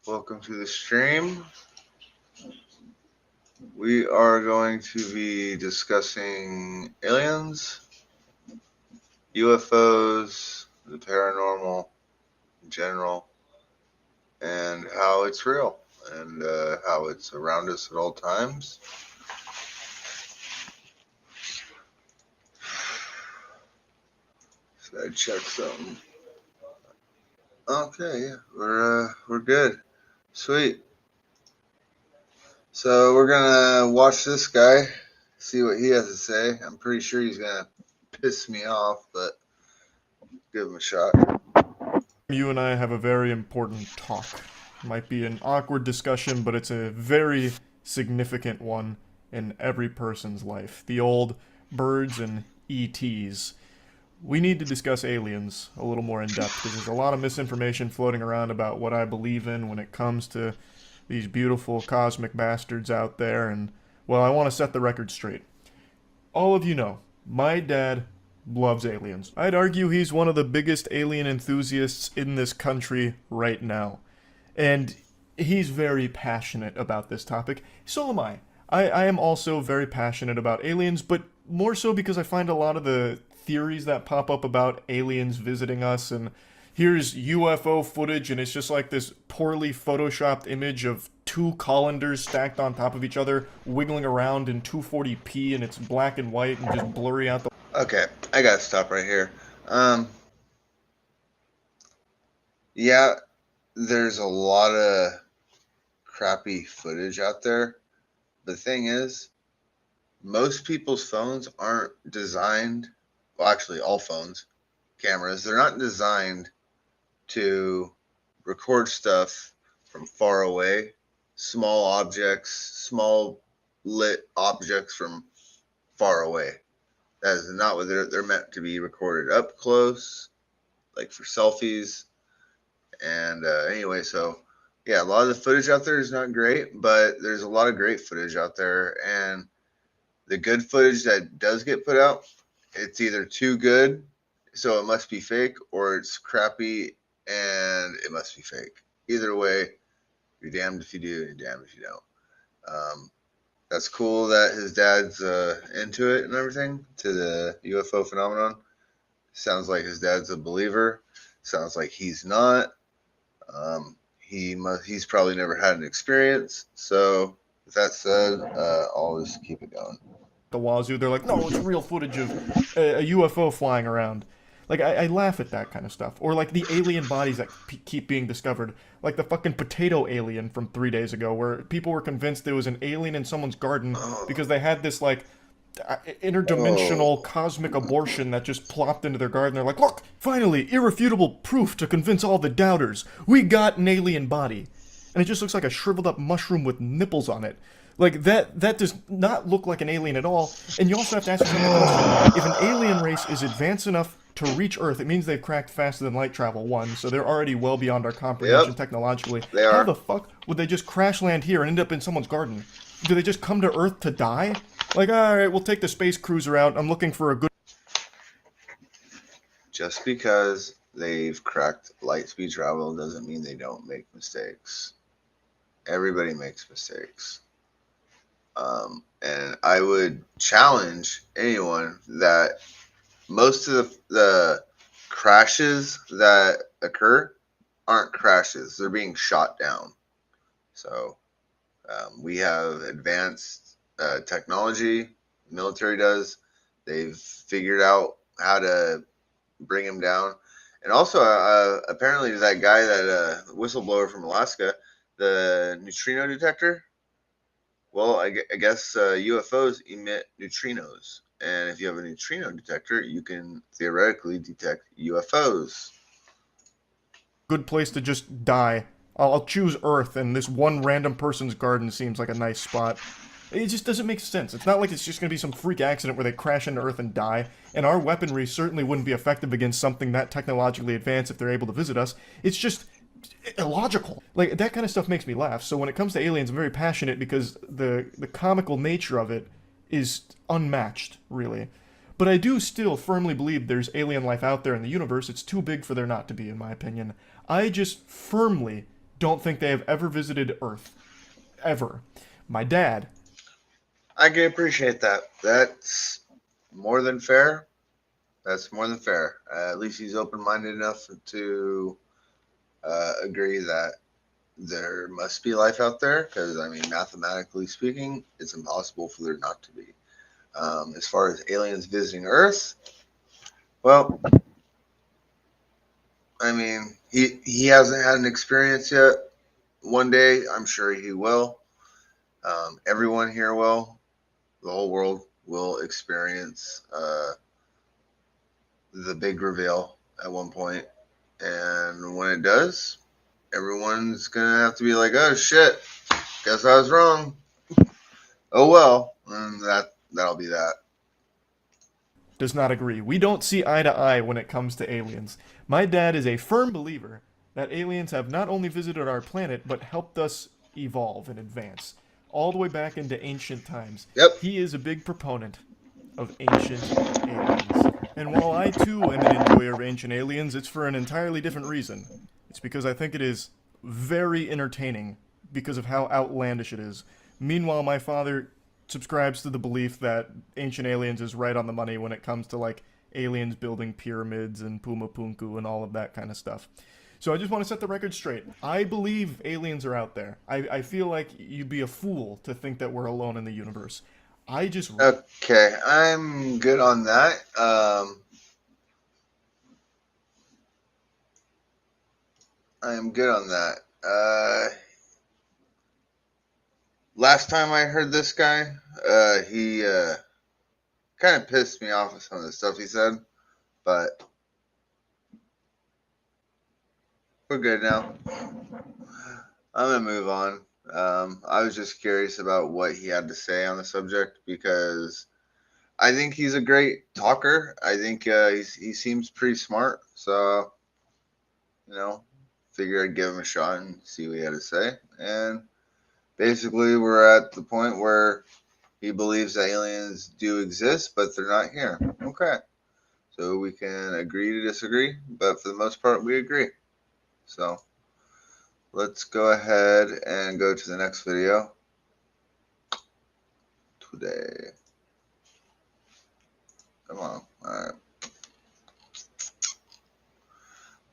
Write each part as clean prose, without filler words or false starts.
Welcome to the stream. We are going to be discussing aliens, UFOs, the paranormal in general, and how it's real and how it's around us at all times. So I check something. Okay, yeah, we're good. Sweet. So we're gonna watch this guy, see what he has to say. I'm pretty sure he's gonna piss me off, but give him a shot. You and I have a very important talk. Might be an awkward discussion, but it's a very significant one in every person's life. The old birds and ETs. We need to discuss aliens a little more in depth because there's a lot of misinformation floating around about what I believe in when it comes to these beautiful cosmic bastards out there, and, well, I want to set the record straight. All of you know, my dad loves aliens. I'd argue he's one of the biggest alien enthusiasts in this country right now. And he's very passionate about this topic. So am I. I am also very passionate about aliens, but more so because I find a lot of the theories that pop up about aliens visiting us, and here's UFO footage, and it's just like this poorly photoshopped image of two colanders stacked on top of each other, wiggling around in 240p, and it's black and white and just blurry out the. Okay, I gotta stop right here. Yeah, there's a lot of crappy footage out there. The thing is, most people's phones aren't designed, well, actually, all phones, cameras, they're not designed to record stuff from far away, small objects, small lit objects from far away. That is not what they're meant to be recorded up close, like for selfies. And anyway, so yeah, a lot of the footage out there is not great, but there's a lot of great footage out there. And the good footage that does get put out, it's either too good, so it must be fake, or it's crappy and it must be fake. Either way, you're damned if you do, and you're damned if you don't. That's cool that his dad's into it and everything, to the UFO phenomenon. Sounds like his dad's a believer. Sounds like he's not. He's probably never had an experience. So with that said, I'll just keep it going. The wazoo. They're like, no, it's real footage of a UFO flying around. Like, I laugh at that kind of stuff. Or, like, the alien bodies that keep being discovered. Like the fucking potato alien from 3 days ago, where people were convinced there was an alien in someone's garden because they had this, like, interdimensional cosmic abortion that just plopped into their garden. They're like, look, finally, irrefutable proof to convince all the doubters. We got an alien body. And it just looks like a shriveled up mushroom with nipples on it. Like, that does not look like an alien at all. And you also have to ask yourself the question, if an alien race is advanced enough to reach Earth, it means they've cracked faster than light travel, one, so they're already well beyond our comprehension technologically. They How are. the fuck would they just crash land here and end up in someone's garden? Do they just come to Earth to die? Like, alright, we'll take the space cruiser out, I'm looking for a good. Just because they've cracked light speed travel doesn't mean they don't make mistakes. Everybody makes mistakes. And I would challenge anyone that most of the crashes that occur aren't crashes. They're being shot down. So we have advanced technology. The military does. They've figured out how to bring them down. And also, apparently, that guy, that whistleblower from Alaska, the neutrino detector, well, I guess UFOs emit neutrinos. And if you have a neutrino detector, you can theoretically detect UFOs. Good place to just die. I'll choose Earth, and this one random person's garden seems like a nice spot. It just doesn't make sense. It's not like it's just going to be some freak accident where they crash into Earth and die, and our weaponry certainly wouldn't be effective against something that technologically advanced if they're able to visit us. It's just illogical. Like, that kind of stuff makes me laugh. So when it comes to aliens, I'm very passionate because the comical nature of it is unmatched, really. But I do still firmly believe there's alien life out there in the universe. It's too big for there not to be, in my opinion. I just firmly don't think they have ever visited Earth. Ever. My dad. I can appreciate that. That's more than fair. That's more than fair. At least he's open-minded enough to agree that there must be life out there. Because I mean, mathematically speaking, it's impossible for there not to be. As far as aliens visiting Earth, well, I mean, he hasn't had an experience yet. One day, I'm sure he will. Everyone here will. The whole world will experience the big reveal at one point, and when it does, everyone's gonna have to be like, "Oh shit, guess I was wrong." Oh well, and that'll be that. Does not agree. We don't see eye to eye when it comes to aliens. My dad is a firm believer that aliens have not only visited our planet, but helped us evolve and advance, all the way back into ancient times. Yep. He is a big proponent of ancient aliens. And while I too am an enjoyer of ancient aliens, it's for an entirely different reason. It's because I think it is very entertaining because of how outlandish it is. Meanwhile, my father subscribes to the belief that Ancient Aliens is right on the money when it comes to like aliens building pyramids and Puma Punku and all of that kind of stuff. So I just want to set the record straight. I believe aliens are out there. I feel like you'd be a fool to think that we're alone in the universe. I just Okay, I'm good on that. I am good on that. Last time I heard this guy, he kind of pissed me off with some of the stuff he said, but we're good now. I'm gonna move on. I was just curious about what he had to say on the subject because I think he's a great talker. I think he seems pretty smart. So, figure I'd give him a shot and see what he had to say. And basically, we're at the point where he believes that aliens do exist, but they're not here. Okay. So we can agree to disagree, but for the most part, we agree. So let's go ahead and go to the next video today. Come on. All right.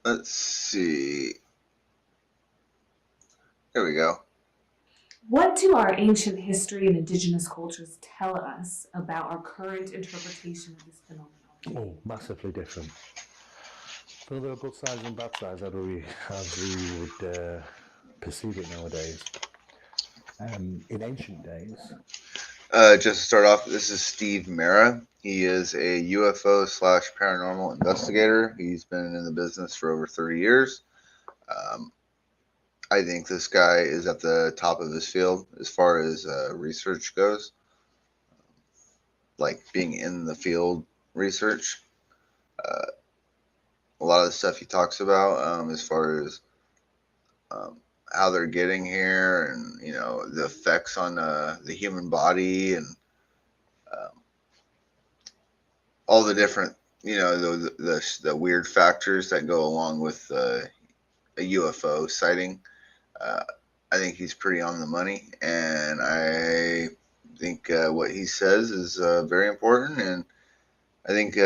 Let's see. Here we go. What do our ancient history and indigenous cultures tell us about our current interpretation of this phenomenon? Oh, massively different. So there are good sides and bad sides as we would perceive it nowadays. In ancient days, Just to start off, this is Steve Mera. He is a UFO / paranormal investigator. He's been in the business for over 30 years. I think this guy is at the top of his field as far as research goes, like being in the field research. A lot of the stuff he talks about as far as how they're getting here and, the effects on the human body and all the different, the weird factors that go along with a UFO sighting. I think he's pretty on the money, and I think what he says is very important. And I think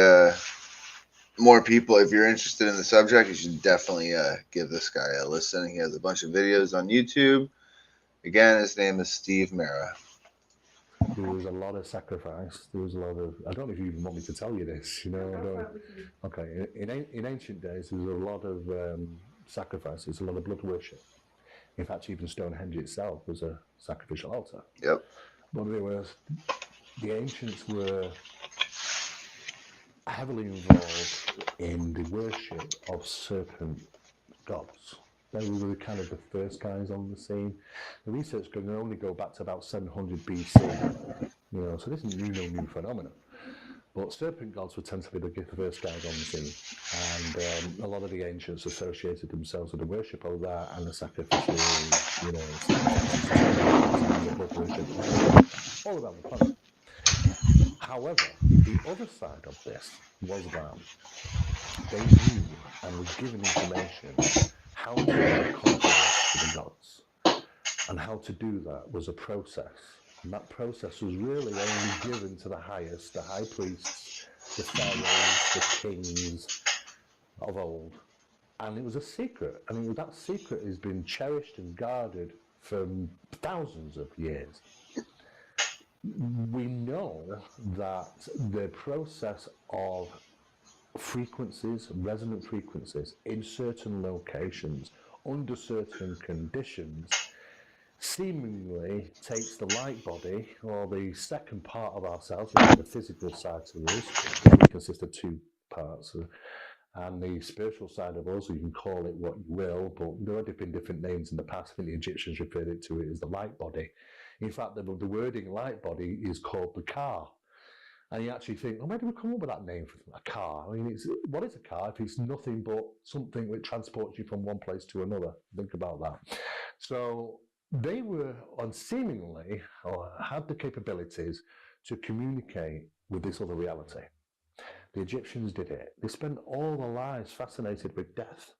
more people, if you're interested in the subject, you should definitely give this guy a listen. He has a bunch of videos on YouTube. Again, his name is Steve Mera. there was a lot of sacrifice. There was a lot of. I don't know if you even want me to tell you this. Okay. In ancient days, there was a lot of sacrifices, a lot of blood worship. In fact, even Stonehenge itself was a sacrificial altar. Yep. But the ancients were heavily involved in the worship of serpent gods. They were kind of the first guys on the scene. The research can only go back to about 700 BC. So this is no new phenomenon. But serpent gods would tend to be the first guys on the scene. And a lot of the ancients associated themselves with the worship of that and the sacrificial, all around the planet. However, the other side of this was that they knew and were given information how to converse with the And how to do that was a process. And that process was really only given to the highest, the high priests, the pharaohs, the kings of old. And it was a secret. And that secret has been cherished and guarded for thousands of years. We know that the process of frequencies, resonant frequencies, in certain locations, under certain conditions, seemingly takes the light body, or the second part of ourselves, which is the physical side to us, which we consist of two parts, and the spiritual side of us, you can call it what you will, but there have been different names in the past. I think the Egyptians referred to it as the light body. In fact, the wording light body is called the car. And you actually think, well, where did we come up with that name for a car? I mean, what is a car if it's nothing but something that transports you from one place to another? Think about that. So they were seemingly, or had the capabilities to communicate with this other reality. The Egyptians did it. They spent all their lives fascinated with death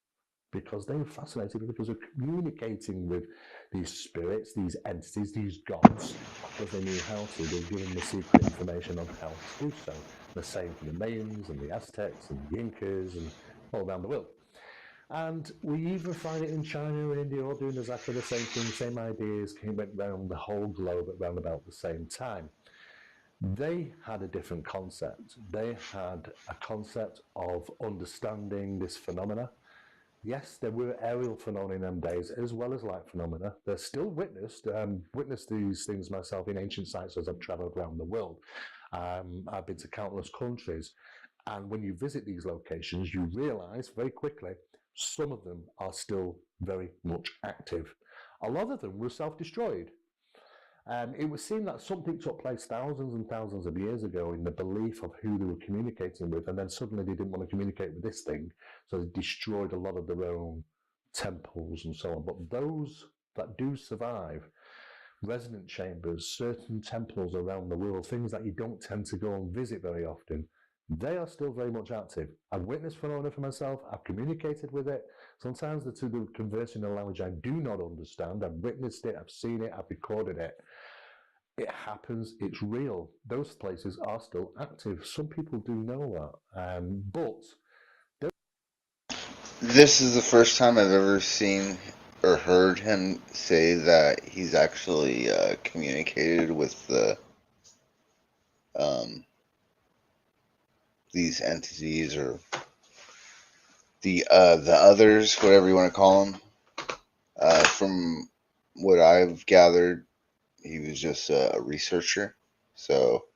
because they were fascinated because of communicating with these spirits, these entities, these gods, because they knew how to. They were given the secret information on how to do so. The same for the Mayans and the Aztecs and the Incas and all around the world. And we even find it in China and India, all doing exactly the same thing, same ideas, went around the whole globe at around about the same time. They had a different concept. They had a concept of understanding this phenomena. Yes, there were aerial phenomena in them days, as well as light phenomena. They're still witnessed. Witnessed these things myself in ancient sites as I've travelled around the world. I've been to countless countries. And when you visit these locations, you realise very quickly some of them are still very much active. A lot of them were self-destroyed. It would seem that something took place thousands and thousands of years ago in the belief of who they were communicating with, and then suddenly they didn't want to communicate with this thing, so they destroyed a lot of their own temples and so on. But those that do survive, resonant chambers, certain temples around the world, things that you don't tend to go and visit very often, they are still very much active. I've witnessed phenomena for myself. I've communicated with it. Sometimes the two do converse in a language I do not understand. I've witnessed it. I've seen it. I've recorded it. It happens. It's real. Those places are still active. Some people do know that, but This is the first time I've ever seen or heard him say that he's actually communicated with um, these entities or the others, whatever you want to call them. From what I've gathered, he was just a researcher. So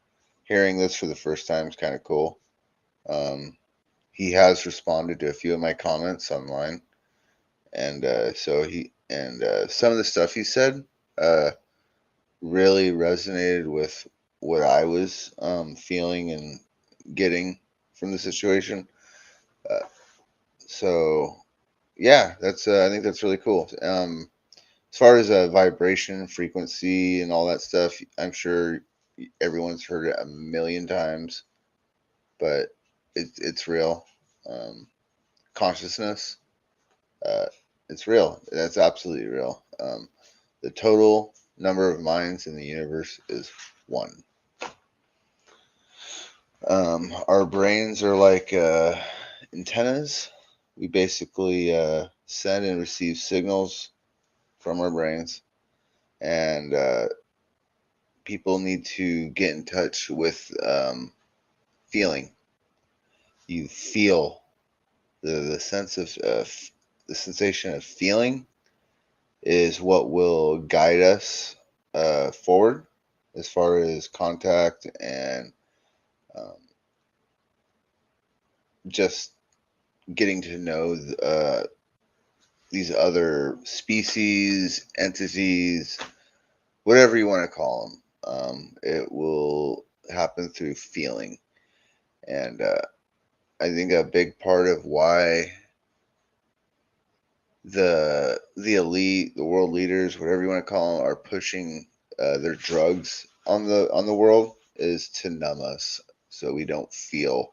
hearing this for the first time is kind of cool. He has responded to a few of my comments online, and some of the stuff he said really resonated with what I was feeling and getting from the situation. Uh, so yeah, that's I think that's really cool. As far as vibration, frequency, and all that stuff, I'm sure everyone's heard it a million times, but it's real. Um, Consciousness, uh, it's real. That's absolutely real. The total number of minds in the universe is one. Our brains are like antennas. We basically send and receive signals from our brains, and people need to get in touch with feeling. You feel the sense of the sensation of feeling is what will guide us forward as far as contact and um, just getting to know these other species, entities, whatever you want to call them. It will happen through feeling. And I think a big part of why the elite, the world leaders, whatever you want to call them, are pushing their drugs on the world is to numb us so we don't feel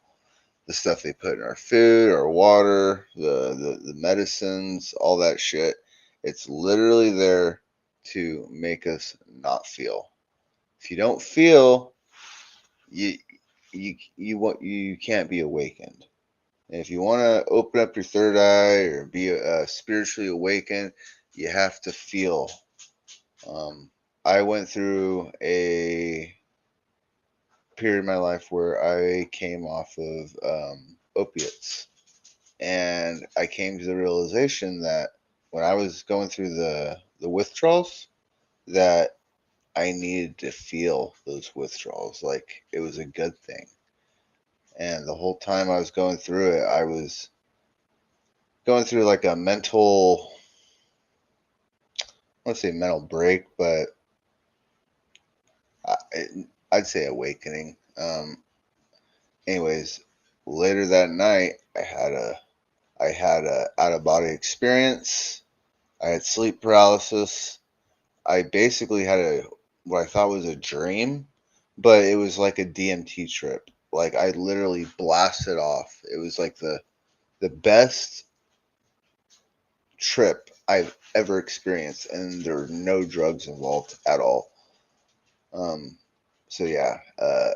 the stuff they put in our food, our water, the medicines, all that shit. It's literally there to make us not feel. If you don't feel, you can't be awakened. And if you want to open up your third eye or be spiritually awakened, you have to feel. I went through a period in my life where I came off of opiates, and I came to the realization that when I was going through the withdrawals, that I needed to feel those withdrawals like it was a good thing. And the whole time I was going through it, I was going through like a mental, I won't say mental break, but I, I'd say awakening. Anyways, later that night, I had a out of body experience. I had sleep paralysis. I basically had what I thought was a dream, but it was like a DMT trip. Like I literally blasted off. It was like the best trip I've ever experienced, and there were no drugs involved at all. Um, so yeah, a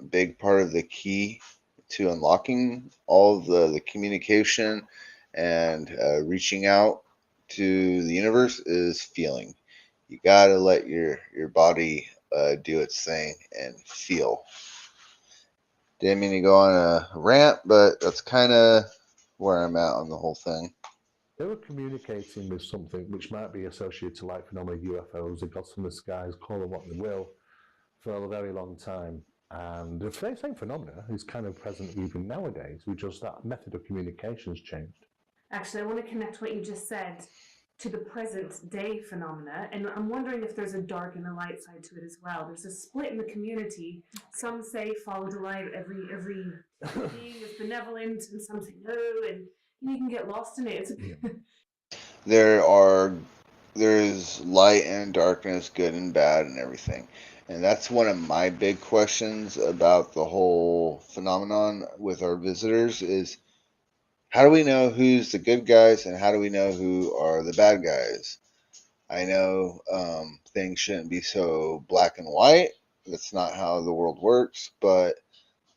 big part of the key to unlocking all of the communication and reaching out to the universe is feeling. You gotta let your body do its thing and feel. Didn't mean to go on a rant, but that's kind of where I'm at on the whole thing. They were communicating with something which might be associated to light phenomena, UFOs, the gods from the skies, call them what they will, for a very long time. And the same phenomena is kind of present even nowadays, with just that method of communication has changed. Actually, I want to connect what you just said to the present day phenomena, and I'm wondering if there's a dark and a light side to it as well. There's a split in the community. Some say follow the light, every being is benevolent, and some say no, and you can get lost in it. There are there's light and darkness, good and bad, and everything. And that's one of my big questions about the whole phenomenon with our visitors is how do we know who's the good guys and how do we know who are the bad guys? I know things shouldn't be so black and white. That's not how the world works, but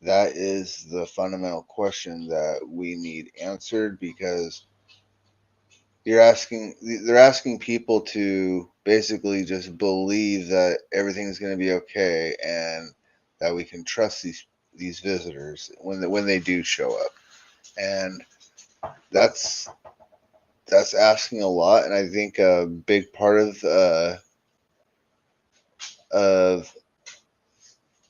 that is the fundamental question that we need answered because they're asking people to basically just believe that everything's going to be okay and that we can trust these visitors when they do show up. And that's asking a lot, and I think a big part of a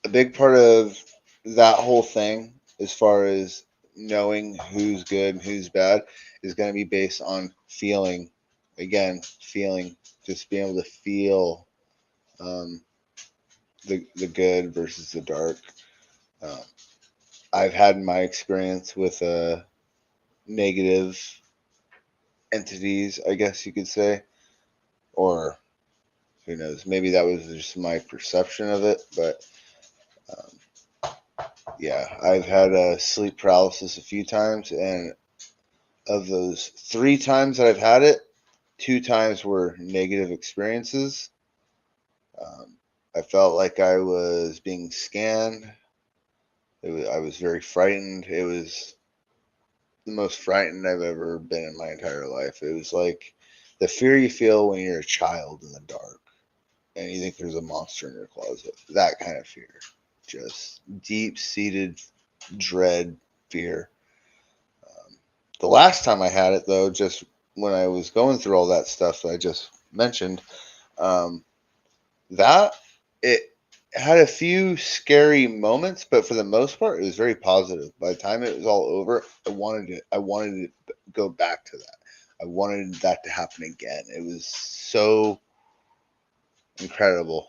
big part of that whole thing, as far as knowing who's good and who's bad, is going to be based on feeling. Again, feeling, just being able to feel um, the good versus the dark. Um, I've had my experience with negative entities, I guess you could say, or who knows? Maybe that was just my perception of it, but um, yeah, I've had sleep paralysis a few times, and of those 3 times that I've had it, 2 times were negative experiences. Um, I felt like I was being scanned. I was very frightened. It was the most frightened I've ever been in my entire life. It was like the fear you feel when you're a child in the dark and you think there's a monster in your closet. That kind of fear. Just deep seated dread, fear. The last time I had it, though, just when I was going through all that stuff that I just mentioned, um, that it had a few scary moments, but for the most part, it was very positive. By the time it was all over, I wanted to go back to that. I wanted that to happen again. It was so incredible.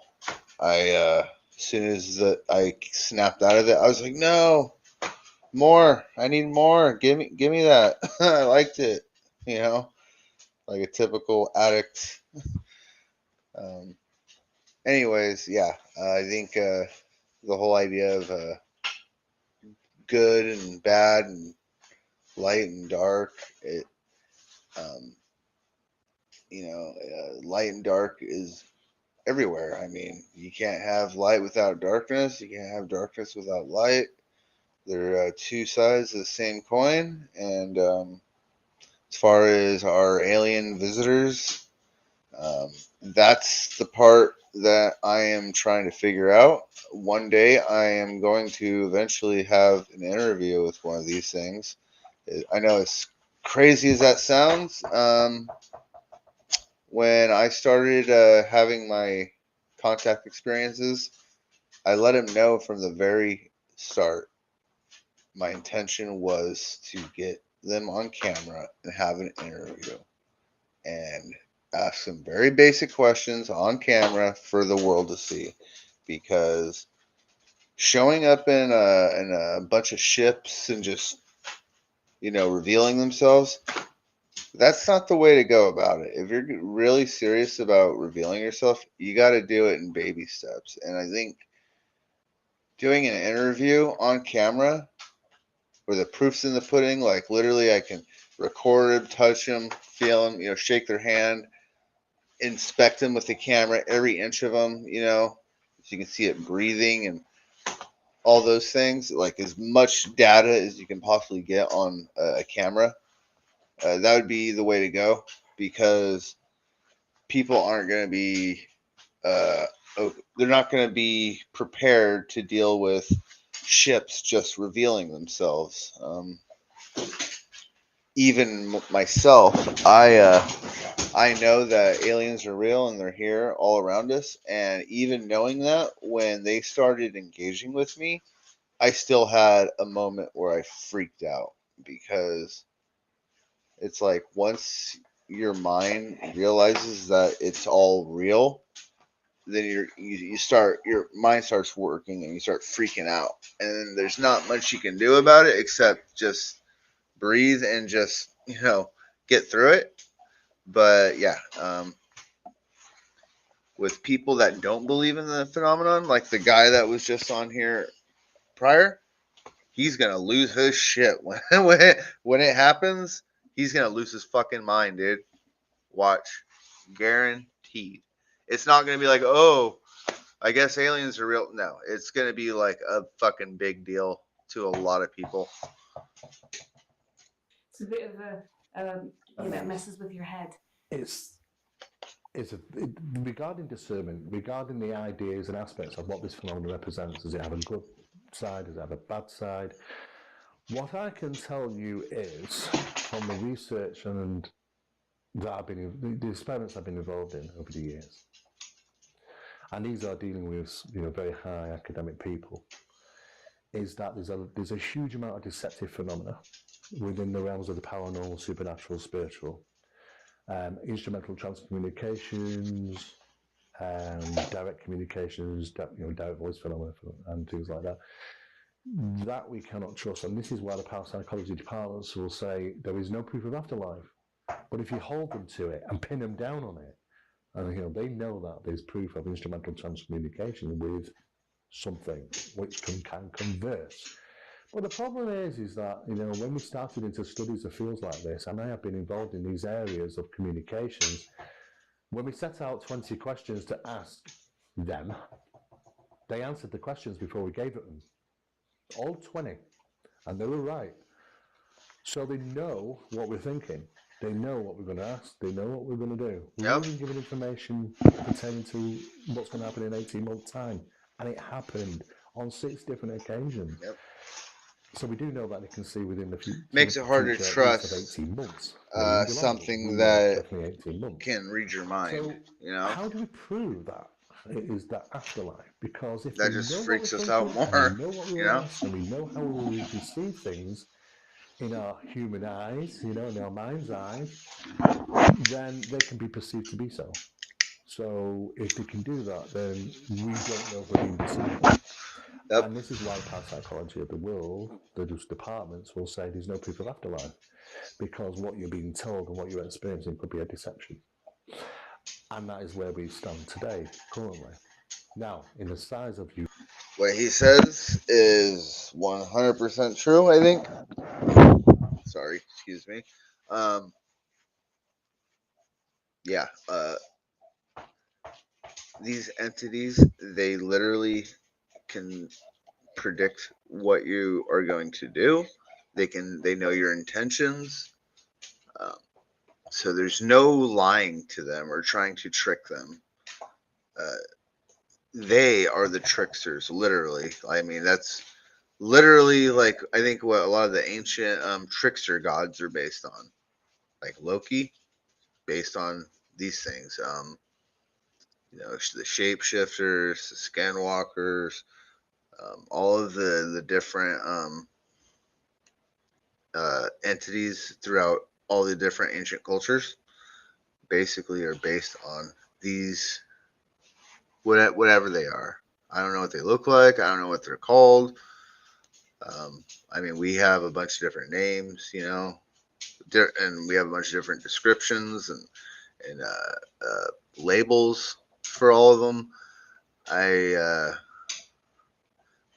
As soon as I snapped out of it, I was like, no, more. I need more. Give me that. I liked it. You know, like a typical addict. Um, anyways, yeah, I think the whole idea of good and bad and light and dark, it um, light and dark is everywhere. I mean, you can't have light without darkness. You can't have darkness without light. They're two sides of the same coin. And as far as our alien visitors, that's the part that I am trying to figure out. One day, I am going to eventually have an interview with one of these things. I know, as crazy as that sounds, when I started having my contact experiences, I let him know from the very start my intention was to get them on camera and have an interview and ask some very basic questions on camera for the world to see, because showing up in a bunch of ships and just revealing themselves, that's not the way to go about it. If you're really serious about revealing yourself, you got to do it in baby steps. And I think doing an interview on camera where the proof's in the pudding, like literally I can record them, touch them, feel them, shake their hand, inspect them with the camera, every inch of them, so you can see it breathing and all those things, like as much data as you can possibly get on a camera. That would be the way to go, because people aren't going to be, they're not going to be prepared to deal with ships just revealing themselves. Even myself, I know that aliens are real and they're here all around us. And even knowing that, when they started engaging with me, I still had a moment where I freaked out, because it's like once your mind realizes that it's all real, then your mind starts working and you start freaking out. And then there's not much you can do about it except just breathe and just, get through it. But yeah, with people that don't believe in the phenomenon, like the guy that was just on here prior, he's gonna lose his shit when it happens. He's gonna lose his fucking mind, dude. Watch, guaranteed. It's not gonna be like, oh, I guess aliens are real. No, it's gonna be like a fucking big deal to a lot of people. It's a bit of it messes with your head. It's regarding discernment, regarding the ideas and aspects of what this phenomenon represents. Does it have a good side? Does it have a bad side? What I can tell you is, from the research and that the experiments I've been involved in over the years, and these are dealing with very high academic people, is that there's a huge amount of deceptive phenomena within the realms of the paranormal, supernatural, spiritual. Instrumental transcommunications, direct communications, direct voice phenomena, and things like that. That we cannot trust, and this is why the parapsychology departments will say there is no proof of afterlife. But if you hold them to it and pin them down on it, and they know that there's proof of instrumental transcommunication with something which can converse. Well, the problem is that, when we started into studies of fields like this, and I have been involved in these areas of communications, when we set out 20 questions to ask them, they answered the questions before we gave it them. All 20. And they were right. So they know what we're thinking. They know what we're going to ask. They know what we're going to do. We're even given information pertaining to what's going to happen in 18 months' time. And it happened on 6 different occasions. Yep. So we do know that they can see within the future. Makes it hard to trust 18 months. something that can read your mind. So how do we prove that it is that afterlife? Because if that just freaks us out more, we know what we ask, and we know how we perceive things in our human eyes, in our mind's eyes, then they can be perceived to be so. So if they can do that, then we don't know if we're being deceived. Yep. And this is why parapsychology of the world, the departments will say there's no proof of afterlife, because what you're being told and what you're experiencing could be a deception. And that is where we stand today, currently. Now, in the size of you, what he says is 100% true, I think. Sorry, excuse me. yeah, these entities, they literally can predict what you are going to do. They know your intentions. Um, so there's no lying to them or trying to trick them. Uh, they are the tricksters, literally. I mean, that's literally like I think what a lot of the ancient trickster gods are based on, like Loki, based on these things. The shapeshifters, the skinwalkers, all of the different entities throughout all the different ancient cultures basically are based on these whatever they are. I don't know what they look like. I don't know what they're called. I mean, we have a bunch of different names, and we have a bunch of different descriptions and labels for all of them.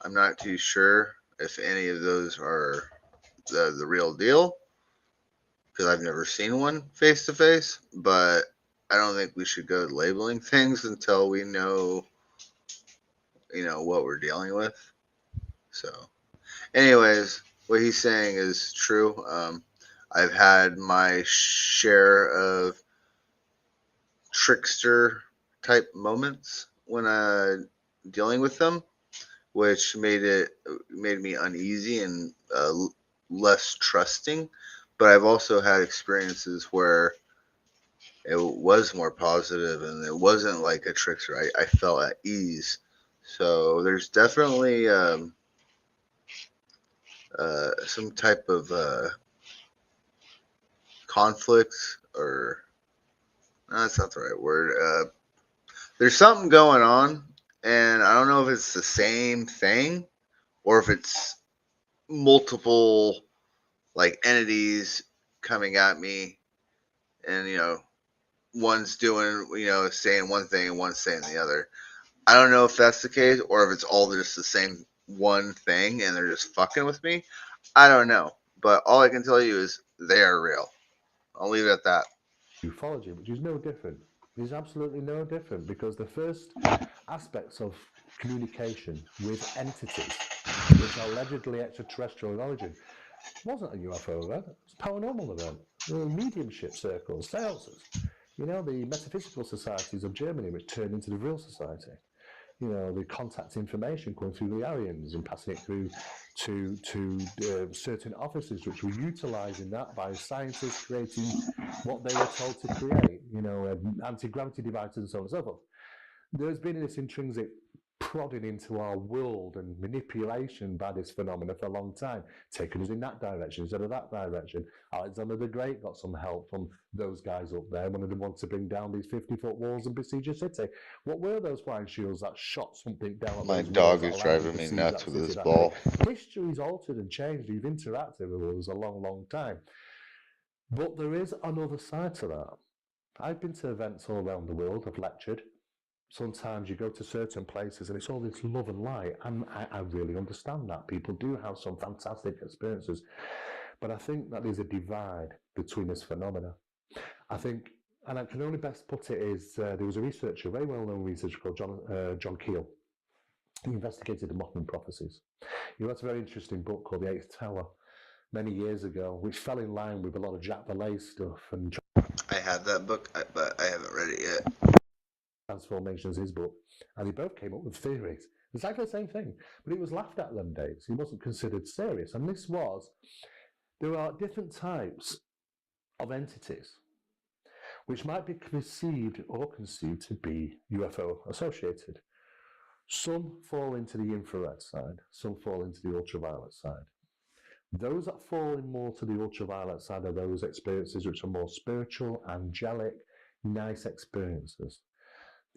I'm not too sure if any of those are the real deal because I've never seen one face to face. But I don't think we should go labeling things until we know, what we're dealing with. So, anyways, what he's saying is true. I've had my share of trickster type moments when dealing with them, which made me uneasy and less trusting. But I've also had experiences where it was more positive and it wasn't like a trickster. I felt at ease. So there's definitely some type of conflict, or no, that's not the right word. There's something going on, and I don't know if it's the same thing or if it's multiple like entities coming at me, and one's doing saying one thing and one's saying the other. I don't know if that's the case or if it's all just the same one thing and they're just fucking with me. I don't know, but all I can tell you is they are real. I'll leave it at that. Ufology, which is no different. It's absolutely no different because the first aspects of communication with entities, which are allegedly extraterrestrial in origin, wasn't a UFO event, it was a paranormal event. Mediumship circles, seances. The metaphysical societies of Germany, which turned into the real society. The contact information coming through the Aryans and passing it through to certain offices, which were utilising that by scientists creating what they were told to create, anti-gravity devices and so on and so forth. There's been this intrinsic prodding into our world and manipulation by this phenomena for a long time, taking us in that direction instead of that direction. Alexander the Great got some help from those guys up there when they wanted to bring down these 50-foot walls and besiege a city. What were those flying shields that shot something down at My those walls dog that is allowed them driving to me besiege nuts that with city this that ball. day? History's altered and changed. You've interacted with us a long, long time. But there is another side to that. I've been to events all around the world. I've lectured. Sometimes you go to certain places and it's all this love and light. And I really understand that. People do have some fantastic experiences. But I think that there's a divide between this phenomena. I think, and I can only best put it is, there was a researcher, a very well-known researcher called John Keel. He investigated the Mothman prophecies. He wrote a very interesting book called The Eighth Tower many years ago, which fell in line with a lot of Jack Vallee stuff and I have that book, but I haven't read it yet. Transformations, his book, and they both came up with theories. Exactly the same thing, but it was laughed at them days. He wasn't considered serious, and there are different types of entities which might be perceived or conceived to be UFO associated. Some fall into the infrared side, some fall into the ultraviolet side. Those that fall in more to the ultraviolet side are those experiences which are more spiritual, angelic, nice experiences.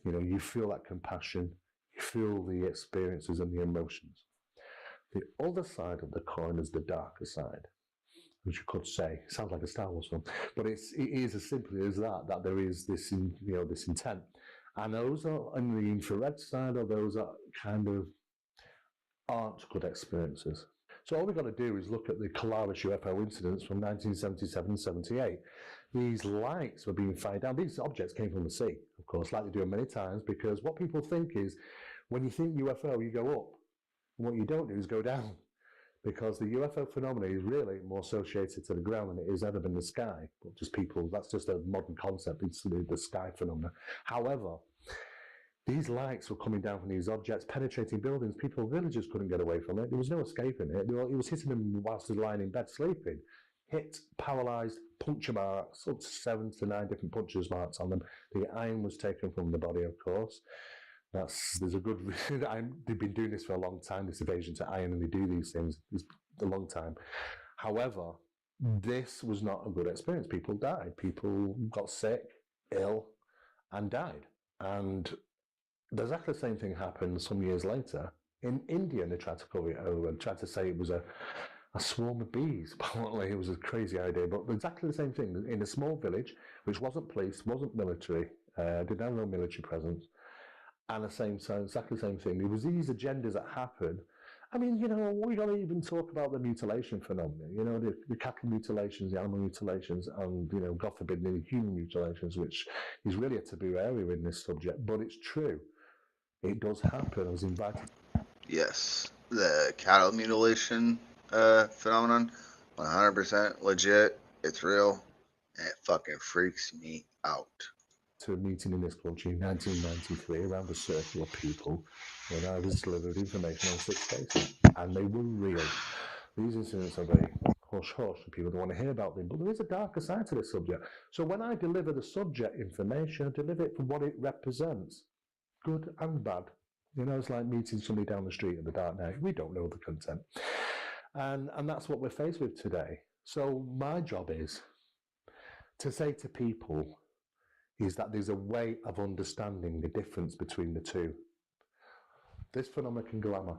You feel that compassion, you feel the experiences and the emotions. The other side of the coin is the darker side, which you could say sounds like a Star Wars film, but it is as simply as that there is this intent. And those are on the infrared side, or those that kind of aren't good experiences. So all we've got to do is look at the Kalaris UFO incidents from 1977-78. these lights were being fired down. These objects came from the sea, of course, like they do many times, because what people think is when you think UFO, you go up. And what you don't do is go down, because the UFO phenomenon is really more associated to the ground than it is ever been the sky. But just people, that's just a modern concept. It's the sky phenomenon. However, these lights were coming down from these objects, penetrating buildings. People really just couldn't get away from it. There was no escaping it. It was hitting them whilst they're lying in bed sleeping. Hit, paralyzed, puncture marks, up to 7 to 9 different puncture marks on them. The iron was taken from the body, of course. There's a good reason. They've been doing this for a long time, this evasion to iron, and they do these things a long time. However, this was not a good experience. People died. People got sick, ill, and died. And exactly the same thing happened some years later in India, and they tried to cover it over and tried to say it was a swarm of bees. Apparently, it was a crazy idea, but exactly the same thing in a small village, which wasn't police, wasn't military, didn't have no military presence, and exactly the same thing. There was these agendas that happened. I mean, we got to even talk about the mutilation phenomenon. The cattle mutilations, the animal mutilations, and God forbid, the human mutilations, which is really a taboo area in this subject. But it's true. It does happen. I was invited. Yes, the cattle mutilation phenomenon, 100% legit. It's real, and it fucking freaks me out. To a meeting in this country in 1993 around a circle of people when I was delivered information on 6 cases, and they were real. These incidents are very hush-hush, and people don't want to hear about them, but there is a darker side to this subject. So when I deliver the subject information, I deliver it for what it represents, good and bad. It's like meeting somebody down the street in the dark night. We don't know the content. And that's what we're faced with today. So my job is to say to people is that there's a way of understanding the difference between the two. This phenomenon can glamour.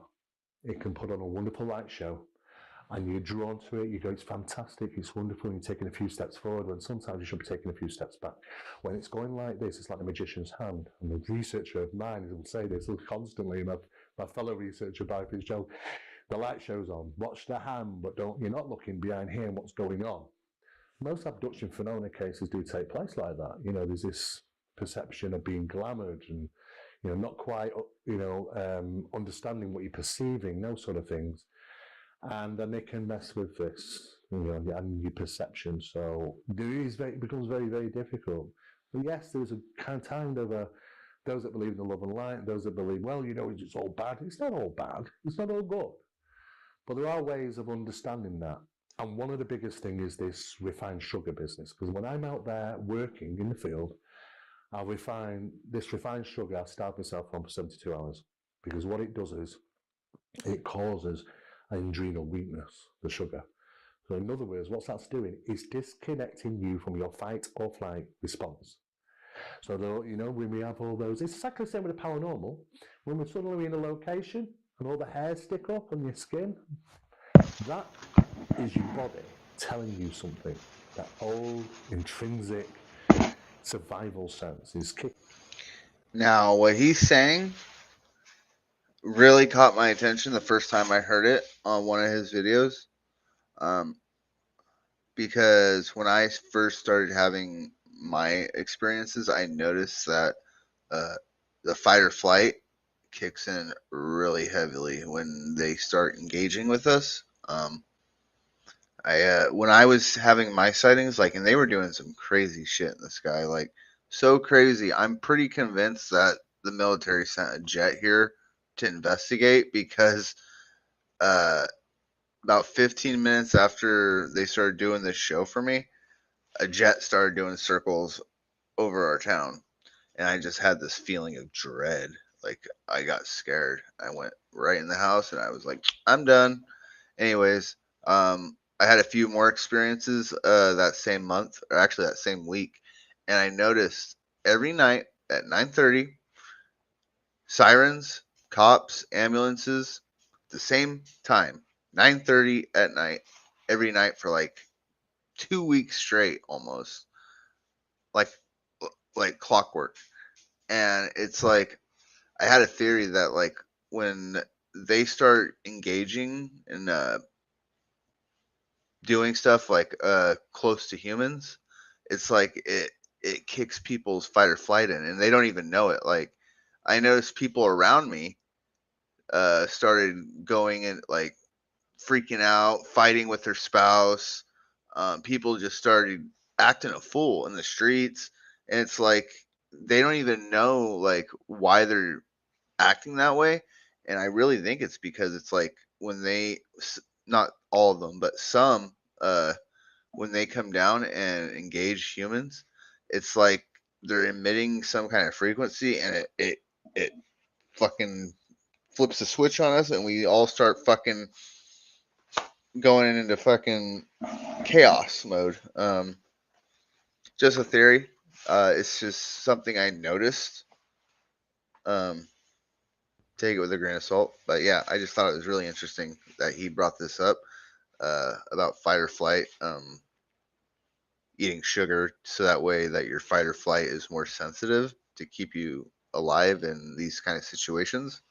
It can put on a wonderful light show, and you're drawn to it. You go, it's fantastic, it's wonderful, and you're taking a few steps forward, when sometimes you should be taking a few steps back. When it's going like this, it's like the magician's hand. And the researcher of mine will say this constantly, my fellow researcher, Barry Fitzgerald, the light show's on, watch the hand, but you're not looking behind here and what's going on. Most abduction phenomena cases do take place like that. There's this perception of being glamoured and, not quite, understanding what you're perceiving, those sort of things. And then they can mess with this, and your perception. So it becomes very, very difficult. But yes, there's a kind of those that believe in the love and light, those that believe, it's all bad. It's not all bad. It's not all good. But there are ways of understanding that. And one of the biggest things is this refined sugar business. Because when I'm out there working in the field, I'll refine this refined sugar. I'll starve myself on for 72 hours. Because what it does is it causes an adrenal weakness, the sugar. So in other words, what that's doing is disconnecting you from your fight or flight response. So, when we have all those, it's exactly the same with the paranormal. When we're suddenly in a location and all the hairs stick up on your skin, that is your body telling you something. That old intrinsic survival sense is kicking. Now, what he's saying really caught my attention the first time I heard it on one of his videos. Because when I first started having my experiences, I noticed that the fight or flight kicks in really heavily when they start engaging with us. When I was having my sightings, and they were doing some crazy shit in the sky, so crazy. I'm pretty convinced that the military sent a jet here to investigate because about 15 minutes after they started doing this show for me, a jet started doing circles over our town, and I just had this feeling of dread. I got scared. I went right in the house, and I was like, I'm done. Anyways, I had a few more experiences that same month, or actually that same week, and I noticed every night at 9:30, sirens, cops, ambulances, the same time, 9:30 at night, every night for 2 weeks straight, almost like clockwork. And it's I had a theory that when they start engaging and doing stuff close to humans, it's like it kicks people's fight or flight in, and they don't even know it. Like I noticed people around me started going and like freaking out, fighting with their spouse. People just started acting a fool in the streets, and it's like they don't even know like why they're acting that way. And I really think it's because it's like when not all of them, but some, when they come down and engage humans, it's like they're emitting some kind of frequency, and it fucking flips the switch on us, and we all start fucking going into fucking chaos mode. Just a theory. It's just something I noticed. Um, Take it with a grain of salt. But yeah, I just thought it was really interesting that he brought this up about fight or flight. Eating sugar so that way that your fight or flight is more sensitive to keep you alive in these kind of situations.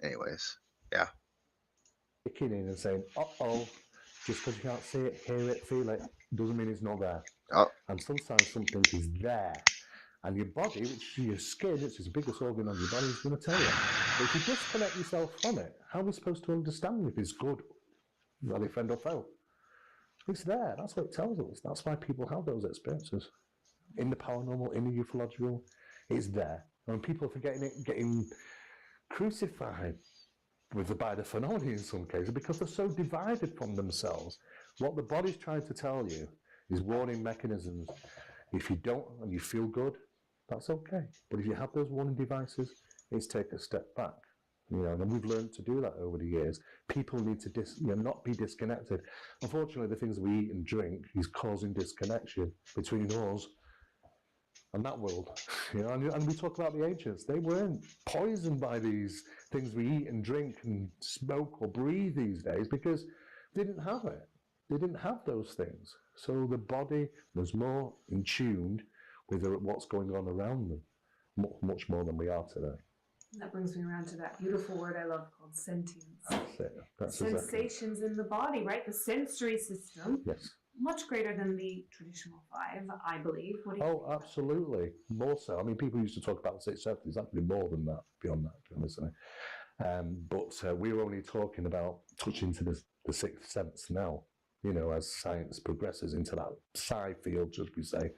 Anyways, yeah. Kicking in and saying, "Uh-oh," just because you can't see it, hear it, feel it, doesn't mean it's not there. Oh, And sometimes something is there. And your body, which is your skin, it's the biggest organ on your body, is going to tell you. But if you disconnect yourself from it, how are we supposed to understand if it's good, really friend or foe? It's there. That's what it tells us. That's why people have those experiences. In the paranormal, in the ufological, it's there. And people are forgetting it, getting crucified by the phenomena in some cases because they're so divided from themselves. What the body's trying to tell you is warning mechanisms. If you don't and you feel good, that's okay. But if you have those warning devices, it's take a step back. And we've learned to do that over the years. People need to not be disconnected. Unfortunately, the things we eat and drink is causing disconnection between us and that world. And we talk about the ancients. They weren't poisoned by these things we eat and drink and smoke or breathe these days because they didn't have it. They didn't have those things. So the body was more in tune with what's going on around them, much more than we are today. That brings me around to that beautiful word I love called sentience. That's it. That's Sensations exactly. in the body, right? The sensory system, Yes. much greater than the traditional five, I believe. What do you think? Absolutely. More so. I mean, people used to talk about the sixth sense. It's actually more than that, beyond that, isn't it? But we're only talking about touching to the sixth sense now. As science progresses into that psi field, should we say,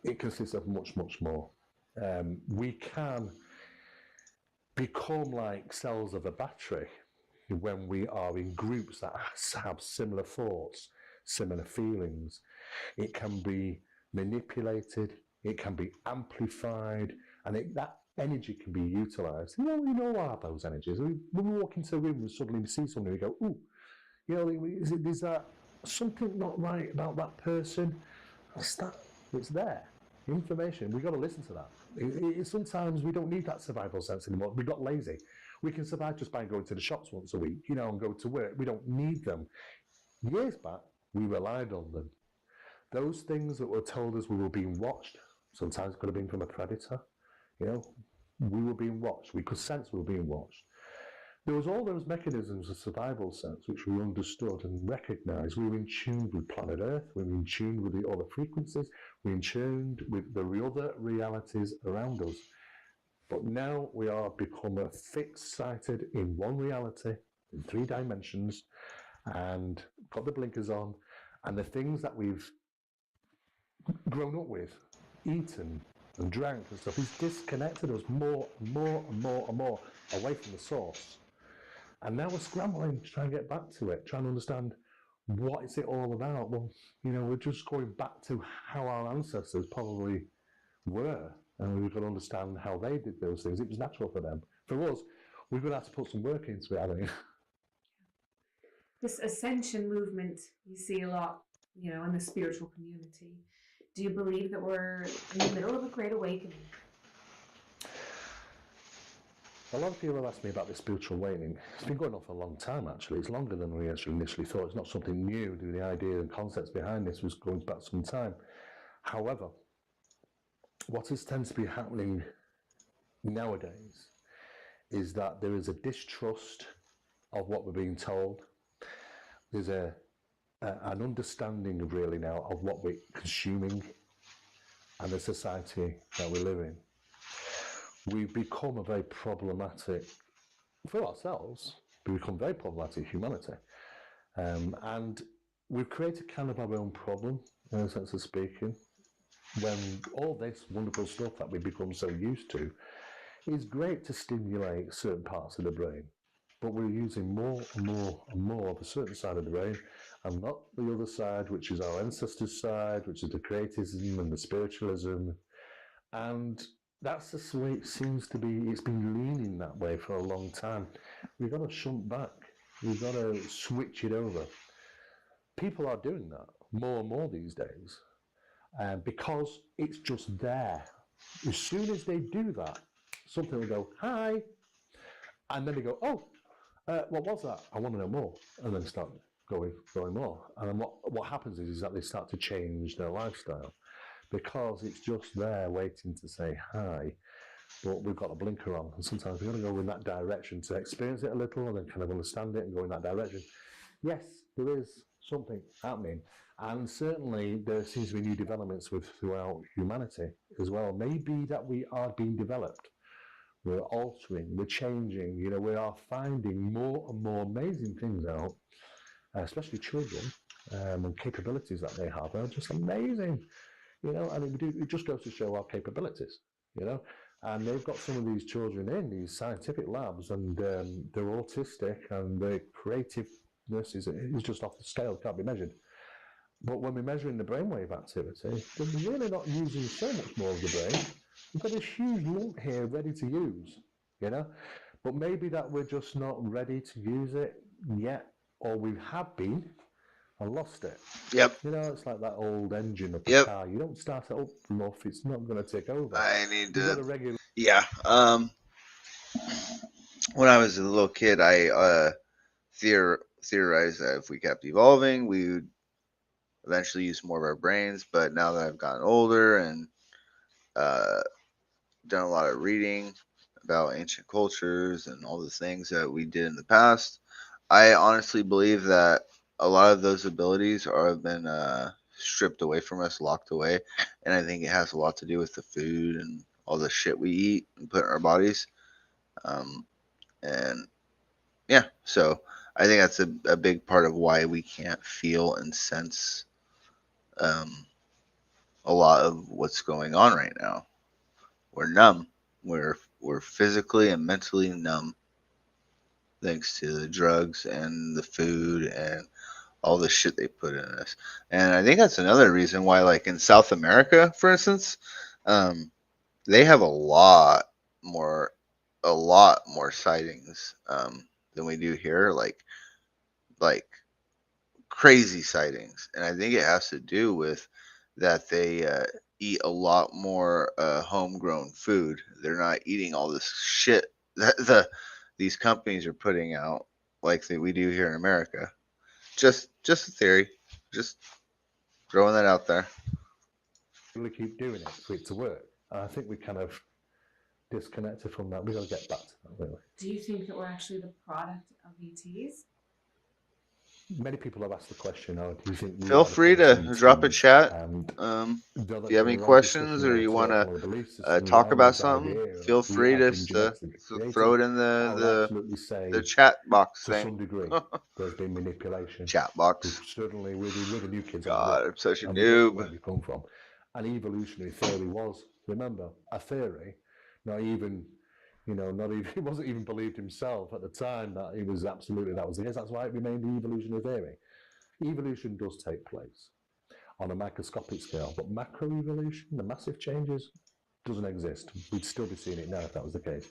it consists of much, much more. We can become like cells of a battery when we are in groups that have similar thoughts, similar feelings. It can be manipulated, it can be amplified, and that energy can be utilized. We know what are those energies. When we walk into a room and suddenly we see something, we go, ooh, is that something not right about that person? It's there. Information. We've got to listen to that. Sometimes we don't need that survival sense anymore. We got lazy. We can survive just by going to the shops once a week, and go to work. We don't need them. Years back, we relied on them. Those things that were told us we were being watched, sometimes it could have been from a predator. We were being watched. We could sense we were being watched. There was all those mechanisms of survival sense which we understood and recognised. We were in tune with planet Earth. We were in tune with the other frequencies. We were in tune with the other realities around us. But now we are become fixed-sighted in one reality, in 3 dimensions, and got the blinkers on, and the things that we've grown up with, eaten and drank and stuff, is disconnected us more and more and more and more away from the source. And now we're scrambling to try and get back to it, trying to understand what is it all about. Well, we're just going back to how our ancestors probably were, and we've got to understand how they did those things. It was natural for them. For us, we're going to have to put some work into it, I think. This ascension movement you see a lot, in the spiritual community. Do you believe that we're in the middle of a great awakening? A lot of people have asked me about this spiritual awakening. It's been going on for a long time, actually. It's longer than we actually initially thought. It's not something new. The idea and concepts behind this was going back some time. However, what tends to be happening nowadays is that there is a distrust of what we're being told. There's a an understanding of really now of what we're consuming and the society that we live in. We've become a very problematic, for ourselves, we become very problematic humanity. And we've created kind of our own problem, in a sense of speaking, when all this wonderful stuff that we become so used to is great to stimulate certain parts of the brain. But we're using more and more and more of a certain side of the brain and not the other side, which is our ancestors' side, which is the creatism and the spiritualism. And that's the way it seems to be. It's been leaning that way for a long time. We've got to shunt back. We've got to switch it over. People are doing that more and more these days because it's just there. As soon as they do that, something will go, hi, and then they go, oh, what was that? I want to know more, and then start going more. And then what happens is that they start to change their lifestyle because it's just there waiting to say hi. But we've got a blinker on, and sometimes we've got to go in that direction to experience it a little and then kind of understand it and go in that direction. Yes, there is something happening, and certainly there seems to be new developments throughout humanity as well. Maybe that we are being developed. We're altering, we're changing, we are finding more and more amazing things out, especially children, and capabilities that they have are just amazing, and it just goes to show our capabilities, and they've got some of these children in these scientific labs and they're autistic and their creativeness is just off the scale, can't be measured. But when we're measuring the brainwave activity, we're really not using so much more of the brain. We've got this huge lump here ready to use, But maybe that we're just not ready to use it yet, or we have been and lost it. Yep. It's like that old engine of the Yep. car. You don't start it up enough, it's not going to take over. I need You've got to. to regulate. Yeah. When I was a little kid, I theorized that if we kept evolving, we would eventually use more of our brains. But now that I've gotten older and done a lot of reading about ancient cultures and all the things that we did in the past, I honestly believe that a lot of those abilities have been stripped away from us, locked away, and I think it has a lot to do with the food and all the shit we eat and put in our bodies. And yeah, so I think that's a big part of why we can't feel and sense a lot of what's going on right now. We're numb. We're physically and mentally numb thanks to the drugs and the food and all the shit they put in us. And I think that's another reason why, like in South America, for instance, they have a lot more sightings than we do here, like crazy sightings. And I think it has to do with that they eat a lot more homegrown food. They're not eating all this shit that these companies are putting out like we do here in America. Just a theory. Just throwing that out there. Really keep doing it for it to work. And I think we kind of disconnected from that. We've got to get back to that, really. Do you think that we're actually the product of ETs? Many people have asked the question, do you think Feel free to drop a chat. If you have any questions or you want to talk about something, feel free to throw it in the chat box to thing. some degree. There's been manipulation. Chat box. Certainly, we're the new kids. God, I'm such a and we don't know noob. where we come from. And evolutionary theory was, remember, a theory, not even, he wasn't even believed himself at the time that it was absolutely that was the case. That's why it remained the evolutionary theory. Evolution does take place on a microscopic scale, but macroevolution, the massive changes, doesn't exist. We'd still be seeing it now if that was the case.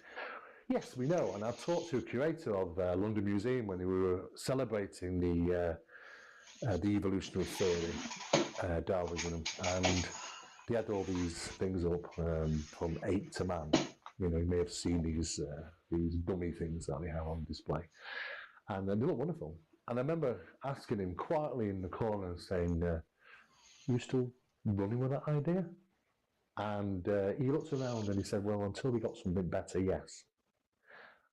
Yes, we know, and I talked to a curator of London Museum when we were celebrating the evolutionary theory, Darwinism, and they had all these things up from ape to man. You may have seen these dummy things that they have on display, and they look wonderful. And I remember asking him quietly in the corner and saying, "You still running with that idea?" And he looked around and he said, "Well, until we got something better, yes."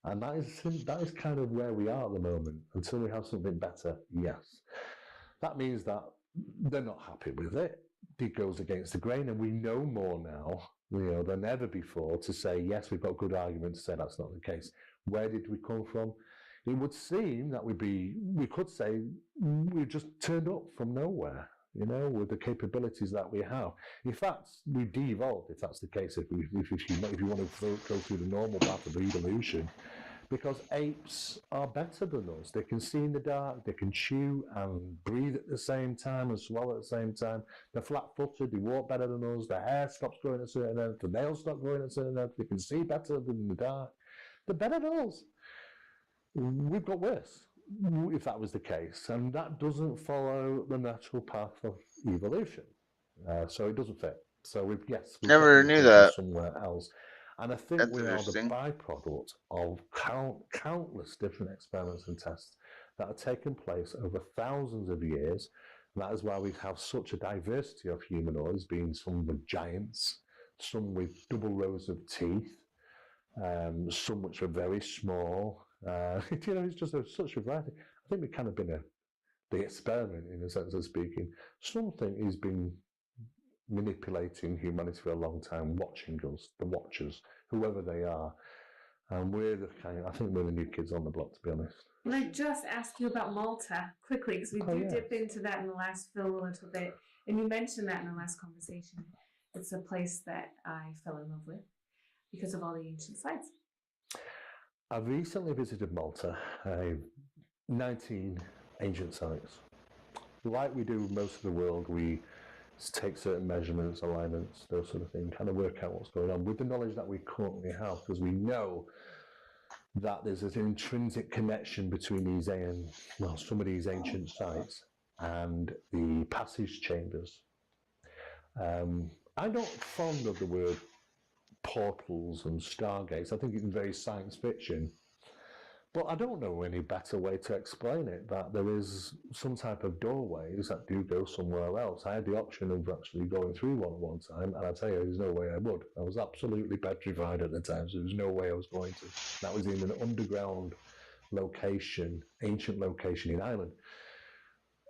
And that is kind of where we are at the moment. Until we have something better, yes. That means that they're not happy with it. It goes against the grain, and we know more now, than ever before to say, yes, we've got good argument to say that's not the case. Where did we come from? It would seem that we could say we just turned up from nowhere, with the capabilities that we have. In fact, we de-evolved, if that's the case, if you want to go through the normal path of evolution, because apes are better than us. They can see in the dark, they can chew and breathe at the same time and swallow at the same time. They're flat-footed, they walk better than us, their hair stops growing at a certain length, the nails stop growing at a certain length, they can see better than in the dark. They're better than us. We've got worse, if that was the case. And that doesn't follow the natural path of evolution. So it doesn't fit. So we've Never knew that. Somewhere else. And I think That's we are the interesting. byproduct of countless different experiments and tests that have taken place over thousands of years. And that is why we have such a diversity of humanoids, being some with giants, some with double rows of teeth, some which are very small. It's just such a variety. I think we've kind of been the experiment, in a sense of speaking. Something has been manipulating humanity for a long time, watching us, the watchers, whoever they are. And I think we're the new kids on the block, to be honest. Can I just ask you about Malta quickly, because we dip into that in the last film a little bit, and you mentioned that in the last conversation. It's a place that I fell in love with because of all the ancient sites. I've recently visited Malta, 19 ancient sites. Like we do most of the world, we take certain measurements, alignments, those sort of things, kind of work out what's going on with the knowledge that we currently have, because we know that there's an intrinsic connection between some of these ancient sites and the passage chambers. I'm not fond of the word portals and stargates. I think it's very science fiction. But I don't know any better way to explain it, that there is some type of doorways that do go somewhere else. I had the option of actually going through one time, and I tell you, there's no way I would. I was absolutely petrified at the time, so there was no way I was going to. That was in an underground location, ancient location in Ireland.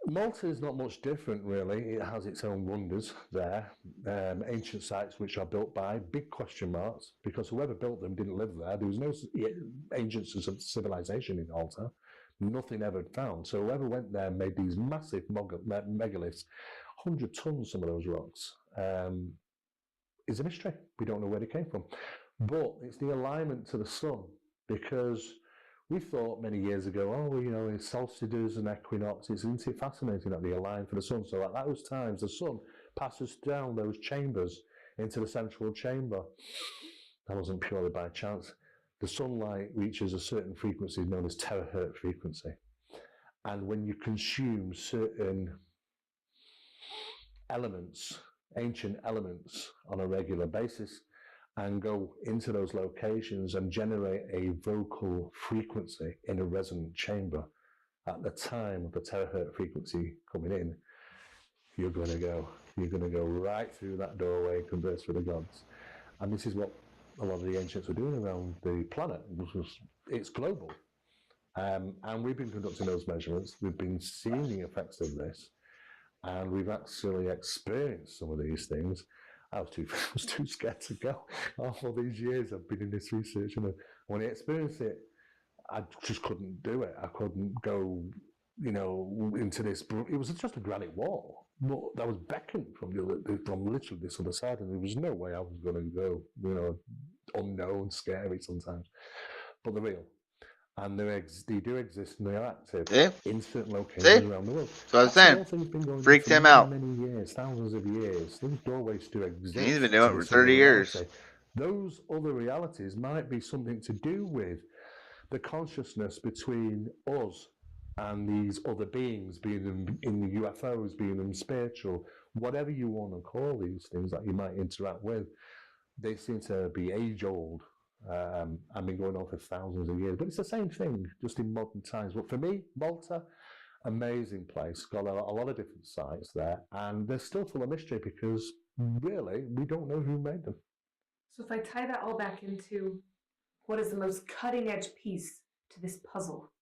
Malta is not much different, really. It has its own wonders there. Ancient sites which are built by big question marks, because whoever built them didn't live there. There was no ancient civilization in Malta. Nothing ever found. So whoever went there made these massive megaliths, 100 tons, some of those rocks. Is a mystery. We don't know where they came from. But it's the alignment to the sun, because we thought many years ago, in solstices and equinoxes, isn't it fascinating that they align for the sun? So at those times, the sun passes down those chambers into the central chamber. That wasn't purely by chance. The sunlight reaches a certain frequency known as terahertz frequency. And when you consume certain elements, ancient elements, on a regular basis, and go into those locations and generate a vocal frequency in a resonant chamber, at the time of the terahertz frequency coming in, you're going to go right through that doorway and converse with the gods. And this is what a lot of the ancients were doing around the planet. It's global. And we've been conducting those measurements. We've been seeing the effects of this, and we've actually experienced some of these things. I was too scared to go. All these years I've been in this research, and when I experienced it, I just couldn't do it. I couldn't go, into this. It was just a granite wall, but that was beckoned from literally this other side, and there was no way I was going to go. Unknown, scary sometimes, but they're real. And they do exist, and they are active in certain locations around the world. So I was saying, freaked him out. Many years, thousands of years. These doorways do exist. He's been doing it for 30 years. Those other realities might be something to do with the consciousness between us and these other beings, being them in the UFOs, being them spiritual, whatever you want to call these things that you might interact with. They seem to be age-old. I've been going on for thousands of years, but it's the same thing, just in modern times. But for me, Malta, amazing place, got a lot of different sites there, and they're still full of mystery because really we don't know who made them. So if I tie that all back into what is the most cutting edge piece to this puzzle,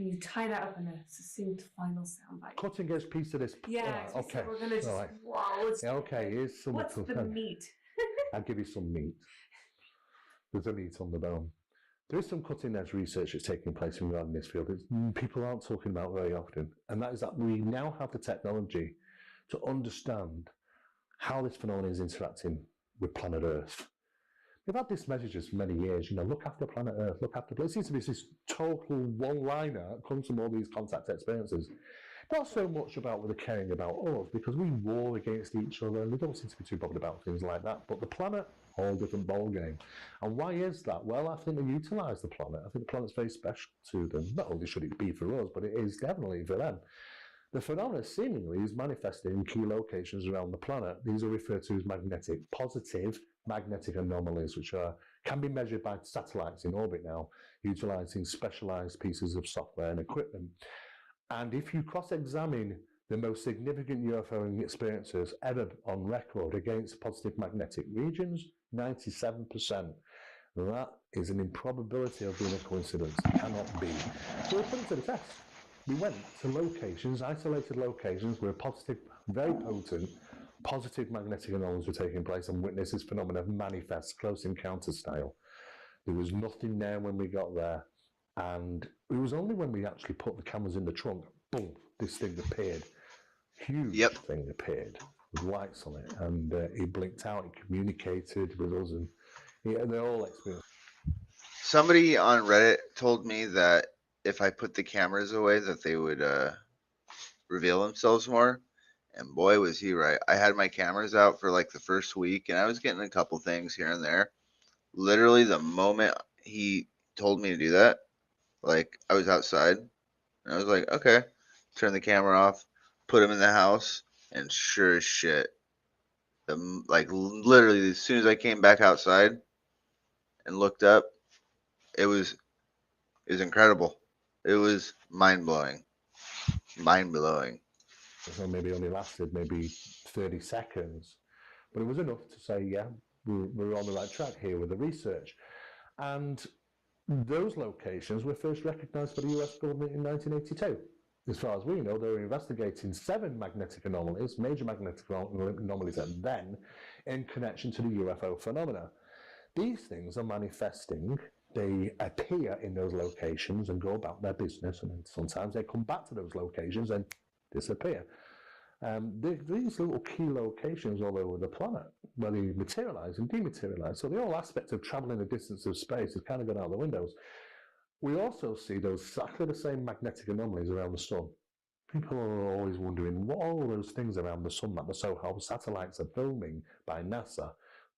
Can you tie that up in a succinct final soundbite? Cutting edge piece of this. Yeah, Right, okay. we're gonna just Right. wow. Let's Yeah, okay, here's some. What's the meat? I'll give you some meat. There's a meat on the bone. There is some cutting edge research that's taking place regarding this field that people aren't talking about very often, and that is that we now have the technology to understand how this phenomenon is interacting with planet Earth. We've had this message for many years, look after planet Earth, look after. But it seems to be this total one-liner that comes from all these contact experiences. Not so much about whether caring about us, because we war against each other and we don't seem to be too bothered about things like that. But the planet, whole different ballgame. And why is that? Well, I think they utilise the planet. I think the planet's very special to them. Not only should it be for us, but it is definitely for them. The phenomenon seemingly is manifested in key locations around the planet. These are referred to as positive magnetic anomalies, which can be measured by satellites in orbit now, utilising specialised pieces of software and equipment. And if you cross-examine the most significant UFO experiences ever on record against positive magnetic regions, 97%. That is an improbability of being a coincidence. It cannot be. So we put it to the test. We went to locations, isolated locations where positive, very potent, positive magnetic anomalies were taking place and witnessed this phenomenon manifest close encounter style. There was nothing there when we got there. And it was only when we actually put the cameras in the trunk, boom, this thing appeared. Huge thing appeared with lights on it. And it blinked out, it communicated with us, and they're all experienced. Somebody on Reddit told me that if I put the cameras away, that they would reveal themselves more. And boy, was he right. I had my cameras out for like the first week, and I was getting a couple things here and there. Literally, the moment he told me to do that, like I was outside, and I was like, okay, turn the camera off, put him in the house, and sure as shit, literally as soon as I came back outside and looked up, it was incredible. It was mind blowing. So maybe only lasted maybe 30 seconds, but it was enough to say, yeah, we're on the right track here with the research. And those locations were first recognised by the US government in 1982. As far as we know, they were investigating 7 magnetic anomalies, major magnetic anomalies, and then in connection to the UFO phenomena. These things are manifesting. They appear in those locations and go about their business, and then sometimes they come back to those locations and disappear. These little key locations all over the planet, where they materialise and dematerialise. So the whole aspect of travelling the distance of space has kind of gone out the windows. We also see those exactly the same magnetic anomalies around the sun. People are always wondering what all those things around the sun that the so-called satellites are filming by NASA.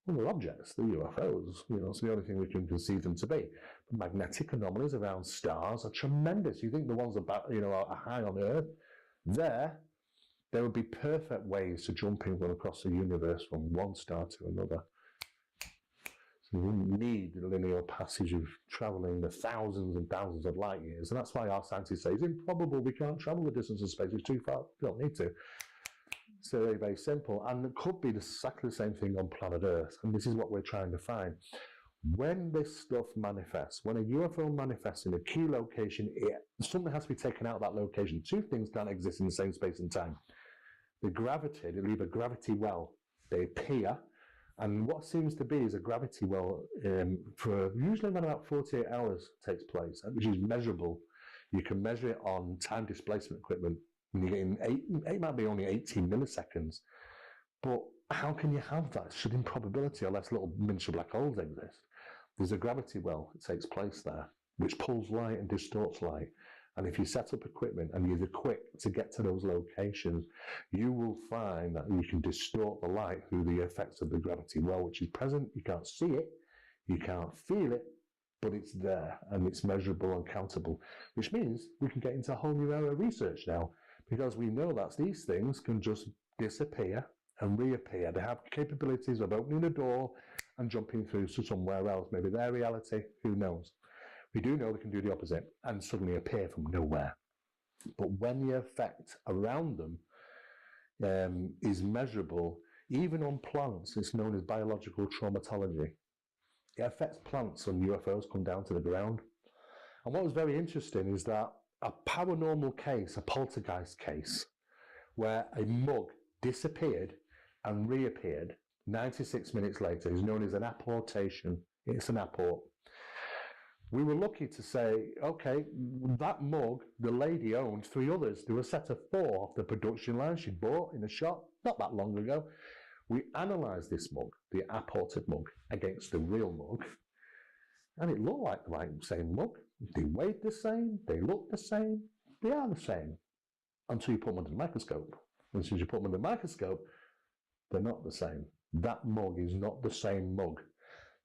Well, they're objects, they're UFOs. It's the only thing we can conceive them to be. But magnetic anomalies around stars are tremendous. You think the ones about are high on Earth? There would be perfect ways to jumping across the universe from one star to another. So you wouldn't need the linear passage of travelling the thousands and thousands of light years. And that's why our scientists say it's improbable we can't travel the distance of space. It's too far. We don't need to. So very, very simple. And it could be exactly the same thing on planet Earth. And this is what we're trying to find. When this stuff manifests, when a UFO manifests in a key location, something has to be taken out of that location. 2 things can't exist in the same space and time. The gravity, they leave a gravity well. They appear, and what seems to be is a gravity well for usually around about 48 hours takes place, which is measurable. You can measure it on time displacement equipment, and you're getting it might be only 18 milliseconds. But how can you have that? Should improbability, unless little miniature black holes exist. There's a gravity well that takes place there, which pulls light and distorts light. And if you set up equipment and you're quick to get to those locations, you will find that you can distort the light through the effects of the gravity well, which is present. You can't see it, you can't feel it, but it's there and it's measurable and countable, which means we can get into a whole new area of research now, because we know that these things can just disappear and reappear. They have capabilities of opening a door and jumping through to somewhere else, maybe their reality, who knows. We do know they can do the opposite and suddenly appear from nowhere. But when the effect around them is measurable, even on plants, it's known as biological traumatology. It affects plants when UFOs come down to the ground. And what was very interesting is that a paranormal case, a poltergeist case, where a mug disappeared and reappeared 96 minutes later. Is known as an apportation. It's an apport. We were lucky to say, okay, that mug, the lady owned 3 others. There were a set of 4 off the production line she'd bought in a shop not that long ago. We analysed this mug, the apported mug, against the real mug, and it looked like the same mug. They weighed the same, they looked the same, they are the same, until you put them under the microscope. And as soon as you put them under the microscope, they're not the same. That mug is not the same mug.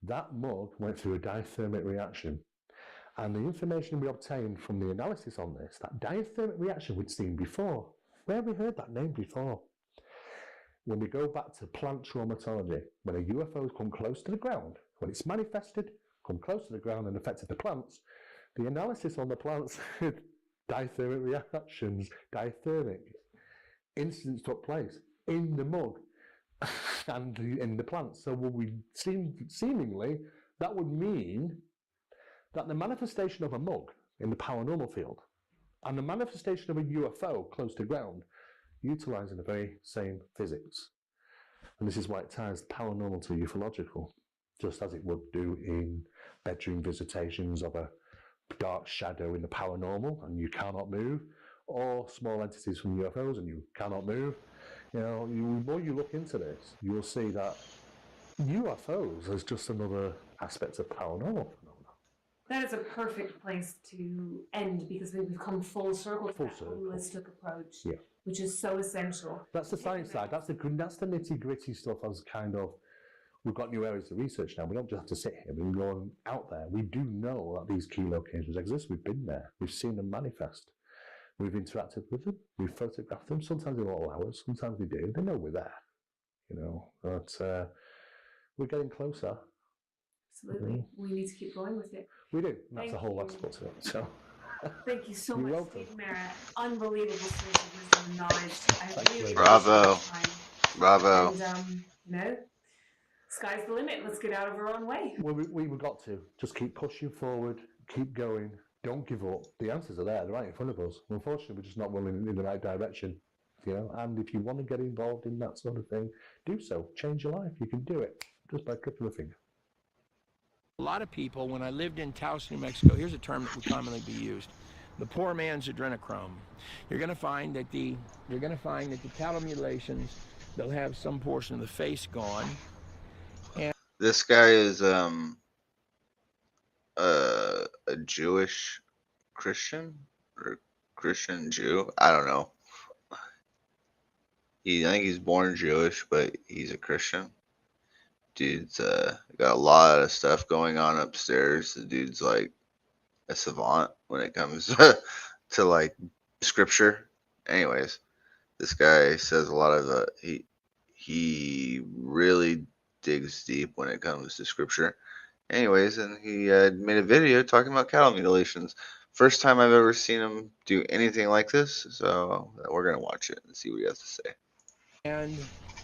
That mug went through a dithermic reaction. And the information we obtained from the analysis on this, that dithermic reaction we'd seen before. Where have we heard that name before? When we go back to plant traumatology, when a UFO come close to the ground, when it's manifested, come close to the ground and affected the plants, the analysis on the plants, dithermic reactions, dithermic incidents took place in the mug and in the plants. So what we seemingly, that would mean that the manifestation of a mug in the paranormal field and the manifestation of a UFO close to ground utilising the very same physics. And this is why it ties the paranormal to ufological, just as it would do in bedroom visitations of a dark shadow in the paranormal and you cannot move, or small entities from UFOs and you cannot move. You know, the more you look into this, you'll see that UFOs is just another aspect of paranormal phenomena. That is a perfect place to end because we've come full circle to Full that circle. holistic approach, Yeah. which is so essential. That's the science side. That's the nitty gritty stuff. As kind of, we've got new areas to research now. We don't just have to sit here. We can go out there. We do know that these key locations exist. We've been there. We've seen them manifest. We've interacted with them. We've photographed them. Sometimes they won't allow us. Sometimes we do. They know we're there. You know, but we're getting closer. Absolutely. We need to keep going with it. We do. And that's Thank a whole you. aspect to it. So. Thank you so You're much, welcome. Steve Merritt. Unbelievable source of wisdom and knowledge. I Thanks really very much. Bravo. appreciate your time. Bravo. And, you know, sky's the limit. Let's get out of our own way. Well, we've got to just keep pushing forward, keep going, don't give up. The answers are there, they're right in front of us. Unfortunately, we're just not running in the right direction, you know. And if you want to get involved in that sort of thing, do so. Change your life. You can do it just by clicking a finger. A lot of people, when I lived in Taos, New Mexico, here's a term that would commonly be used: the poor man's adrenochrome. You're going to find that the cattle mutilations, they'll have some portion of the face gone. This guy is a Jewish Christian or Christian Jew. I don't know. I think he's born Jewish, but he's a Christian. Dude's got a lot of stuff going on upstairs. The dude's like a savant when it comes to like scripture. Anyways, this guy says a lot of he really digs deep when it comes to scripture. Anyways, and he made a video talking about cattle mutilations. First time I've ever seen him do anything like this, so we're gonna watch it and see what he has to say. And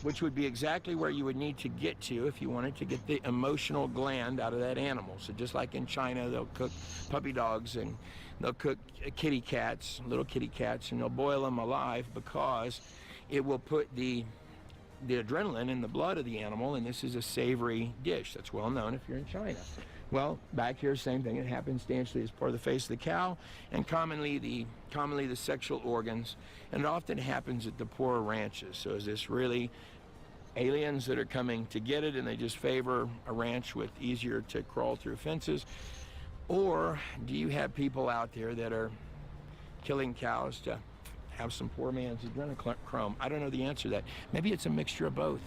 which would be exactly where you would need to get to if you wanted to get the emotional gland out of that animal. So just like in China, they'll cook puppy dogs and they'll cook kitty cats, little kitty cats, and they'll boil them alive because it will put the adrenaline in the blood of the animal, and this is a savory dish that's well known if you're in China. Well, back here, same thing. It happens substantially as part of the face of the cow, and commonly the sexual organs, and it often happens at the poorer ranches. So is this really aliens that are coming to get it, and they just favor a ranch with easier to crawl through fences? Or do you have people out there that are killing cows to have some poor man's adrenochrome? I don't know the answer to that. Maybe it's a mixture of both.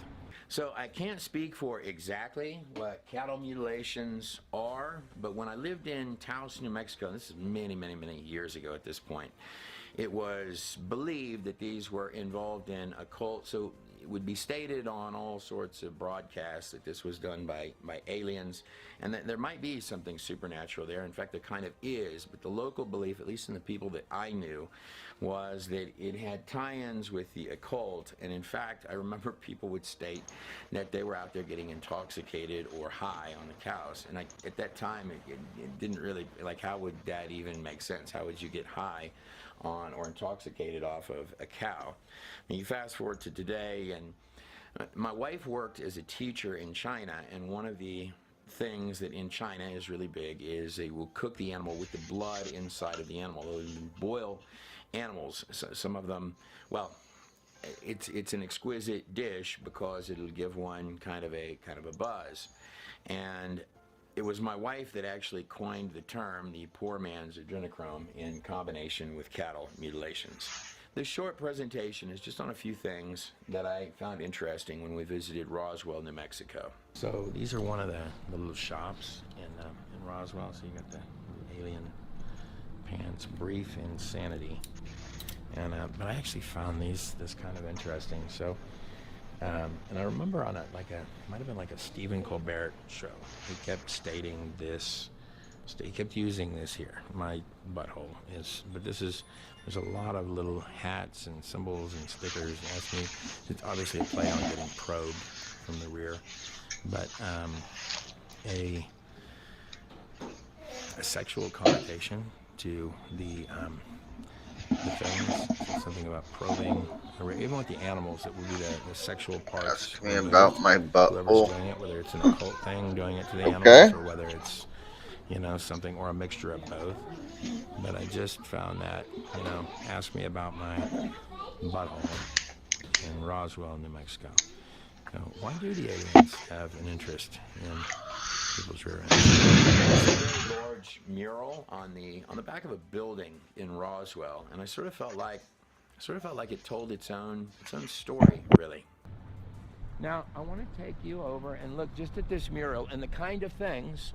So I can't speak for exactly what cattle mutilations are, but when I lived in Taos, New Mexico, this is many, many, many years ago at this point, it was believed that these were involved in occult. So it would be stated on all sorts of broadcasts that this was done by aliens, and that there might be something supernatural there. In fact, there kind of is, but the local belief, at least in the people that I knew, was that it had tie-ins with the occult. And in fact, I remember people would state that they were out there getting intoxicated or high on the cows. And at that time, it didn't really, like, how would that even make sense? How would you get high on or intoxicated off of a cow? And you fast forward to today, and my wife worked as a teacher in China, and one of the things that in China is really big is they will cook the animal with the blood inside of the animal. They'll boil animals. So some of them, well, it's an exquisite dish because it'll give one kind of a buzz. And it was my wife that actually coined the term, the poor man's adrenochrome, in combination with cattle mutilations. This short presentation is just on a few things that I found interesting when we visited Roswell, New Mexico. So these are one of the little shops in Roswell. So you got the alien pants, brief insanity. And but I actually found this kind of interesting. So and I remember on might have been like a Stephen Colbert show, he kept stating this, he kept using this here, my butthole is, but there's a lot of little hats and symbols and stickers. Ask me, it's obviously a play on getting probed from the rear, but a sexual connotation to the things, something about probing, or even with the animals, it would be the sexual parts. Ask me about my Whoever's butthole. doing it, whether it's an occult thing, doing it to the Okay. animals, or whether it's, something, or a mixture of both. But I just found that, ask me about my butthole in Roswell, New Mexico. Why do the aliens have an interest in people's rear ends? There's a very large mural on the back of a building in Roswell, and I sort of felt like it told its own story, really. Now I want to take you over and look just at this mural and the kind of things.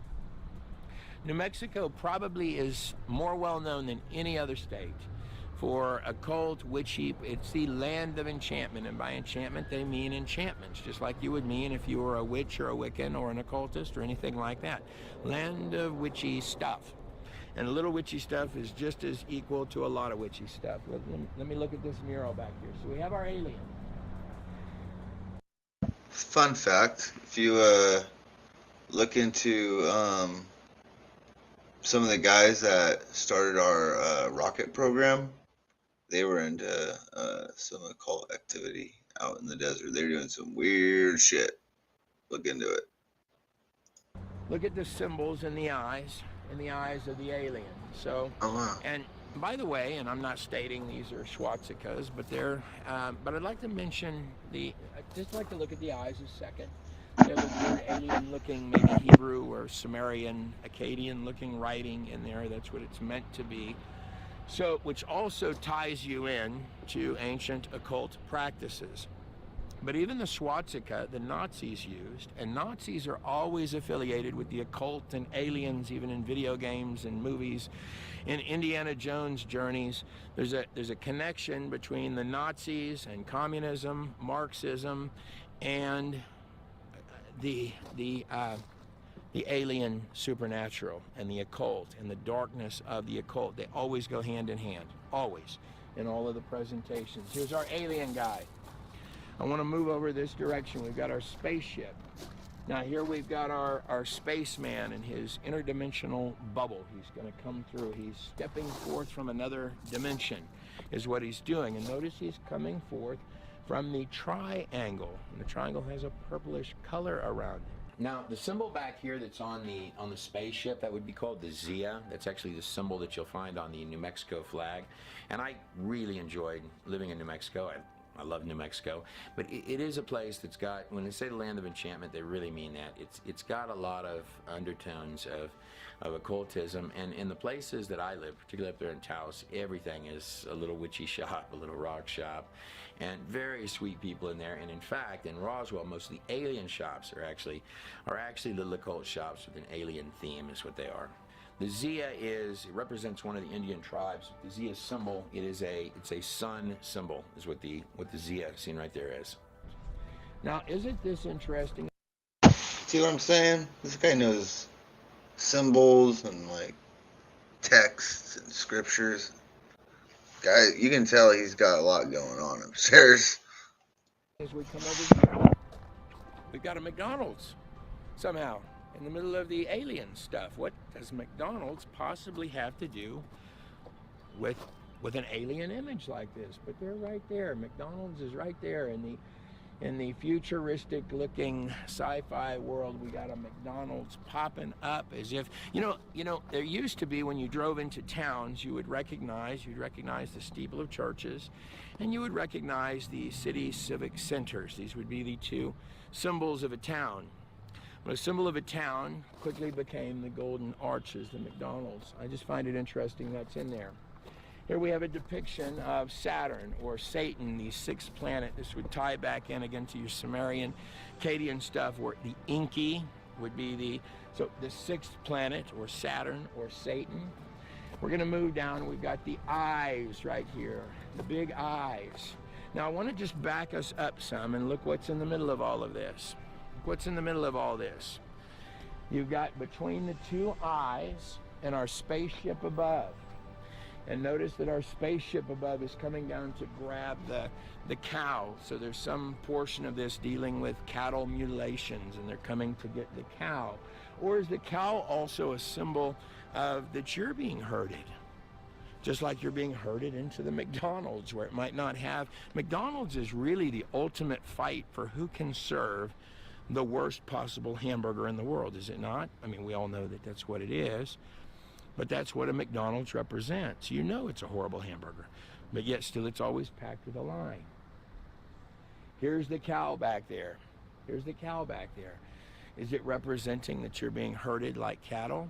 New Mexico probably is more well known than any other state for occult, witchy. It's the land of enchantment, and by enchantment they mean enchantments, just like you would mean if you were a witch or a Wiccan or an occultist or anything like that. Land of witchy stuff. And a little witchy stuff is just as equal to a lot of witchy stuff. Let me look at this mural back here. So we have our alien. Fun fact, if you look into some of the guys that started our rocket program, they were into some occult activity out in the desert. They're doing some weird shit. Look into it. Look at the symbols in the eyes of the alien. So, Oh wow. and by the way, and I'm not stating these are swastikas, but they're, but I'd like to mention I'd just like to look at the eyes a second. They have a weird alien-looking, maybe Hebrew or Sumerian, Akkadian-looking writing in there. That's what it's meant to be. So, which also ties you in to ancient occult practices. But even the swastika, the Nazis used, and Nazis are always affiliated with the occult and aliens, even in video games and movies. In Indiana Jones Journeys, there's a connection between the Nazis and communism, Marxism, and the alien supernatural and the occult and the darkness of the occult. They always go hand in hand, always, in all of the presentations. Here's our alien guy. I want to move over this direction. We've got our spaceship. Now here we've got our spaceman and his interdimensional bubble. He's going to come through. He's stepping forth from another dimension is what he's doing. And notice he's coming forth from the triangle. And the triangle has a purplish color around it. Now the symbol back here that's on the spaceship, that would be called the Zia. That's actually the symbol that you'll find on the New Mexico flag. And I really enjoyed living in New Mexico. I love New Mexico, but it is a place that's got, when they say the land of enchantment, they really mean that. It's got a lot of undertones of occultism, and in the places that I live, particularly up there in Taos, everything is a little witchy shop, a little rock shop, and very sweet people in there. And in fact, in Roswell, most of the alien shops are actually little occult shops with an alien theme, is what they are. The Zia it represents one of the Indian tribes. The Zia symbol, it's a sun symbol, is what the Zia seen right there is. Now, isn't this interesting? See what I'm saying? This guy knows symbols and like texts and scriptures. Guy, you can tell he's got a lot going on upstairs. As we come over here, we've got a McDonald's somehow in the middle of the alien stuff. What does McDonald's possibly have to do with an alien image like this? But they're right there. McDonald's is right there in the futuristic looking sci-fi world. We got a McDonald's popping up as if, you know, there used to be, when you drove into towns, you'd recognize the steeple of churches, and you would recognize the city civic centers. These would be the two symbols of a town. But a symbol of a town quickly became the golden arches, the McDonald's. I just find it interesting that's in there. Here we have a depiction of Saturn, or Satan, the sixth planet. This would tie back in again to your Sumerian, Akkadian stuff, where the Enki would be the sixth planet, or Saturn, or Satan. We're going to move down. We've got the eyes right here, the big eyes. Now I want to just back us up some and look what's in the middle of all of this. Look what's in the middle of all this. You've got between the two eyes and our spaceship above. And notice that our spaceship above is coming down to grab the cow. So there's some portion of this dealing with cattle mutilations, and they're coming to get the cow. Or is the cow also a symbol of that you're being herded? Just like you're being herded into the McDonald's, where it might not have. McDonald's is really the ultimate fight for who can serve the worst possible hamburger in the world, is it not? I mean, we all know that that's what it is. But that's what a McDonald's represents. You know it's a horrible hamburger, but yet still it's always packed with a line. Here's the cow back there. Here's the cow back there. Is it representing that you're being herded like cattle?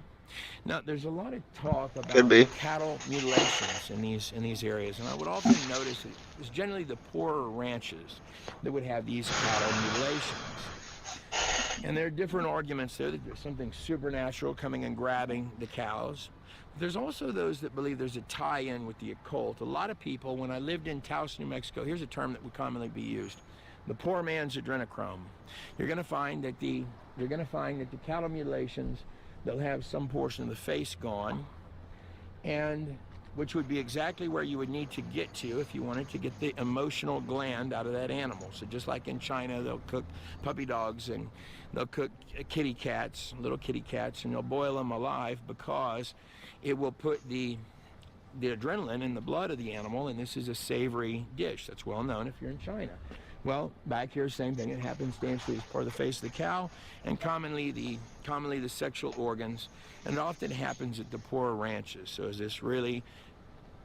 Now, there's a lot of talk about cattle mutilations in these areas, and I would often notice that it's generally the poorer ranches that would have these cattle mutilations. And there are different arguments there that there's something supernatural coming and grabbing the cows. There's also those that believe there's a tie-in with the occult. A lot of people, when I lived in Taos, New Mexico, here's a term that would commonly be used: the poor man's adrenochrome. You're going to find that the cattle mutilations, they'll have some portion of the face gone, and which would be exactly where you would need to get to if you wanted to get the emotional gland out of that animal. So just like in China, they'll cook puppy dogs and they'll cook kitty cats, little kitty cats, and they'll boil them alive because it will put the adrenaline in the blood of the animal, and this is a savory dish that's well known if you're in China. Well, back here, same thing. It happens substantially as part of the face of the cow, and commonly the sexual organs, and it often happens at the poorer ranches. So is this really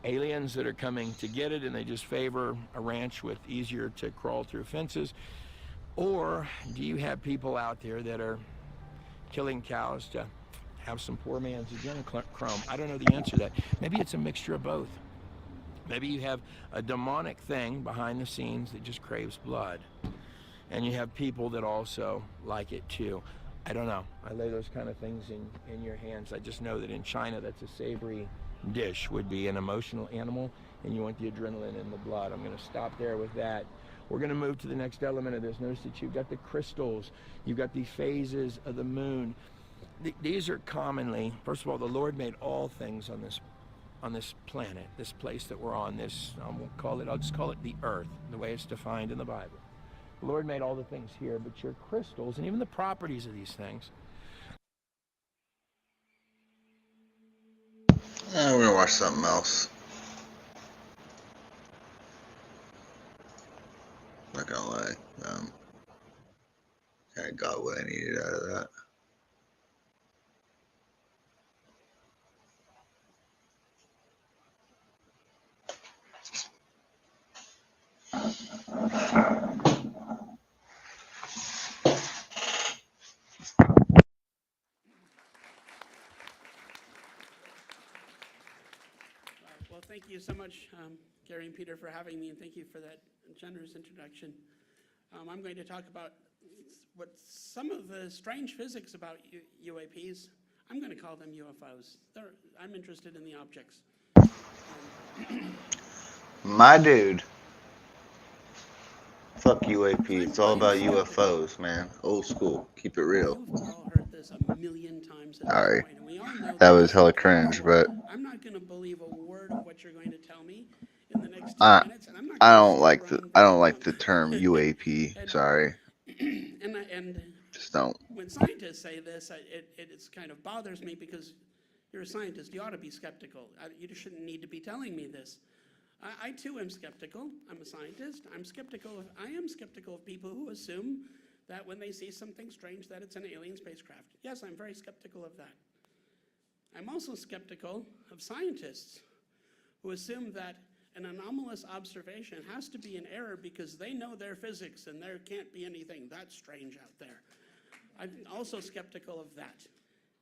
aliens that are coming to get it, and they just favor a ranch with easier to crawl through fences? Or do you have people out there that are killing cows to have some poor man's adrenochrome? I don't know the answer to that. Maybe it's a mixture of both. Maybe you have a demonic thing behind the scenes that just craves blood, and you have people that also like it too. I don't know. I lay those kind of things in your hands. I just know that in China, that's a savory dish, would be an emotional animal, and you want the adrenaline in the blood. I'm going to stop there with that. We're going to move to the next element of this. Notice that you've got the crystals, you've got the phases of the moon. These are commonly, first of all, the Lord made all things on this planet, this place that we're on, this, I'll just call it the earth, the way it's defined in the Bible. The Lord made all the things here, but your crystals and even the properties of these things. We're going to watch something else. Not going to lie. I got what I needed out of that. Well, thank you so much, Gary and Peter, for having me, and thank you for that generous introduction. I'm going to talk about what some of the strange physics about UAPs. I'm going to call them UFOs. I'm interested in the objects. My dude. Fuck UAP. It's all about UFOs, man. Old school. Keep it real. You've all heard this a million times at this Sorry. point, and we all know That was this hella is cringe, but I'm not going to believe a word of what you're going to tell me in the next 10 I minutes, and I'm not I gonna don't sit like the around I don't going like on. the term UAP. Sorry. And Just don't. when scientists say this, it kind of bothers me because you're a scientist. You ought to be skeptical. You just shouldn't need to be telling me this. I too am skeptical. I'm a scientist. I am skeptical of people who assume that when they see something strange that it's an alien spacecraft. Yes, I'm very skeptical of that. I'm also skeptical of scientists who assume that an anomalous observation has to be an error because they know their physics and there can't be anything that strange out there. I'm also skeptical of that.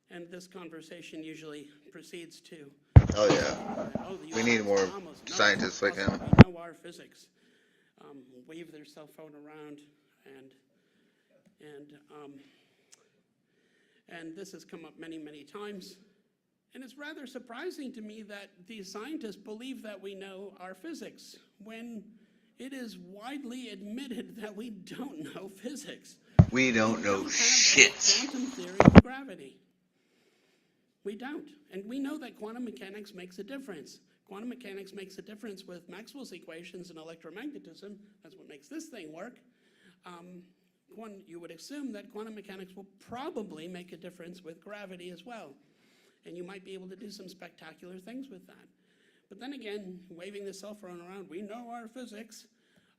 And this conversation usually proceeds to, Oh yeah. the We need UFO is more anomalous. No, scientists like it's him. impossible. We know our physics. Wave their cell phone around and this has come up many, many times. And it's rather surprising to me that these scientists believe that we know our physics when it is widely admitted that we don't know physics. We don't know have shit. a quantum theory of gravity. We don't. And we know that quantum mechanics makes a difference. Quantum mechanics makes a difference with Maxwell's equations and electromagnetism. That's what makes this thing work. You would assume that quantum mechanics will probably make a difference with gravity as well. And you might be able to do some spectacular things with that. But then again, waving the cell phone around, we know our physics.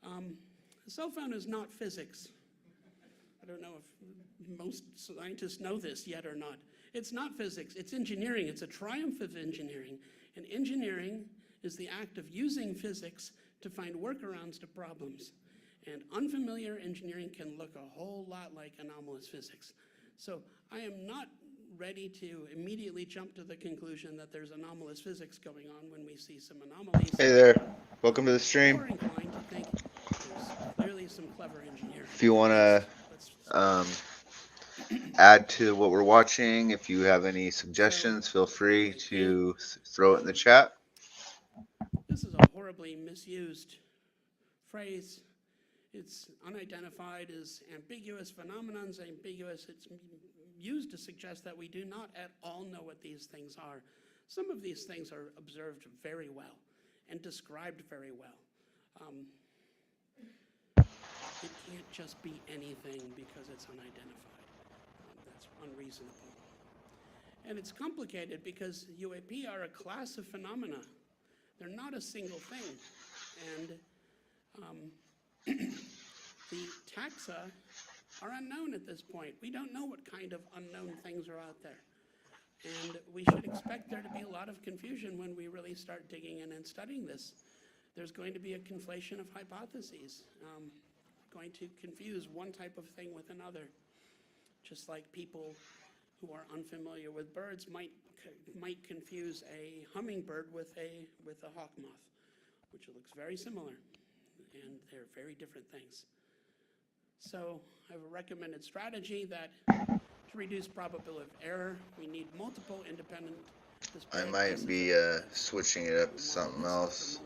The cell phone is not physics. I don't know if most scientists know this yet or not. It's not physics, it's engineering. It's a triumph of engineering. And engineering is the act of using physics to find workarounds to problems. And unfamiliar engineering can look a whole lot like anomalous physics. So I am not ready to immediately jump to the conclusion that there's anomalous physics going on when we see some anomalies. Hey there. Welcome to the Or stream. inclined to think there's clearly some clever engineering. If you wanna Let's- add to what we're watching, if you have any suggestions, feel free to throw it in the chat. This is a horribly misused phrase. It's unidentified as ambiguous. Phenomenon's ambiguous. It's used to suggest that we do not at all know what these things are. Some of these things are observed very well and described very well. It can't just be anything because it's unidentified. That's unreasonable. And it's complicated because UAP are a class of phenomena. They're not a single thing. And the taxa are unknown at this point. We don't know what kind of unknown things are out there. And we should expect there to be a lot of confusion when we really start digging in and studying this. There's going to be a conflation of hypotheses, going to confuse one type of thing with another. Just like people who are unfamiliar with birds might confuse a hummingbird with a hawk moth, which looks very similar, and they're very different things. So I have a recommended strategy that to reduce probability of error, we need multiple independent display I might pieces be of switching it up to something else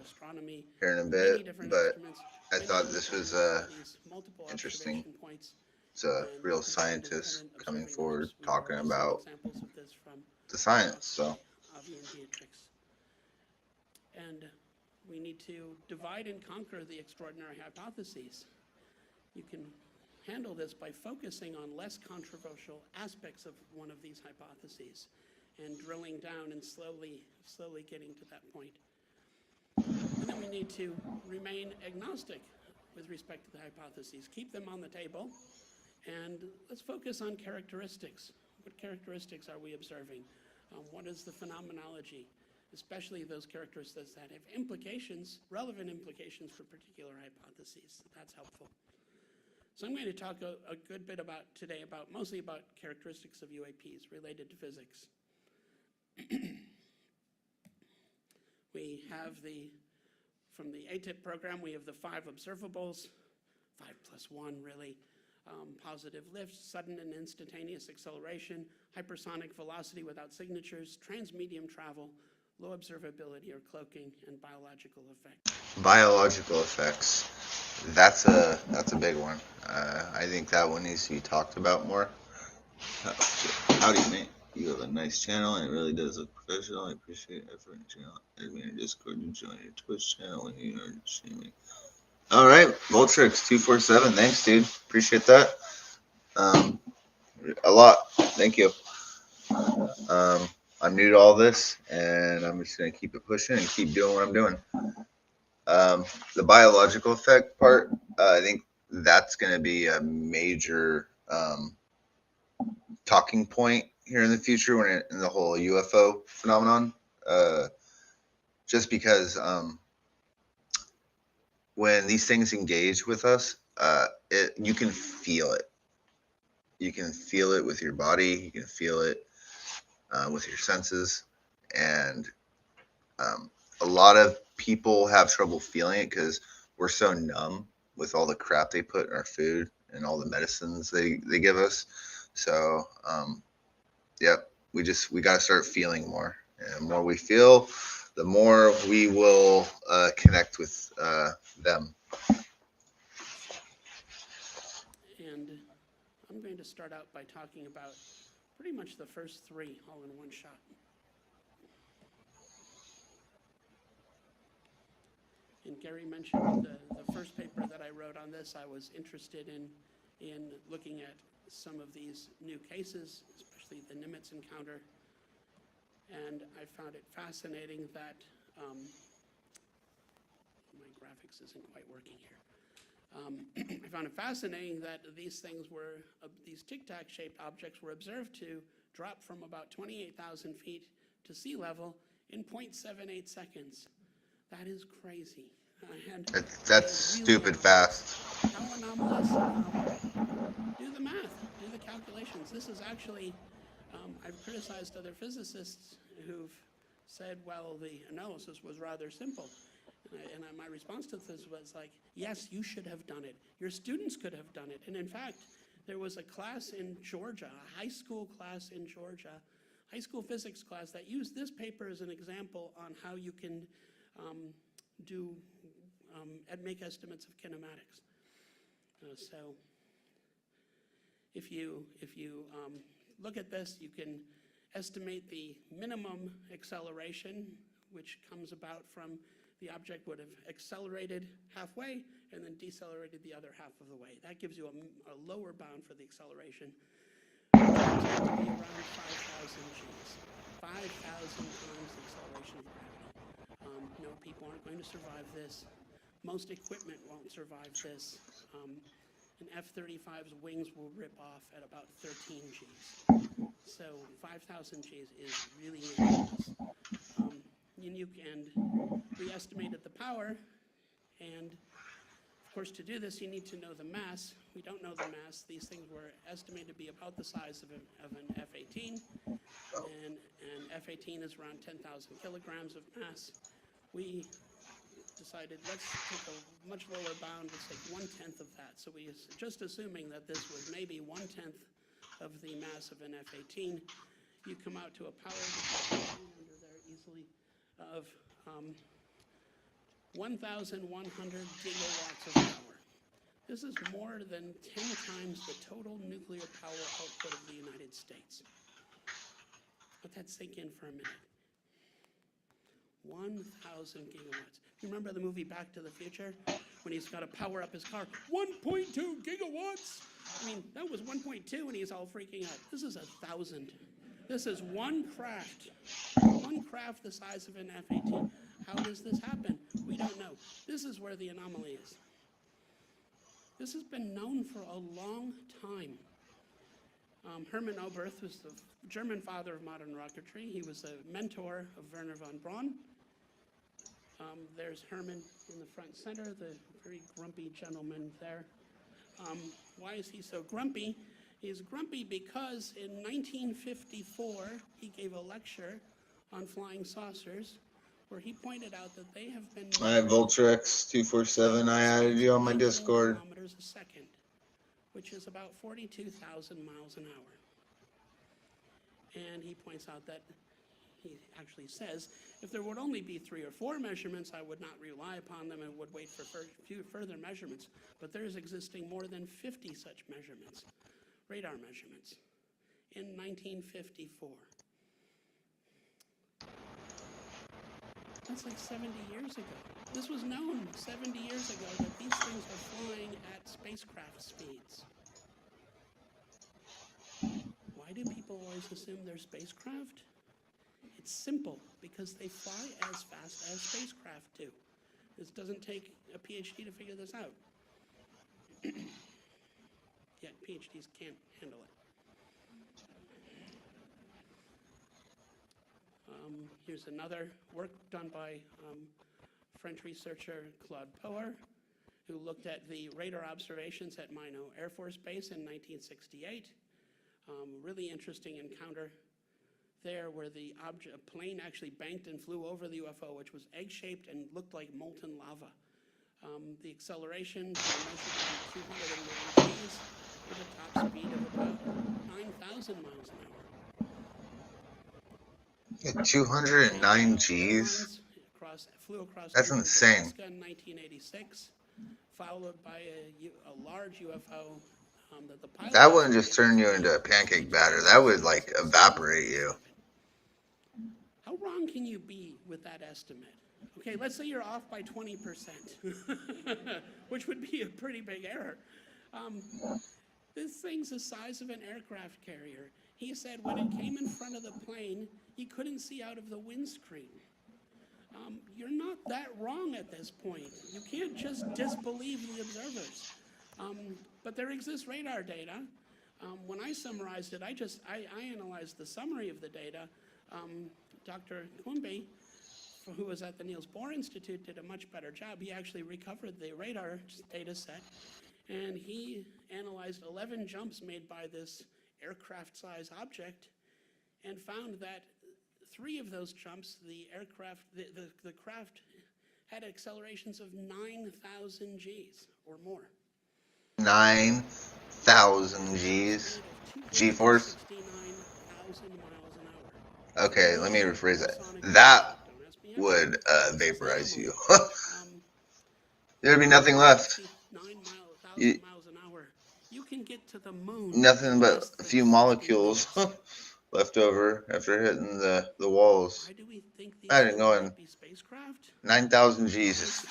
astronomy, here in a many bit, different but instruments, I many thought this was these multiple interesting. observation points. It's a And real independent scientist coming observing forward groups. We talking already see about examples of this from the science. So Avi and Beatrix. And we need to divide and conquer the extraordinary hypotheses. You can handle this by focusing on less controversial aspects of one of these hypotheses and drilling down and slowly getting to that point. And then we need to remain agnostic with respect to the hypotheses. Keep them on the table, and let's focus on characteristics. What characteristics are we observing? What is the phenomenology? Especially those characteristics that have implications, relevant implications for particular hypotheses. That's helpful. So I'm going to talk a good bit today mostly about characteristics of UAPs related to physics. We have from the ATIP program, we have the 5 observables, 5 plus 1 really. Positive lift, sudden and instantaneous acceleration, hypersonic velocity without signatures, transmedium travel, low observability or cloaking, and biological effects. biological effects. that's a big one. I think that one needs to be talked about more. Howdy, mate. You have a nice channel, and it really does look professional. I appreciate it for your channel. Add me in your Discord and join your Twitch channel when you are streaming. All right, Voltrix247. Thanks, dude. Appreciate that. A lot. Thank you. I'm new to all this, and I'm just gonna keep it pushing and keep doing what I'm doing. The biological effect part, I think that's gonna be a major talking point here in the future when in the whole UFO phenomenon. Just because when these things engage with us, you can feel it. You can feel it with your body. You can feel it with your senses, and a lot of people have trouble feeling it because we're so numb with all the crap they put in our food and all the medicines they give us. So, yep, we got to start feeling more. And the more we feel, the more we will connect with them. And I'm going to start out by talking about pretty much the first three all in one shot. And Gary mentioned the first paper that I wrote on this. I was interested in looking at some of these new cases, especially the Nimitz encounter. And I found it fascinating that my graphics isn't quite working here. I found it fascinating that these things were, these tic-tac shaped objects were observed to drop from about 28,000 feet to sea level in 0.78 seconds. That is crazy. And That's really stupid fast. How anomalous? Do the math, do the calculations. This is actually, I've criticized other physicists who've said, well, the analysis was rather simple. And my response to this was like, yes, you should have done it. Your students could have done it. And in fact, there was a class in Georgia, a high school class in Georgia, high school physics class that used this paper as an example on how you can make estimates of kinematics. So if you look at this, you can estimate the minimum acceleration, which comes about from the object would have accelerated halfway and then decelerated the other half of the way. That gives you a lower bound for the acceleration. It turns out to be around 5,000 Gs. 5,000 times the acceleration of gravity. No, people aren't going to survive this. Most equipment won't survive this. An F-35's wings will rip off at about 13 Gs. So 5,000 Gs is really enormous. And we estimated the power, and of course to do this you need to know the mass. We don't know the mass. These things were estimated to be about the size of an F-18, and an F-18 is around 10,000 kilograms of mass. We decided let's take a much lower bound, let's take 1/10 of that. So we just assuming that this was maybe 1/10 of the mass of an F-18, you come out to a power under there easily of 1,100 gigawatts of power. This is more than 10 times the total nuclear power output of the United States. Let that sink in for a minute. 1,000 gigawatts. You remember the movie Back to the Future? When he's got to power up his car. 1.2 gigawatts? I mean, that was 1.2 and he's all freaking out. This is 1,000. This is one craft the size of an F-18. How does this happen? We don't know. This is where the anomaly is. This has been known for a long time. Hermann Oberth was the German father of modern rocketry. He was a mentor of Wernher von Braun. There's Hermann in the front center, the very grumpy gentleman there. Why is he so grumpy? He's grumpy because in 1954, he gave a lecture on flying saucers where he pointed out that they have been... All right, Voltrix247, I added you on my Discord. Kilometers a second, which is about 42,000 miles an hour. And he points out that he actually says, if there would only be 3 or 4 measurements, I would not rely upon them and would wait for few further measurements. But there is existing more than 50 such measurements, radar measurements, in 1954. That's like 70 years ago. This was known 70 years ago that these things are flying at spacecraft speeds. Why do people always assume they're spacecraft? It's simple, because they fly as fast as spacecraft do. This doesn't take a PhD to figure this out. Yet PhDs can't handle it. Here's another work done by French researcher Claude Poher, who looked at the radar observations at Minot Air Force Base in 1968. Really interesting encounter there where the plane actually banked and flew over the UFO, which was egg-shaped and looked like molten lava. The acceleration was measured to be 209 Gs with a top speed of about 9,000 miles an hour. 209 Gs? Flew across That's insane. Alaska in 1986, followed by a large UFO that the pilot... That wouldn't just turn you into a pancake batter. That would, like, evaporate you. How wrong can you be with that estimate? Okay, let's say you're off by 20%, which would be a pretty big error. This thing's the size of an aircraft carrier. He said when it came in front of the plane, he couldn't see out of the windscreen. You're not that wrong at this point. You can't just disbelieve the observers. But there exists radar data. When I summarized it, I analyzed the summary of the data. Dr. Quimby, who was at the Niels Bohr Institute, did a much better job. He actually recovered the radar data set, and he analyzed 11 jumps made by this aircraft-sized object and found that 3 of those jumps, the craft had accelerations of 9,000 Gs or more. 9,000 Gs? G-force? 69,000 miles an hour. Okay, let me rephrase that. That would vaporize you. There'd be nothing left. 9,000 miles an hour. You can get to the moon. Nothing but a few molecules left over after hitting the walls. Why do we think these I didn't go things in. might be spacecraft? 9,000 Gs is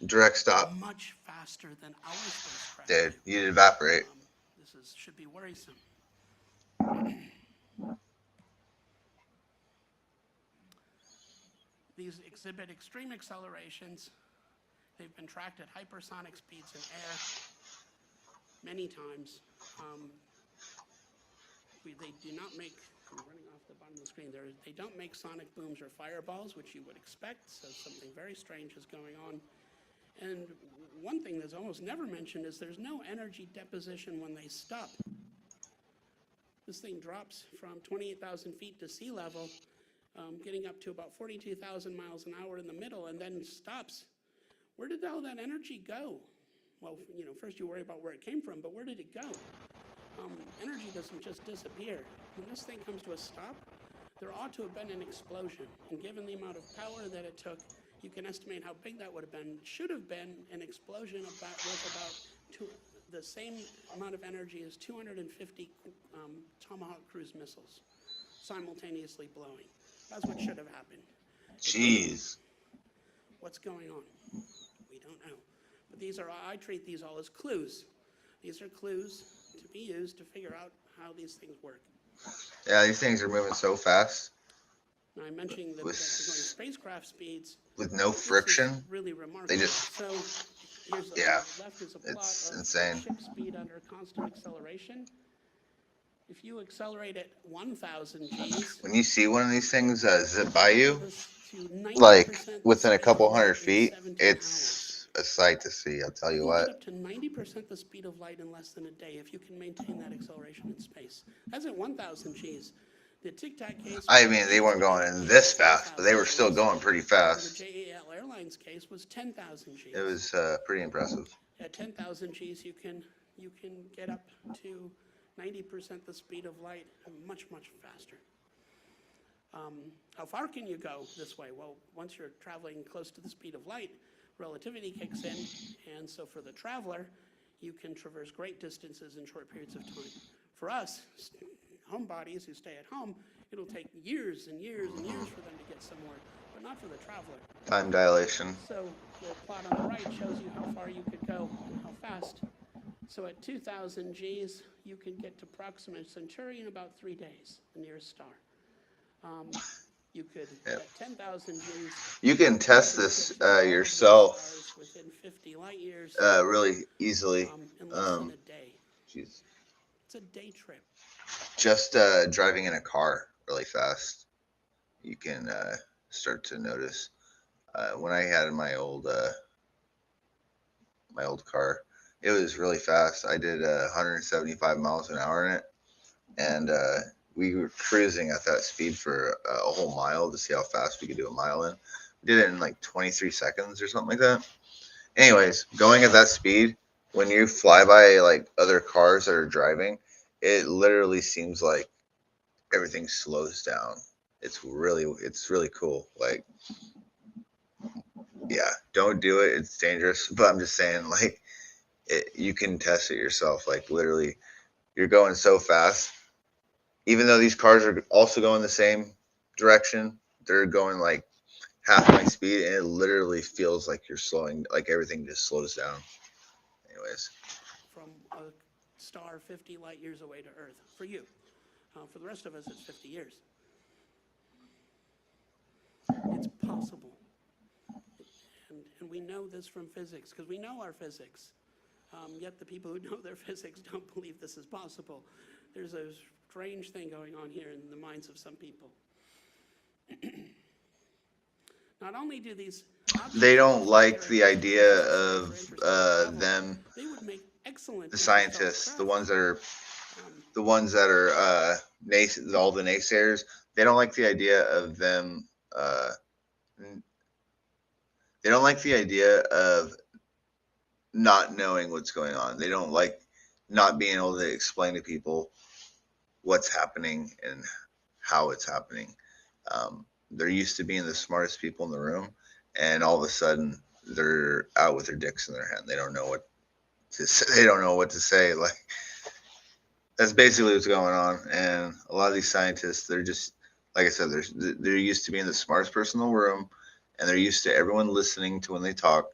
direct stop. Much faster than our spacecraft. Dude, you'd evaporate. This should be worrisome. These exhibit extreme accelerations. They've been tracked at hypersonic speeds in air many times. They do not make, I'm running off the bottom of the screen there, they don't make sonic booms or fireballs, which you would expect, so something very strange is going on. And one thing that's almost never mentioned is there's no energy deposition when they stop. This thing drops from 28,000 feet to sea level, getting up to about 42,000 miles an hour in the middle, and then stops. Where did all that energy go? Well, first you worry about where it came from, but where did it go? Energy doesn't just disappear. When this thing comes to a stop, there ought to have been an explosion. And given the amount of power that it took, you can estimate how big that would have been. Should have been an explosion with about the same amount of energy as 250 Tomahawk cruise missiles simultaneously blowing. That's what should have happened. Jeez. What's going on? We don't know. But I treat these all as clues. These are clues to be used to figure out how these things work. Yeah, these things are moving so fast. Now, I mentioned that they're going spacecraft speeds. With no friction. Really remarkable. They just, so here's yeah, left is a plot it's of insane. ship speed under constant acceleration. If you accelerate at 1,000 Gs, When you see one of these things zip by you, to 90% like the within a speed couple of light hundred in feet, 17 it's a sight to see, I'll tell you You can what. get up to 90% the speed of light in less than a day if you can maintain that acceleration in space. That's at 1,000 Gs. The Tic Tac case. I mean, they weren't going in this fast, but they were still going pretty The fast. JAL Airlines case was 10,000 Gs. It was pretty impressive. At 10,000 Gs, you can get up to 90% the speed of light, much, much faster. How far can you go this way? Well, once you're traveling close to the speed of light, relativity kicks in, and so for the traveler, you can traverse great distances in short periods of time. For us, homebodies who stay at home, it'll take years and years and years for them to get somewhere, but not for the traveler. Time dilation. So the plot on the right shows you how far you could go and how fast. So at 2,000 Gs, you can get to Proxima Centauri in about 3 days, the nearest star. You could, at 10,000 Gs, You can test this yourself within 50 light years, really easily. in less than a day. Jeez. It's a day trip. Just driving in a car really fast, you can start to notice. When I had my old car, it was really fast. I did 175 miles an hour in it, and we were cruising at that speed for a whole mile to see how fast we could do a mile in. We did it in like 23 seconds or something like that. Anyways, going at that speed, when you fly by like other cars that are driving, it literally seems like everything slows down. It's really cool. Like, yeah, don't do it. It's dangerous. But I'm just saying, like, you can test it yourself. Like, literally, you're going so fast. Even though these cars are also going the same direction, they're going like half my speed, and it literally feels like you're slowing. Like everything just slows down. Anyways, From a star 50 light years away to Earth, for you. For the rest of us, it's 50 years. It's possible. And we know this from physics, because we know our physics. Yet the people who know their physics don't believe this is possible. There's a strange thing going on here in the minds of some people. Not only do these they don't like the idea of them, they would make excellent the scientists, the ones that are all the naysayers. They don't like the idea of them. They don't like the idea of not knowing what's going on. They don't like not being able to explain to people what's happening and how it's happening. They're used to being the smartest people in the room, and all of a sudden they're out with their dicks in their hand. They don't know what to say. They don't know what to say. Like, that's basically what's going on. And a lot of these scientists, they're just, like I said, they're used to being the smartest person in the room, and they're used to everyone listening to when they talk.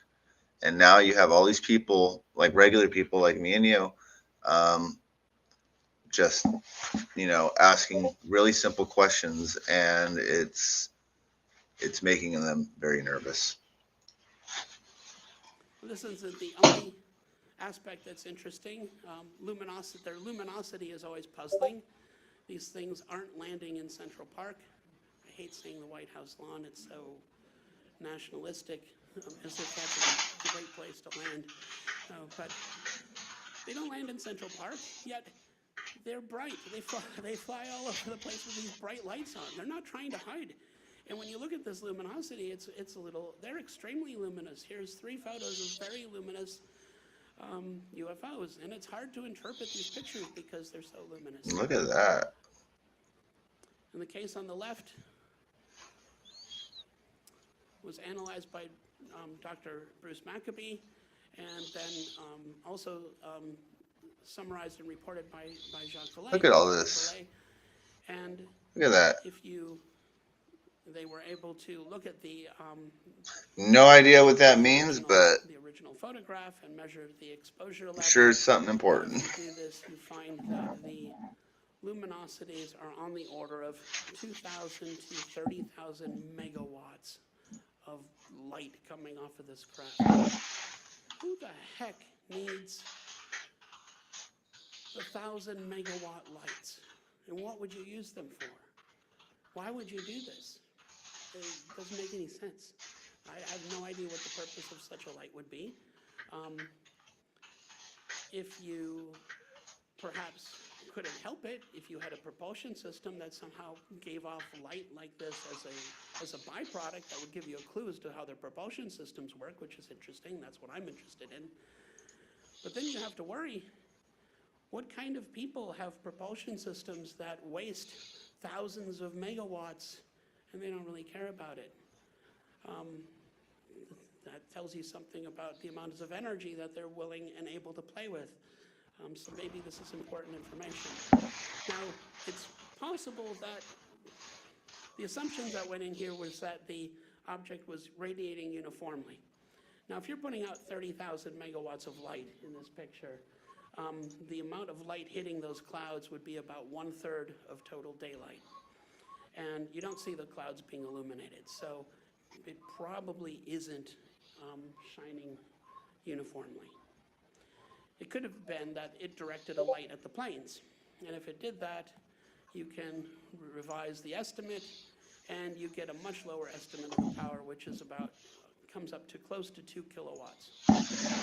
And now you have all these people, like regular people like me and you, just, asking really simple questions, and it's making them very nervous. This isn't the only aspect that's interesting. Luminosity, their luminosity is always puzzling. These things aren't landing in Central Park. I hate saying the White House lawn. It's so nationalistic, as if that's a great place to land. But they don't land in Central Park, yet they're bright. They fly all over the place with these bright lights on. They're not trying to hide. And when you look at this luminosity, they're extremely luminous. Here's 3 photos of very luminous UFOs. And it's hard to interpret these pictures because they're so luminous. Look at that. And the case on the left was analyzed by Dr. Bruce Maccabee, and then also summarized and reported by Jacques Vallée. Look at all this. And Look at that. they were able to look at the No idea what that means, but the original photograph and measure the exposure level. I'm sure it's something important. If you do this, you find that the luminosities are on the order of 2,000 to 30,000 megawatts of light coming off of this craft. Who the heck needs 1,000 megawatt lights? And what would you use them for? Why would you do this? It doesn't make any sense. I have no idea what the purpose of such a light would be. If you perhaps couldn't help it, if you had a propulsion system that somehow gave off light like this as a byproduct, that would give you a clue as to how their propulsion systems work, which is interesting. That's what I'm interested in. But then you have to worry, what kind of people have propulsion systems that waste thousands of megawatts, and they don't really care about it. That tells you something about the amounts of energy that they're willing and able to play with. So maybe this is important information. Now, it's possible that the assumptions that went in here was that the object was radiating uniformly. Now, if you're putting out 30,000 megawatts of light in this picture, the amount of light hitting those clouds would be about 1/3 of total daylight. And you don't see the clouds being illuminated, so it probably isn't shining uniformly. It could have been that it directed a light at the planes. And if it did that, you can revise the estimate, and you get a much lower estimate of the power, which is comes up to close to 2 kilowatts.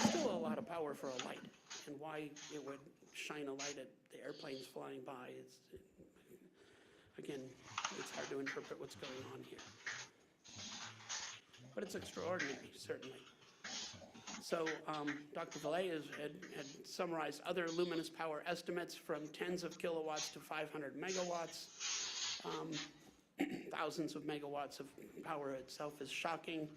Still a lot of power for a light, and why it would shine a light at the airplanes flying by, again, it's hard to interpret what's going on here. But it's extraordinary, certainly. So Dr. Vallée had summarized other luminous power estimates from tens of kilowatts to 500 megawatts. Thousands of megawatts of power itself is shocking.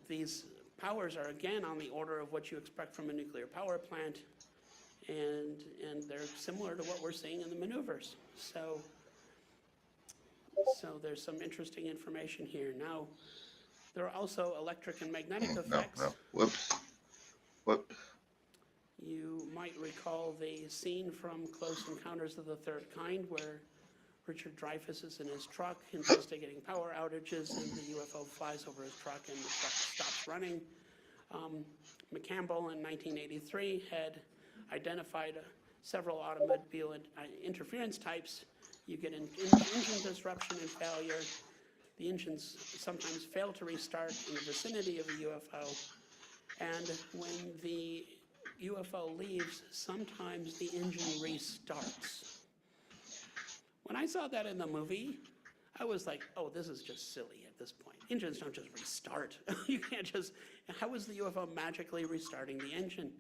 These powers are, again, on the order of what you expect from a nuclear power plant, and they're similar to what we're seeing in the maneuvers. So there's some interesting information here. Now, there are also electric and magnetic effects. Whoops. You might recall the scene from Close Encounters of the Third Kind, where Richard Dreyfuss is in his truck investigating power outages, and the UFO flies over his truck and the truck stops running. McCampbell in 1983 had identified several automobile interference types. You get an engine disruption and failure. The engines sometimes fail to restart in the vicinity of a UFO. And when the UFO leaves, sometimes the engine restarts. When I saw that in the movie, I was like, oh, this is just silly at this point. Engines don't just restart. You can't just, how is the UFO magically restarting the engine?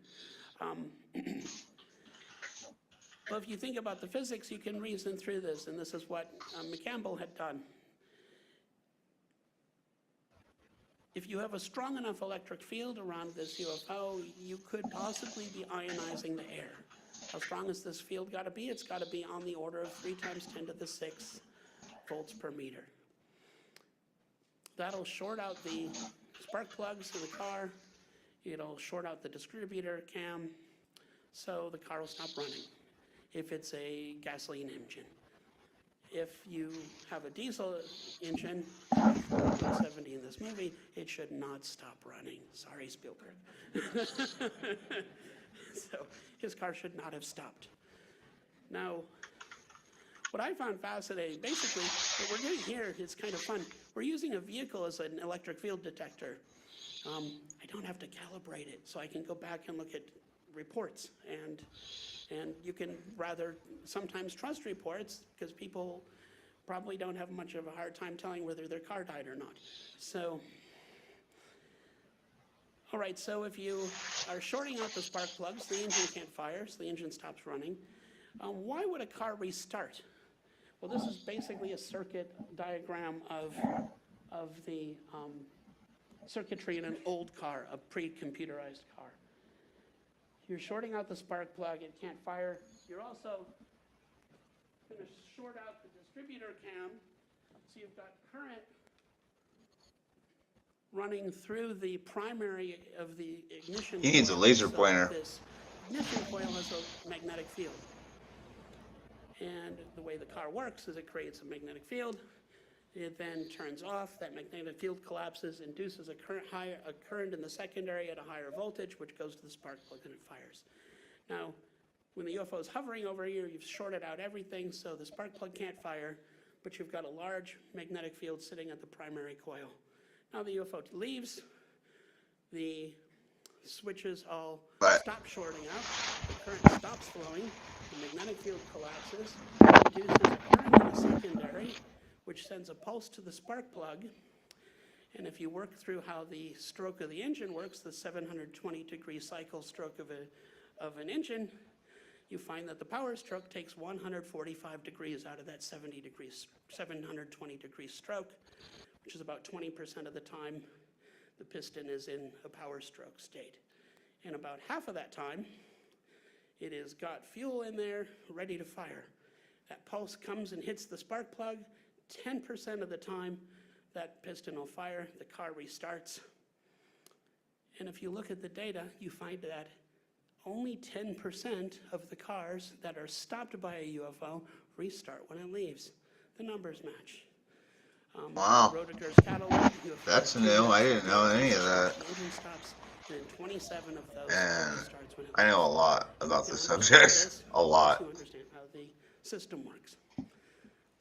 Well, if you think about the physics, you can reason through this, and this is what McCampbell had done. If you have a strong enough electric field around this UFO, you could possibly be ionizing the air. How strong is this field got to be? It's got to be on the order of 3 × 10⁶ volts per meter. That'll short out the spark plugs in the car. It'll short out the distributor cam, so the car will stop running if it's a gasoline engine. If you have a diesel engine, 170 in this movie, it should not stop running. Sorry, Spielberg. So his car should not have stopped. Now, what I found fascinating, basically, what we're doing here is kind of fun. We're using a vehicle as an electric field detector. I don't have to calibrate it, so I can go back and look at reports, and you can rather sometimes trust reports because people probably don't have much of a hard time telling whether their car died or not. So, all right, so if you are shorting out the spark plugs, the engine can't fire, so the engine stops running. Why would a car restart? Well, this is basically a circuit diagram of the circuitry in an old car, a pre-computerized car. You're shorting out the spark plug, it can't fire. You're also going to short out the distributor cam, so you've got current running through the primary of the ignition. He needs a laser so pointer. This ignition coil has a magnetic field. And the way the car works is it creates a magnetic field. It then turns off. That magnetic field collapses, induces a current in the secondary at a higher voltage, which goes to the spark plug and it fires. Now, when the UFO is hovering over here, you've shorted out everything, so the spark plug can't fire, but you've got a large magnetic field sitting at the primary coil. Now the UFO leaves, the switches all stop shorting out, the current stops flowing, the magnetic field collapses, induces a current in the secondary, which sends a pulse to the spark plug. And if you work through how the stroke of the engine works, the 720-degree cycle stroke of an engine, you find that the power stroke takes 145 degrees out of that 720 degree stroke, which is about 20% of the time the piston is in a power stroke state. And about half of that time, it has got fuel in there ready to fire. That pulse comes and hits the spark plug. 10% of the time, that piston will fire, the car restarts. And if you look at the data, you find that only 10% of the cars that are stopped by a UFO restart when it leaves. The numbers match. Wow. Roediger's catalog, UFO That's new. I didn't know any of that. The engine stops, and then 27 of those And restarts when it I know a leaves. lot about You the can understand subject. this A lot. To understand how the system works.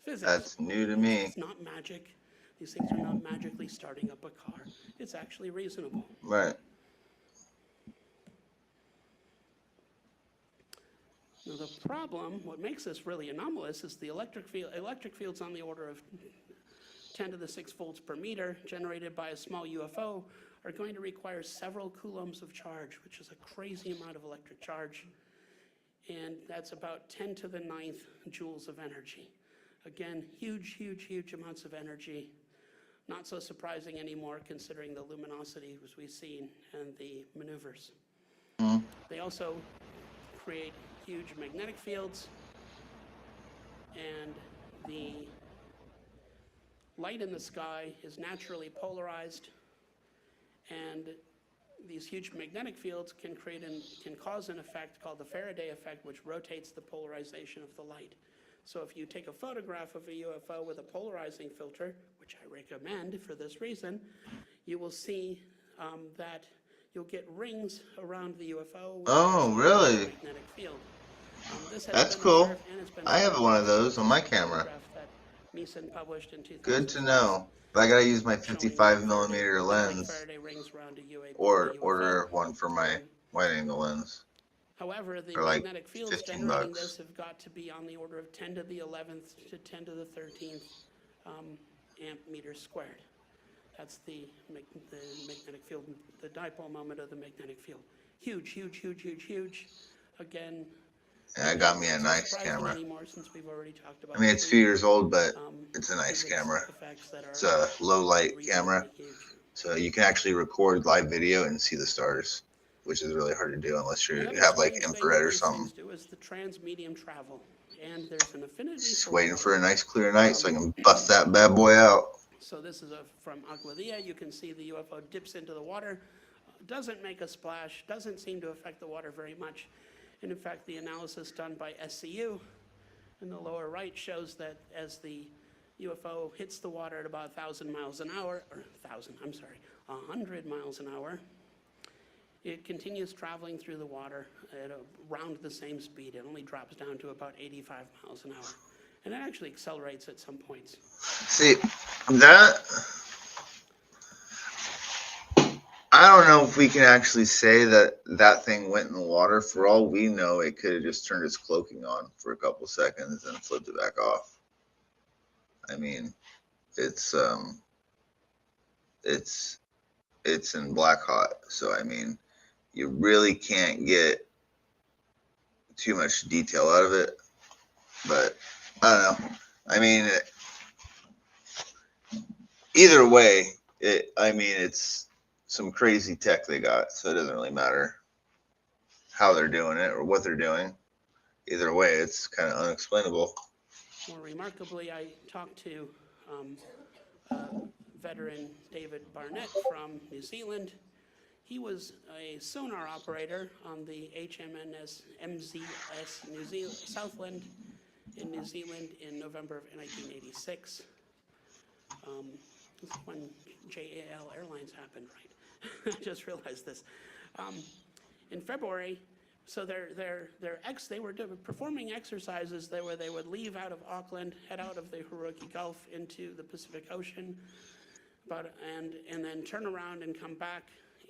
Physics. That's new to me. It's not magic. These things are not magically starting up a car. It's actually reasonable. Right. Now the problem, what makes this really anomalous, is the electric fields on the order of 10 to the 6 volts per meter generated by a small UFO are going to require several coulombs of charge, which is a crazy amount of electric charge. And that's about 10 to the 9th joules of energy. Again, huge, huge, huge amounts of energy. Not so surprising anymore considering the luminosity as we've seen and the maneuvers. They also create huge magnetic fields, and the light in the sky is naturally polarized, and these huge magnetic fields can cause an effect called the Faraday effect, which rotates the polarization of the light. So if you take a photograph of a UFO with a polarizing filter, which I recommend for this reason, you will see that you'll get rings around the UFO. Which Oh, is a really? magnetic field. This has That's been cool. observed, and it's been I have one of those on my camera. photograph that Meeson published in 2000. Good to know. But I gotta use my 55 millimeter lens Faraday rings around a UAP, or UFO. order one for my wide angle lens. However, the for like magnetic fields 15 generating bucks. this have got to be on the order of 10 to the 11th to 10 to the 13th amp meters squared. That's the magnetic field, the dipole moment of the magnetic field. Huge, huge, huge, huge, huge. Again, And I got me a not nice surprising camera. anymore since we've already talked about I mean, it's a the, few years old, but um, it's a nice physics camera. effects that are It's a low light reasonably camera, huge. so you can actually record live video and see the stars, which is really hard to do unless you Another have like strange thing infrared that or these something. things do is the transmedium travel, and there's an affinity. Just for waiting for a water. nice clear night so I can bust that bad boy out. So this is from Aguadilla. You can see the UFO dips into the water, doesn't make a splash, doesn't seem to affect the water very much. And in fact, the analysis done by SCU in the lower right shows that as the UFO hits the water at about 1,000 miles an hour, 100 miles an hour, it continues traveling through the water at around the same speed. It only drops down to about 85 miles an hour. And it actually accelerates at some points. See, that, I don't know if we can actually say that that thing went in the water. For all we know, it could have just turned its cloaking on for a couple seconds and flipped it back off. I mean, it's in black hot, so I mean, you really can't get too much detail out of it. But I don't know. I mean, either way, it's some crazy tech they got, so it doesn't really matter how they're doing it or what they're doing. Either way, it's kind of unexplainable. More remarkably, I talked to veteran David Barnett from New Zealand. He was a sonar operator on the HMNS MZS New Zealand, Southland in New Zealand in November of 1986. This is when JAL Airlines happened, right? I just realized this. In February, so they were performing exercises where they would leave out of Auckland, head out of the Hauraki Gulf into the Pacific Ocean, and then turn around and come back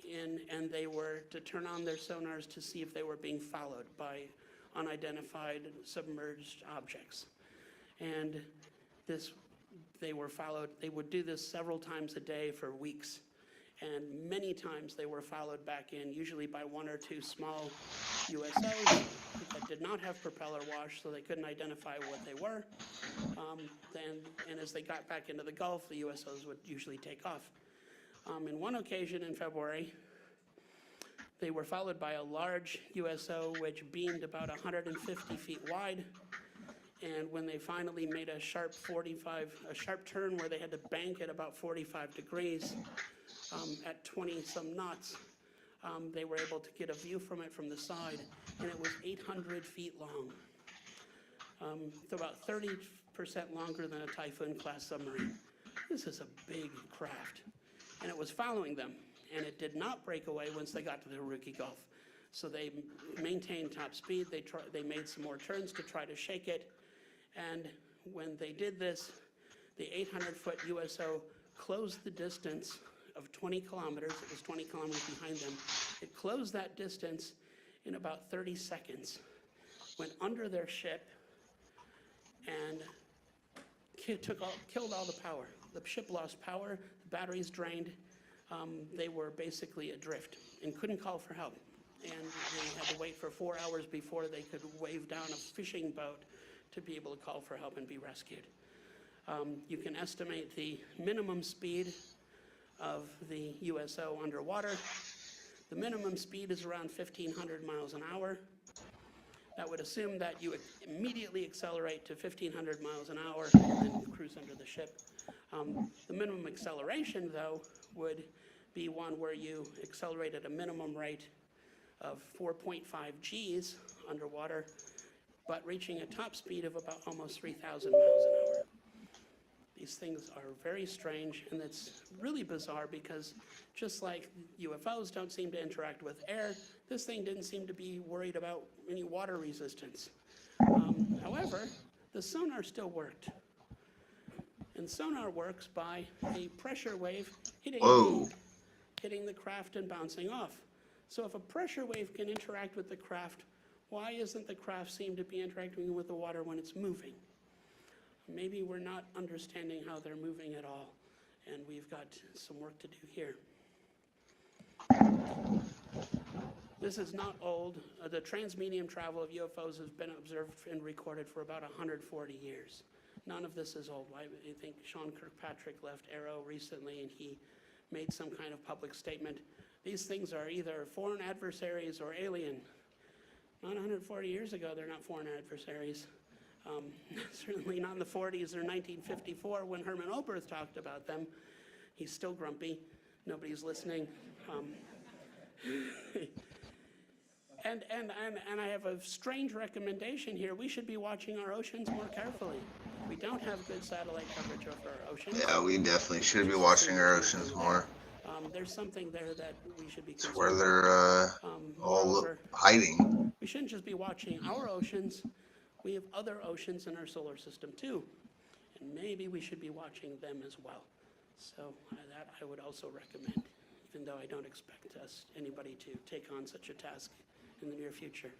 in, and they were to turn on their sonars to see if they were being followed by unidentified submerged objects. And they were followed. They would do this several times a day for weeks. And many times they were followed back in, usually by one or two small USOs who that did not have propeller wash, so they couldn't identify what they were. And as they got back into the Gulf, the USOs would usually take off. In one occasion in February, they were followed by a large USO which beamed about 150 feet wide. And when they finally made a sharp turn where they had to bank at about 45 degrees at 20 some knots, they were able to get a view from it from the side, and it was 800 feet long. It's about 30% longer than a Typhoon class submarine. This is a big craft, and it was following them, and it did not break away once they got to the Haruki Gulf. So they maintained top speed. They made some more turns to try to shake it, and when they did this, the 800-foot USO closed the distance of 20 kilometers. It was 20 kilometers behind them. It closed that distance in about 30 seconds, went under their ship, and killed all the power. The ship lost power, the batteries drained. They were basically adrift and couldn't call for help. And they had to wait for 4 hours before they could wave down a fishing boat to be able to call for help and be rescued. You can estimate the minimum speed of the USO underwater. The minimum speed is around 1,500 miles an hour. That would assume that you immediately accelerate to 1,500 miles an hour and then cruise under the ship. The minimum acceleration, though, would be one where you accelerate at a minimum rate of 4.5 Gs underwater, but reaching a top speed of about almost 3,000 miles an hour. These things are very strange, and it's really bizarre because just like UFOs don't seem to interact with air, this thing didn't seem to be worried about any water resistance. However, the sonar still worked. And sonar works by a pressure wave hitting the craft and bouncing off. So if a pressure wave can interact with the craft, why isn't the craft seem to be interacting with the water when it's moving? Maybe we're not understanding how they're moving at all, and we've got some work to do here. This is not old. The transmedium travel of UFOs has been observed and recorded for about 140 years. None of this is old. I think Sean Kirkpatrick left Arrow recently, and he made some kind of public statement. These things are either foreign adversaries or alien. Not 140 years ago, they're not foreign adversaries. Certainly not in the 40s or 1954 when Herman Oberth talked about them. He's still grumpy. Nobody's listening. And I have a strange recommendation here. We should be watching our oceans more carefully. We don't have good satellite coverage of our oceans. Yeah, we definitely should be watching our oceans more. There's something there that we should be It's concerned where they're all moreover, hiding. we shouldn't just be watching our oceans. We have other oceans in our solar system too. And maybe we should be watching them as well. So that I would also recommend, even though I don't expect anybody to take on such a task in the near future.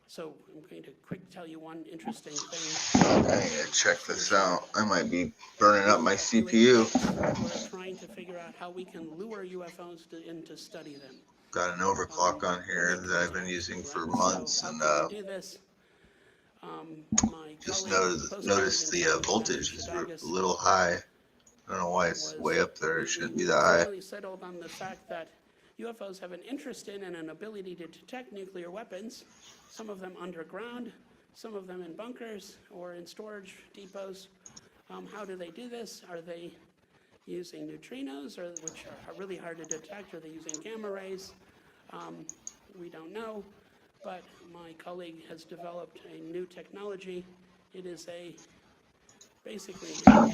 So I'm going to tell you one interesting thing. I need to check this out. I might be burning up my CPU. We're trying to figure out how we can lure UFOs in to study them. Got an overclock on here that I've been using for months, So and how can we do this? My just colleague, noticed the voltage is a little high. I don't know why it's way up there. It shouldn't be that high. Really settled on the fact that UFOs have an interest in and an ability to detect nuclear weapons, some of them underground, some of them in bunkers or in storage depots. How do they do this? Are they using neutrinos, which are really hard to detect? Are they using gamma rays? We don't know, but my colleague has developed a new technology. It is basically a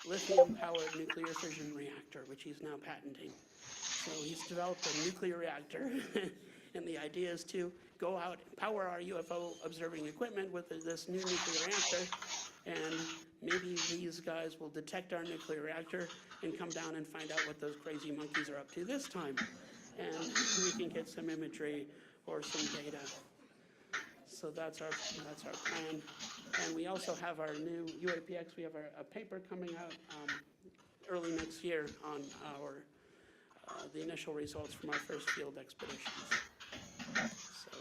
lithium-powered nuclear fission reactor, which he's now patenting. So he's developed a nuclear reactor, and the idea is to go out, power our UFO observing equipment with this new nuclear reactor, and maybe these guys will detect our nuclear reactor and come down and find out what those crazy monkeys are up to this time. And we can get some imagery or some data. So that's our plan. And we also have our new UAPX. We have a paper coming out early next year on the initial results from our first field expeditions. So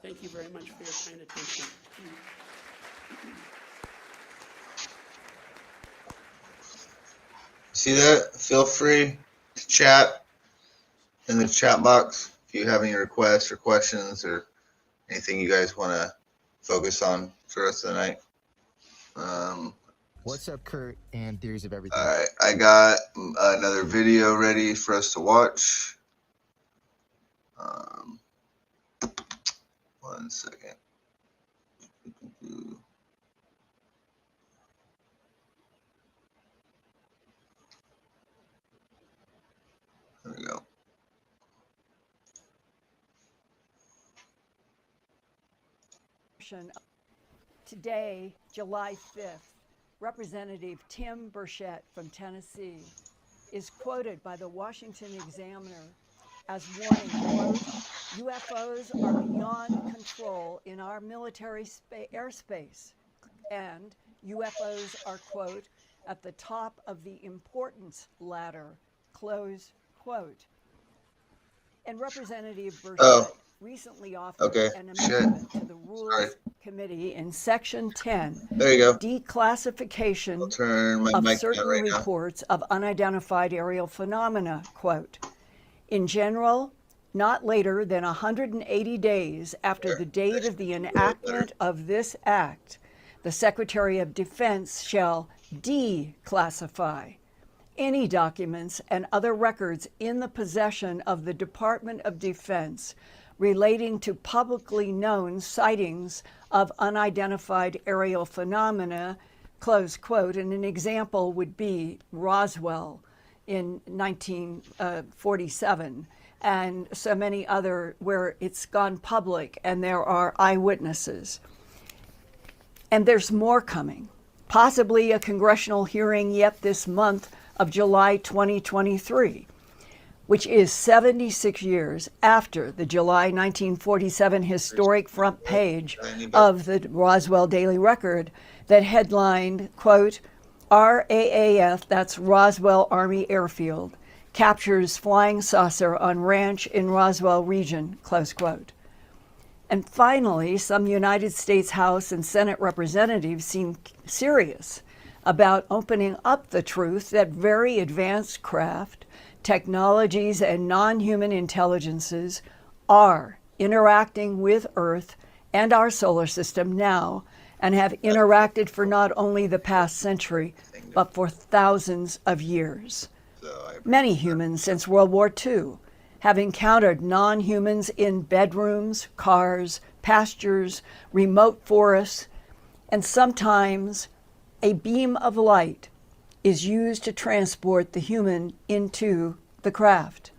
Thank you very much for your kind attention. See that? Feel free to chat in the chat box if you have any requests or questions or anything you guys want to focus on for the rest of the night. What's up, Kurt, and Theories of Everything? All right, I got another video ready for us to watch. 1 second. There we go. Today, July 5th, Representative Tim Burchett from Tennessee is quoted by the Washington Examiner as warning, quote, UFOs are beyond control in our military airspace, and UFOs are, quote, at the top of the importance ladder, close quote. And Representative Burchett recently offered an amendment to the Rules Committee in Section 10, there you go. Declassification of certain reports of unidentified aerial phenomena, quote. In general, not later than 180 days after the date of the enactment of this act, the Secretary of Defense shall declassify any documents and other records in the possession of the Department of Defense relating to publicly known sightings of unidentified aerial phenomena, close quote. And an example would be Roswell in 1947 and so many other where it's gone public and there are eyewitnesses. And there's more coming, possibly a congressional hearing yet this month of July 2023, which is 76 years after the July 1947 historic front page of the Roswell Daily Record that headlined, quote, RAAF, that's Roswell Army Airfield, captures flying saucer on ranch in Roswell region, close quote. And finally, some United States House and Senate representatives seem serious about opening up the truth that very advanced craft, technologies, and non-human intelligences are interacting with Earth and our solar system now and have interacted for not only the past century, but for thousands of years. Many humans since World War II have encountered non-humans in bedrooms, cars, pastures, remote forests, and sometimes a beam of light is used to transport the human into the craft.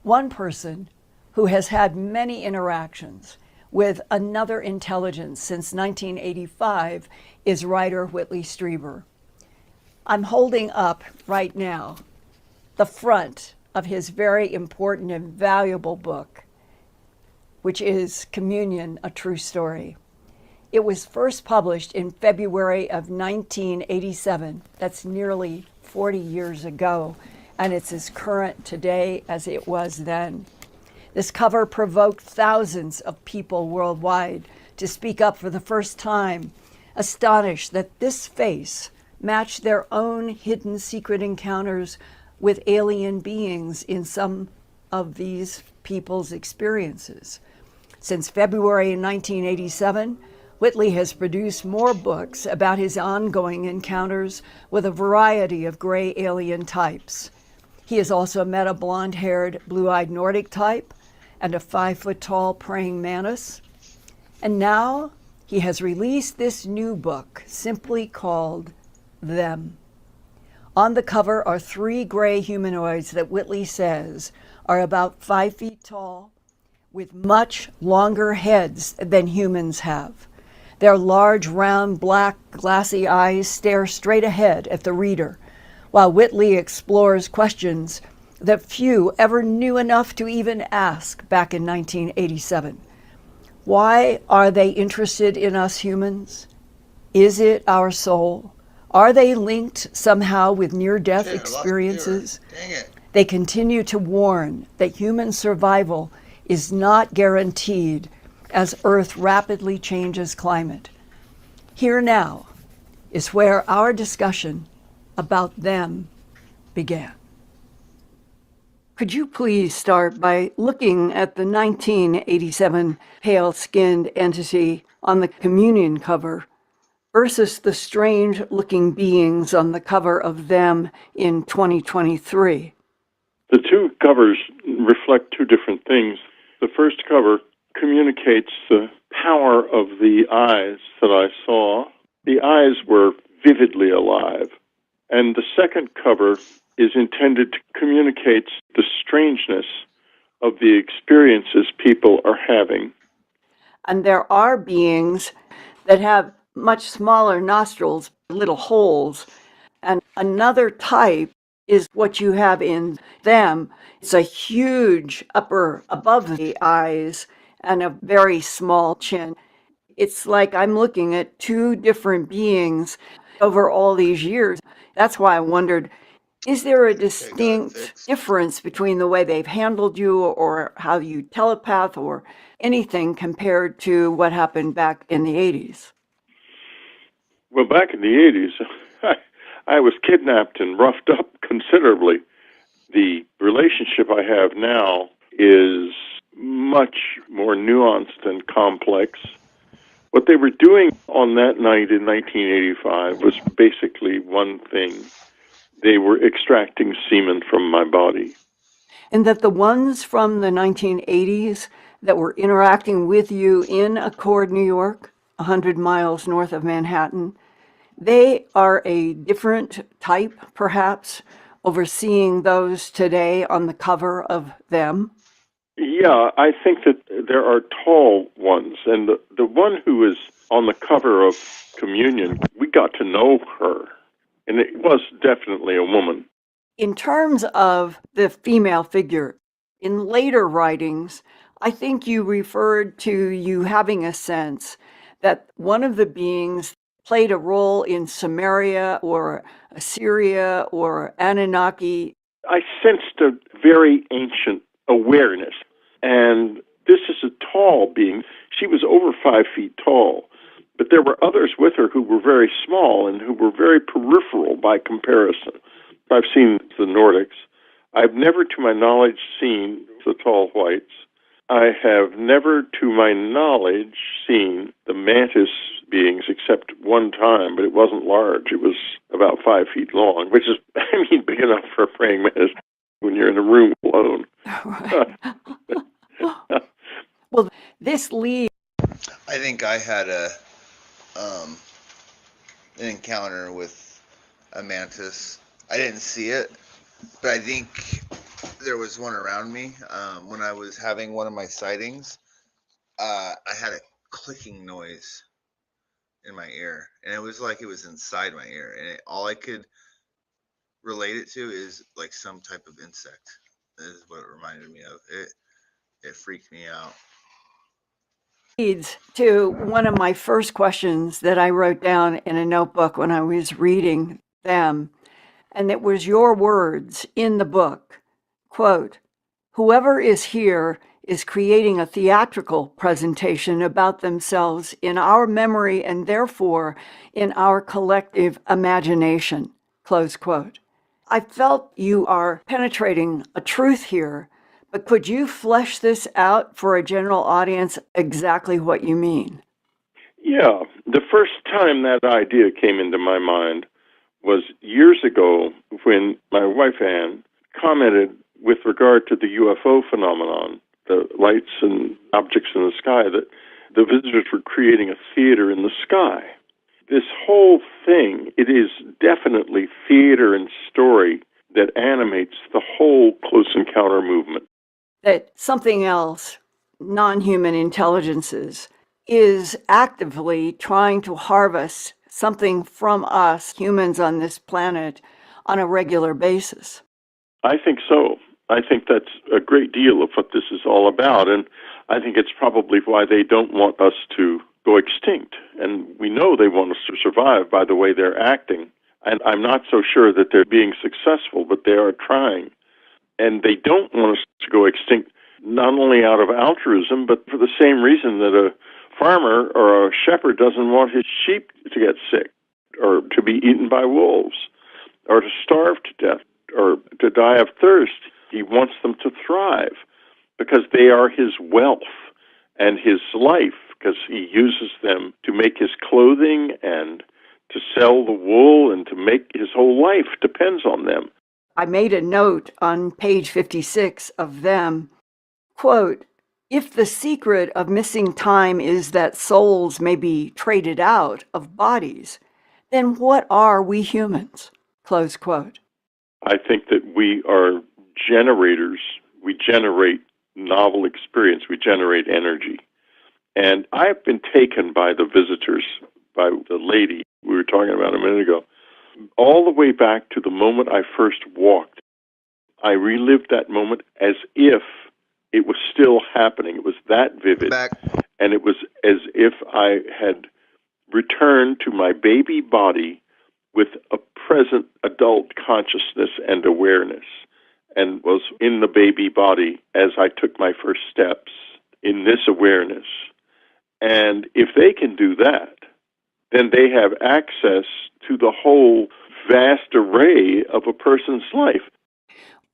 One person who has had many interactions with another intelligence since 1985 is writer Whitley Strieber. I'm holding up right now the front of his very important and valuable book, which is Communion, A True Story. It was first published in February of 1987. That's nearly 40 years ago, and it's as current today as it was then. This cover provoked thousands of people worldwide to speak up for the first time, astonished that this face matched their own hidden secret encounters with alien beings in some of these people's experiences. Since February 1987, Whitley has produced more books about his ongoing encounters with a variety of gray alien types. He has also met a blonde-haired, blue-eyed Nordic type and a 5-foot-tall praying mantis. And now he has released this new book simply called Them. On the cover are 3 gray humanoids that Whitley says are about 5 feet tall with much longer heads than humans have. Their large, round, black, glassy eyes stare straight ahead at the reader, while Whitley explores questions that few ever knew enough to even ask back in 1987. Why are they interested in us humans? Is it our soul? Are they linked somehow with near-death experiences? They continue to warn that human survival is not guaranteed as Earth rapidly changes climate. Here now is where our discussion about them began. Could you please start by looking at the 1987 pale-skinned entity on the communion cover versus the strange-looking beings on the cover of Them in 2023? The two covers reflect two different things. The first cover communicates the power of the eyes that I saw. The eyes were vividly alive. And the second cover is intended to communicate the strangeness of the experiences people are having. And there are beings that have much smaller nostrils, little holes. And another type is what you have in Them. It's a huge upper above the eyes and a very small chin. It's like I'm looking at two different beings over all these years. That's why I wondered, is there a distinct difference between the way they've handled you or how you telepath or anything compared to what happened back in the 80s? Well, back in the 80s, I was kidnapped and roughed up considerably. The relationship I have now is much more nuanced and complex. What they were doing on that night in 1985 was basically one thing. They were extracting semen from my body. And that the ones from the 1980s that were interacting with you in Accord, New York, 100 miles north of Manhattan, they are a different type, perhaps, overseeing those today on the cover of Them? Yeah, I think that there are tall ones. And the one who is on the cover of Communion, we got to know her. And it was definitely a woman. In terms of the female figure, in later writings, I think you referred to you having a sense that one of the beings played a role in Samaria or Assyria or Anunnaki. I sensed a very ancient awareness. And this is a tall being. She was over 5 feet tall. But there were others with her who were very small and who were very peripheral by comparison. I've seen the Nordics. I've never, to my knowledge, seen the tall whites. I have never, to my knowledge, seen the mantis beings except one time, but it wasn't large. It was about 5 feet long, which is, I mean, big enough for a praying mantis when you're in a room alone. Well, this leads. I think I had an encounter with a mantis. I didn't see it, but I think there was one around me. When I was having one of my sightings, I had a clicking noise in my ear, and it was like it was inside my ear, and all I could relate it to is like some type of insect. This is what it reminded me of. It freaked me out. Leads to one of my first questions that I wrote down in a notebook when I was reading Them. And it was your words in the book, quote, "Whoever is here is creating a theatrical presentation about themselves in our memory and therefore in our collective imagination," close quote. I felt you are penetrating a truth here, but could you flesh this out for a general audience exactly what you mean? Yeah, the first time that idea came into my mind was years ago when my wife Ann commented with regard to the UFO phenomenon, the lights and objects in the sky, that the visitors were creating a theater in the sky. This whole thing, it is definitely theater and story that animates the whole Close Encounter movement. That something else, non-human intelligences, is actively trying to harvest something from us, humans on this planet, on a regular basis. I think so. I think that's a great deal of what this is all about, and I think it's probably why they don't want us to go extinct. And we know they want us to survive by the way they're acting. And I'm not so sure that they're being successful, but they are trying. And they don't want us to go extinct not only out of altruism, but for the same reason that a farmer or a shepherd doesn't want his sheep to get sick or to be eaten by wolves or to starve to death or to die of thirst. He wants them to thrive because they are his wealth and his life, because he uses them to make his clothing and to sell the wool, and to make his whole life depends on them. I made a note on page 56 of them, quote, "If the secret of missing time is that souls may be traded out of bodies, then what are we humans?" Close quote. I think that we are generators. We generate novel experience. We generate energy. And I've been taken by the visitors, by the lady we were talking about a minute ago, all the way back to the moment I first walked. I relived that moment as if it was still happening. It was that vivid. And it was as if I had returned to my baby body with a present adult consciousness and awareness, and was in the baby body as I took my first steps in this awareness. And if they can do that, then they have access to the whole vast array of a person's life.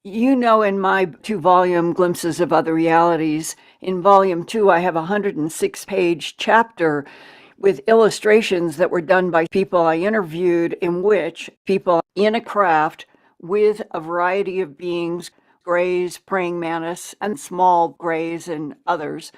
You know, in my 2-volume Glimpses of Other Realities, in volume 2, I have a 106-page chapter with illustrations that were done by people I interviewed, in which people in a craft with a variety of beings, greys, praying mantis, and small greys and others,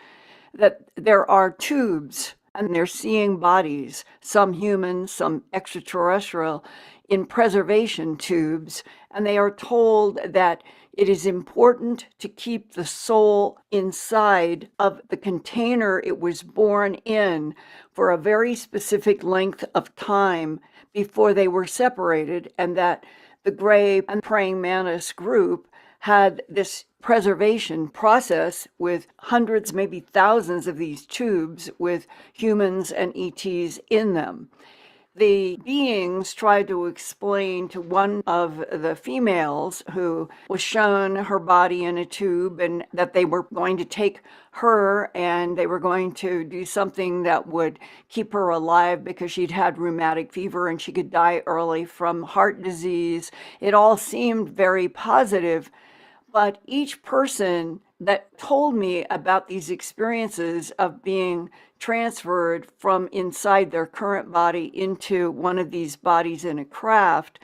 that there are tubes and they're seeing bodies, some human, some extraterrestrial, in preservation tubes, and they are told that it is important to keep the soul inside of the container it was born in for a very specific length of time before they were separated, and that the gray and praying mantis group had this preservation process with hundreds, maybe thousands of these tubes with humans and ETs in them. The beings tried to explain to one of the females who was shown her body in a tube, and that they were going to take her and they were going to do something that would keep her alive because she'd had rheumatic fever and she could die early from heart disease. It all seemed very positive, but each person that told me about these experiences of being transferred from inside their current body into one of these bodies in a craft,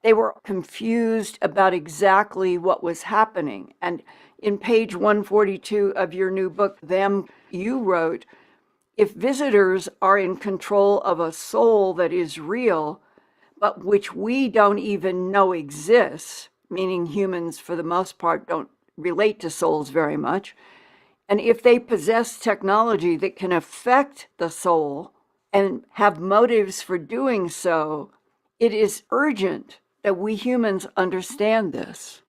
they were confused about exactly what was happening. And in page 142 of your new book, Them, you wrote, "If visitors are in control of a soul that is real, but which we don't even know exists," meaning humans for the most part don't relate to souls very much, and if they possess technology that can affect the soul and have motives for doing so, it is urgent that we humans understand this.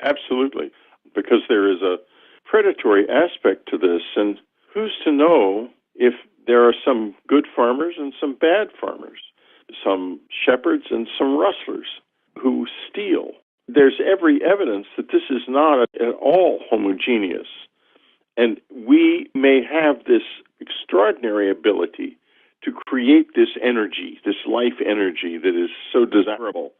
Absolutely, because there is a predatory aspect to this, and who's to know if there are some good farmers and some bad farmers, some shepherds and some rustlers who steal. There's every evidence that this is not at all homogeneous. And we may have this extraordinary ability to create this energy, this life energy that is so desirable,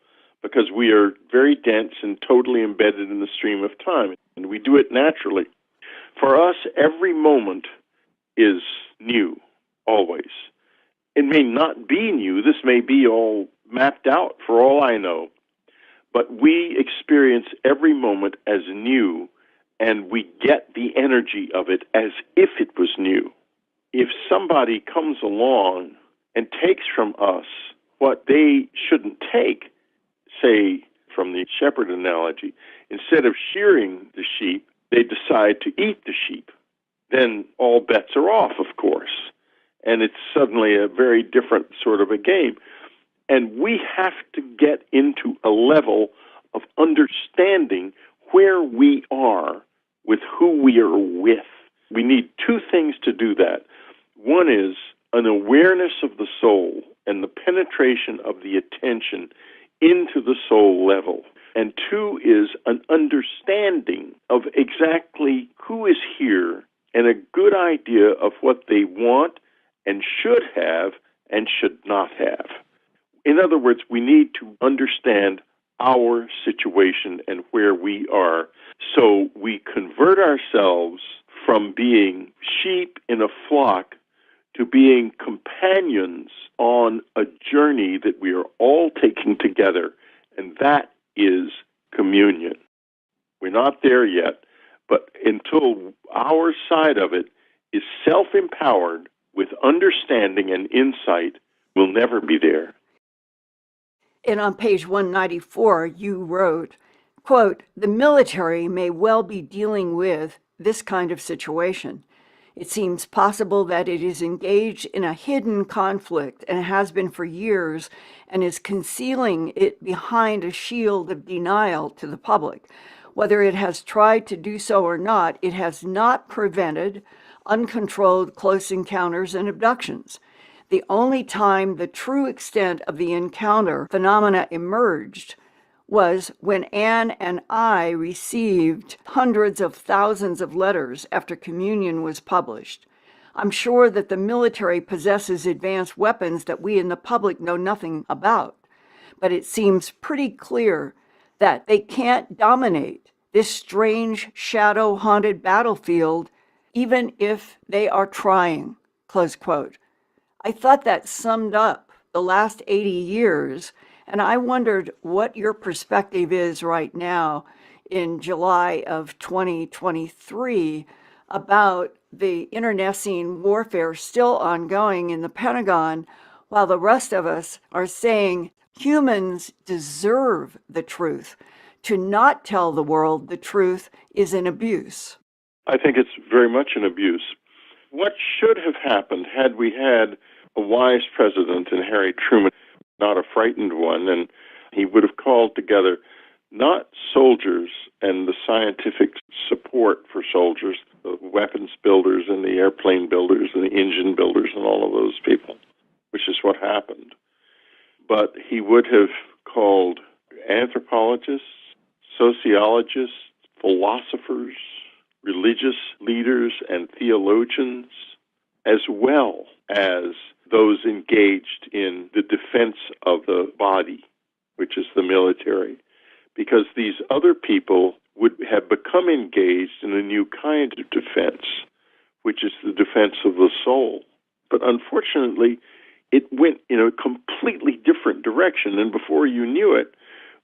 because we are very dense and totally embedded in the stream of time, and we do it naturally. For us, every moment is new, always. It may not be new. This may be all mapped out for all I know. But we experience every moment as new, and we get the energy of it as if it was new. If somebody comes along and takes from us what they shouldn't take, say, from the shepherd analogy, instead of shearing the sheep, they decide to eat the sheep, then all bets are off, of course. And it's suddenly a very different sort of a game. And we have to get into a level of understanding where we are with who we are with. We need two things to do that. One is an awareness of the soul and the penetration of the attention into the soul level. and two is an understanding of exactly who is here and a good idea of what they want and should have and should not have. In other words, we need to understand our situation and where we are, so we convert ourselves from being sheep in a flock to being companions on a journey that we are all taking together, and that is communion. We're not there yet, but until our side of it is self-empowered with understanding and insight, we'll never be there. And on page 194, you wrote, quote, "The military may well be dealing with this kind of situation. It seems possible that it is engaged in a hidden conflict and has been for years and is concealing it behind a shield of denial to the public. Whether it has tried to do so or not, it has not prevented uncontrolled close encounters and abductions. The only time the true extent of the encounter phenomena emerged was when Anne and I received hundreds of thousands of letters after communion was published. I'm sure that the military possesses advanced weapons that we in the public know nothing about, but it seems pretty clear that they can't dominate this strange shadow-haunted battlefield even if they are trying," close quote. I thought that summed up the last 80 years, and I wondered what your perspective is right now in July of 2023 about the internecine warfare still ongoing in the Pentagon, while the rest of us are saying humans deserve the truth. To not tell the world the truth is an abuse. I think it's very much an abuse. What should have happened had we had a wise president in Harry Truman, not a frightened one, and he would have called together not soldiers and the scientific support for soldiers, the weapons builders and the airplane builders and the engine builders and all of those people, which is what happened. But he would have called anthropologists, sociologists, philosophers, religious leaders and theologians, as well as those engaged in the defense of the body, which is the military, because these other people would have become engaged in a new kind of defense, which is the defense of the soul. But unfortunately, it went in a completely different direction, and before you knew it,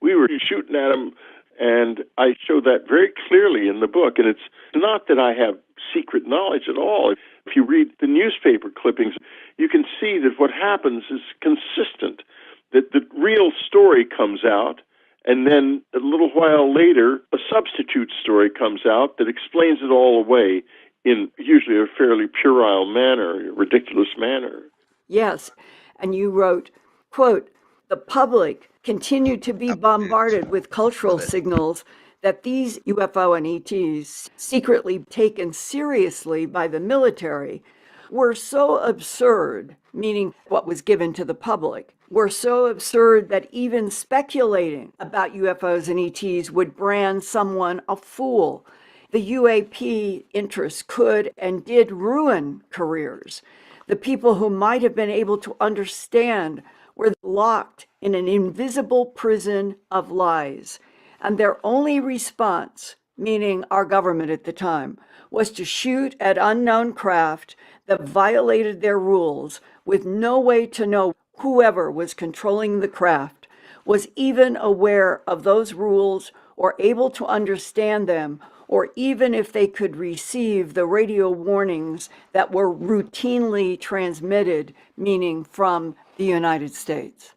we were shooting at them, and I show that very clearly in the book. And it's not that I have secret knowledge at all. If you read the newspaper clippings, you can see that what happens is consistent, that the real story comes out, and then a little while later, a substitute story comes out that explains it all away in usually a fairly puerile manner, a ridiculous manner. Yes, and you wrote, quote, "The public continued to be bombarded with cultural signals that these UFO and ETs, secretly taken seriously by the military, were so absurd," meaning what was given to the public, "were so absurd that even speculating about UFOs and ETs would brand someone a fool. The UAP interests could and did ruin careers. The people who might have been able to understand were locked in an invisible prison of lies. And their only response, meaning our government at the time, was to shoot at unknown craft that violated their rules with no way to know whoever was controlling the craft was even aware of those rules or able to understand them, or even if they could receive the radio warnings that were routinely transmitted, meaning from the United States."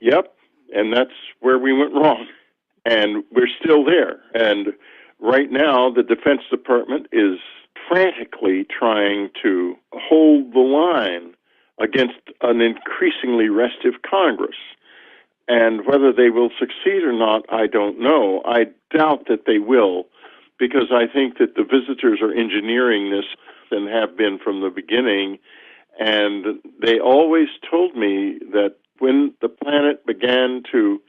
Yep, and that's where we went wrong. And we're still there. And right now, the Defense Department is frantically trying to hold the line against an increasingly restive Congress. And whether they will succeed or not, I don't know. I doubt that they will, because I think that the visitors are engineering this and have been from the beginning. And they always told me that when the planet began to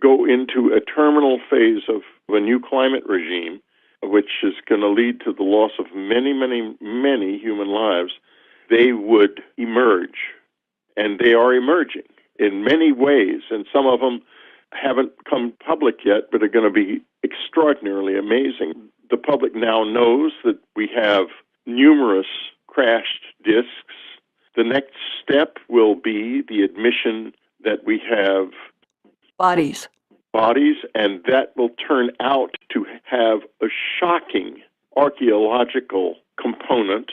go into a terminal phase of a new climate regime, which is going to lead to the loss of many, many, many human lives, they would emerge. And they are emerging in many ways, and some of them haven't come public yet, but are going to be extraordinarily amazing. The public now knows that we have numerous crashed disks. The next step will be the admission that we have Bodies. and that will turn out to have a shocking archaeological component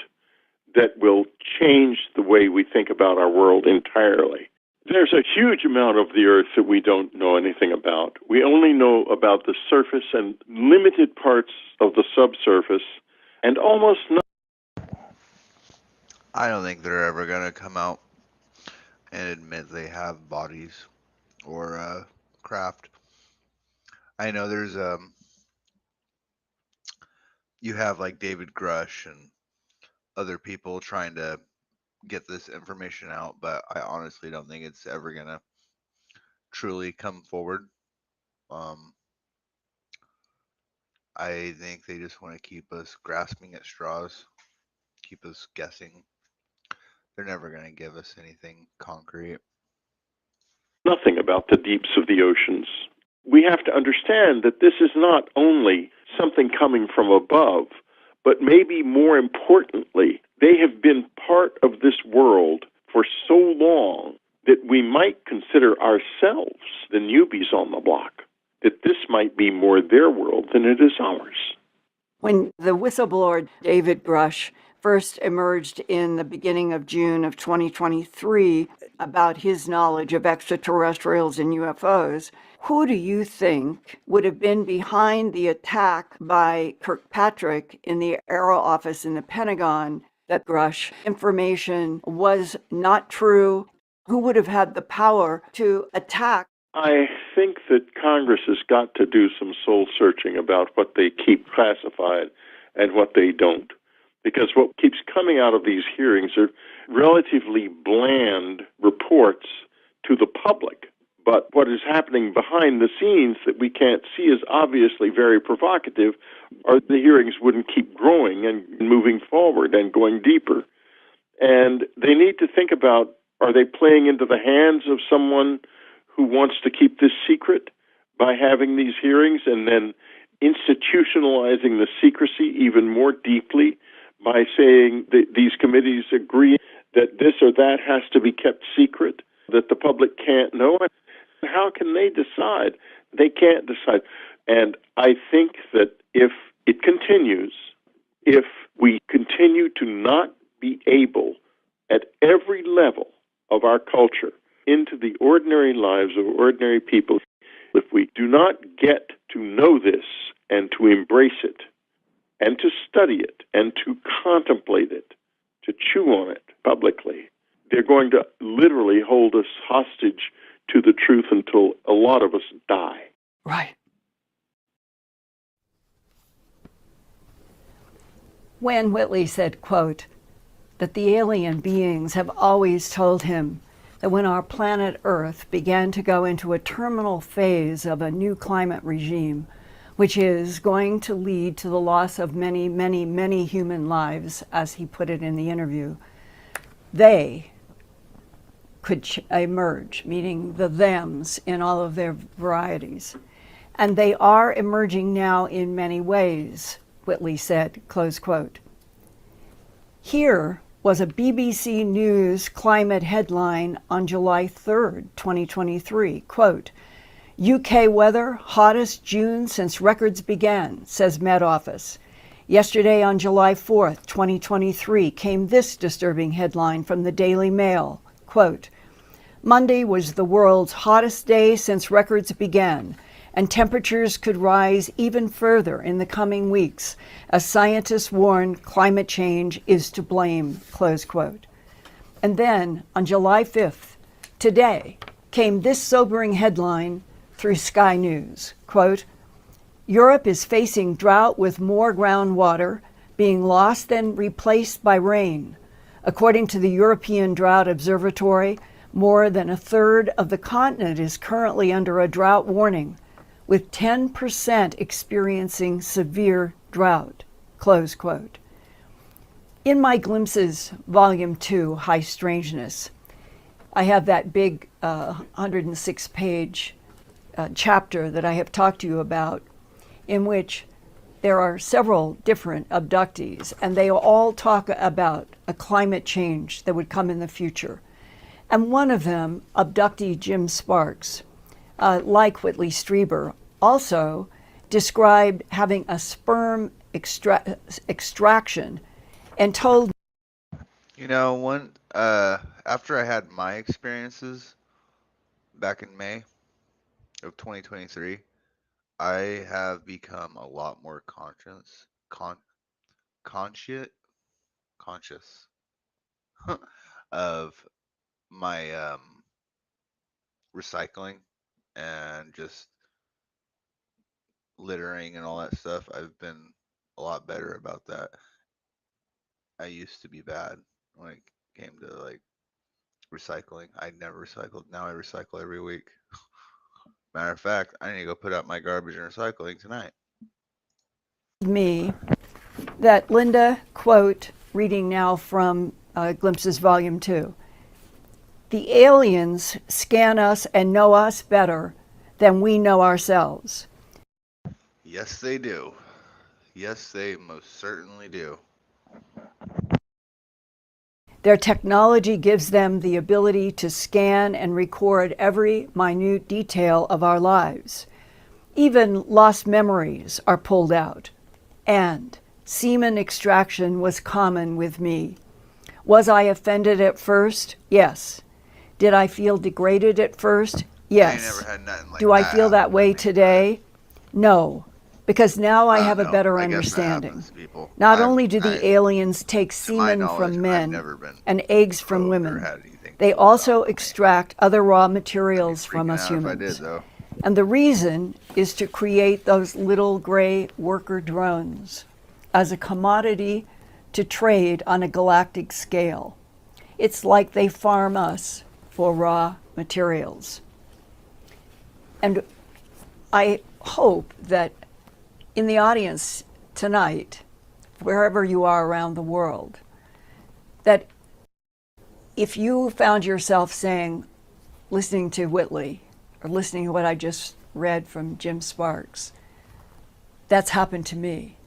that will change the way we think about our world entirely. There's a huge amount of the Earth that we don't know anything about. We only know about the surface and limited parts of the subsurface, and almost nothing. I don't think they're ever going to come out and admit they have bodies or craft. I know there's you have like David Grush and other people trying to get this information out, but I honestly don't think it's ever gonna truly come forward. I think they just want to keep us grasping at straws, keep us guessing. They're never gonna give us anything concrete. Nothing about the deeps of the oceans. We have to understand that this is not only something coming from above, but maybe more importantly, they have been part of this world for so long that we might consider ourselves the newbies on the block, that this might be more their world than it is ours. When the whistleblower David Grush first emerged in the beginning of June of 2023 about his knowledge of extraterrestrials and UFOs, who do you think would have been behind the attack by Kirkpatrick in the Aero Office in the Pentagon that Grush information was not true? Who would have had the power to attack? I think that Congress has got to do some soul searching about what they keep classified and what they don't. Because what keeps coming out of these hearings are relatively bland reports to the public. But what is happening behind the scenes that we can't see is obviously very provocative, or the hearings wouldn't keep growing and moving forward and going deeper. And they need to think about, are they playing into the hands of someone who wants to keep this secret by having these hearings and then institutionalizing the secrecy even more deeply by saying that these committees agree that this or that has to be kept secret, that the public can't know it? How can they decide? They can't decide. And I think that if it continues, if we continue to not be able at every level of our culture into the ordinary lives of ordinary people, if we do not get to know this and to embrace it and to study it and to contemplate it, to chew on it publicly, they're going to literally hold us hostage to the truth until a lot of us die. Right. When Whitley said, quote, that the alien beings have always told him that when our planet Earth began to go into a terminal phase of a new climate regime, which is going to lead to the loss of many, many, many human lives, as he put it in the interview, they could emerge, meaning the thems in all of their varieties. And they are emerging now in many ways, Whitley said, close quote. Here was a BBC News climate headline on July 3rd, 2023, quote, UK weather, hottest June since records began, says Met Office. Yesterday on July 4th, 2023, came this disturbing headline from the Daily Mail, quote, Monday was the world's hottest day since records began, and temperatures could rise even further in the coming weeks as scientists warn climate change is to blame, close quote. And then on July 5th, today, came this sobering headline through Sky News, quote, Europe is facing drought with more groundwater being lost than replaced by rain. According to the European Drought Observatory, More than a third of the continent is currently under a drought warning, with 10% experiencing severe drought. Close quote. In my Glimpses, Volume 2, High Strangeness, I have that big 106-page chapter that I have talked to you about, in which there are several different abductees, and they all talk about a climate change that would come in the future. And one of them, abductee Jim Sparks, like Whitley Strieber, also described having a sperm extraction and told. You know, after I had my experiences back in May of 2023, I have become a lot more conscious of my recycling and just littering and all that stuff. I've been a lot better about that. I used to be bad when it came to like recycling. I never recycled. Now I recycle every week. Matter of fact, I need to go put out my garbage and recycling tonight. Me that Linda, quote, reading now from Glimpses Volume 2, the aliens scan us and know us better than we know ourselves. Yes, they do. Yes, they most certainly do. Their technology gives them the ability to scan and record every minute detail of our lives. Even lost memories are pulled out. And semen extraction was common with me. Was I offended at first? Yes. Did I feel degraded at first? Yes. I ain't never had nothing like Do I feel that way today? No. Because now I have a better I guess that understanding. happens to people. Not only do the aliens take to my semen knowledge, from I've men never been and eggs from probed or women, had anything they pulled also out of me. extract other raw I'd be materials from freaking us out if I did, humans. though. And the reason is to create those little gray worker drones as a commodity to trade on a galactic scale. It's like they farm us for raw materials. And I hope that in the audience tonight, wherever you are around the world, that if you found yourself saying, listening to Whitley, or listening to what I just read from Jim Sparks, that's happened to me,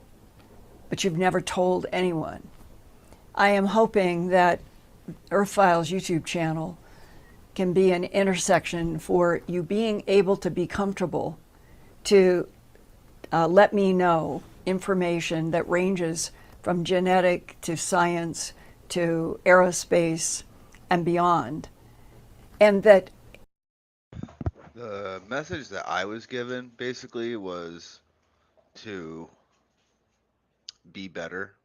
but you've never told anyone. I am hoping that Earth Files YouTube channel can be an intersection for you being able to be comfortable to let me know information that ranges from genetic to science to aerospace and beyond. And that The message that I was given basically was to be better.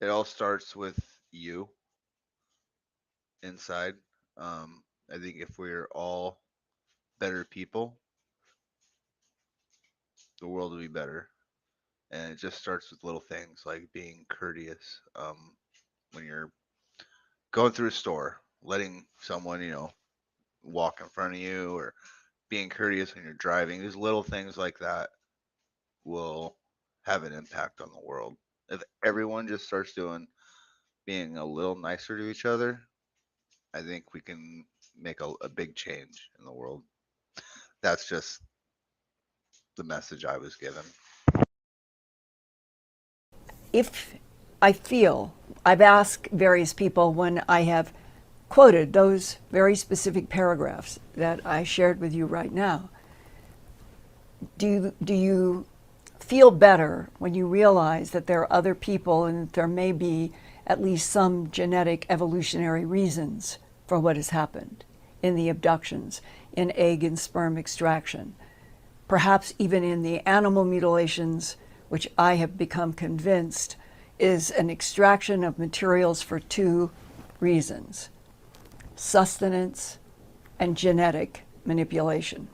It all starts with you inside. I think if we're all better people, the world will be better. And it just starts with little things like being courteous. When you're going through a store, letting someone, walk in front of you, or being courteous when you're driving. These little things like that will have an impact on the world. If everyone just starts being a little nicer to each other, I think we can make a big change in the world. That's just the message I was given. if I feel, I've asked various people when I have quoted those very specific paragraphs that I shared with you right now, do you feel better when you realize that there are other people and that there may be at least some genetic evolutionary reasons for what has happened in the abductions, in egg and sperm extraction, perhaps even in the animal mutilations, which I have become convinced is an extraction of materials for two reasons: sustenance and genetic manipulation.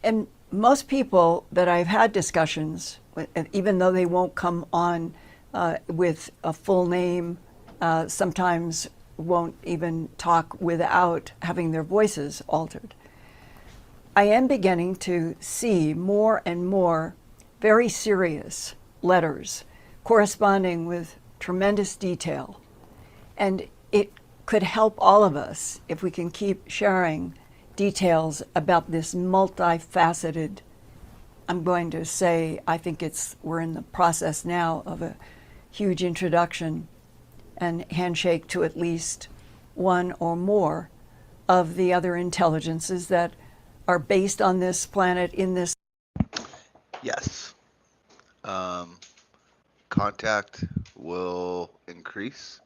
And most people that I've had discussions with, even though they won't come on with a full name sometimes won't even talk without having their voices altered. I am beginning to see more and more very serious letters corresponding with tremendous detail. And it could help all of us if we can keep sharing details about this multifaceted, I'm going to say, I think we're in the process now of a huge introduction and handshake to at least one or more of the other intelligences that are based on this planet in this. Yes. Contact will increase,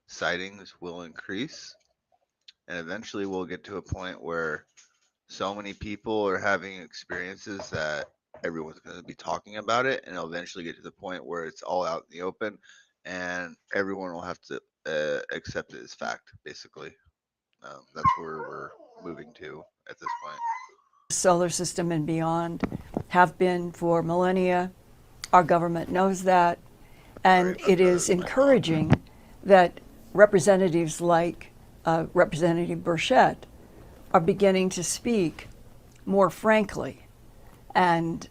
sightings will increase, and eventually we'll get to a point where so many people are having experiences that everyone's going to be talking about it, and it'll eventually get to the point where it's all out in the open and everyone will have to accept it as fact, basically. That's where we're moving to at this point. Solar system and beyond have been for millennia. Our government knows that, and it is encouraging that representatives like Representative Burchett are beginning to speak more frankly. And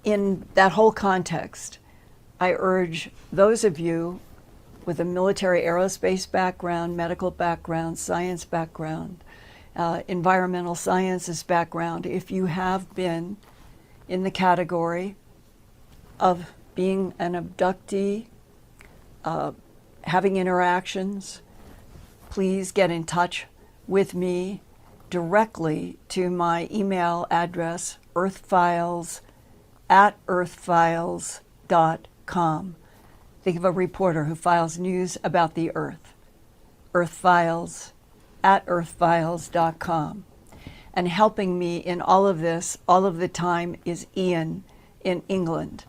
in that whole context, I urge those of you with a military aerospace background, medical background, science background, environmental sciences background, if you have been in the category of being an abductee, having interactions, please get in touch with me directly to my email address, earthfiles@earthfiles.com. Think of a reporter who files news about the Earth. earthfiles@earthfiles.com. And helping me in all of this, all of the time, is Ian in England.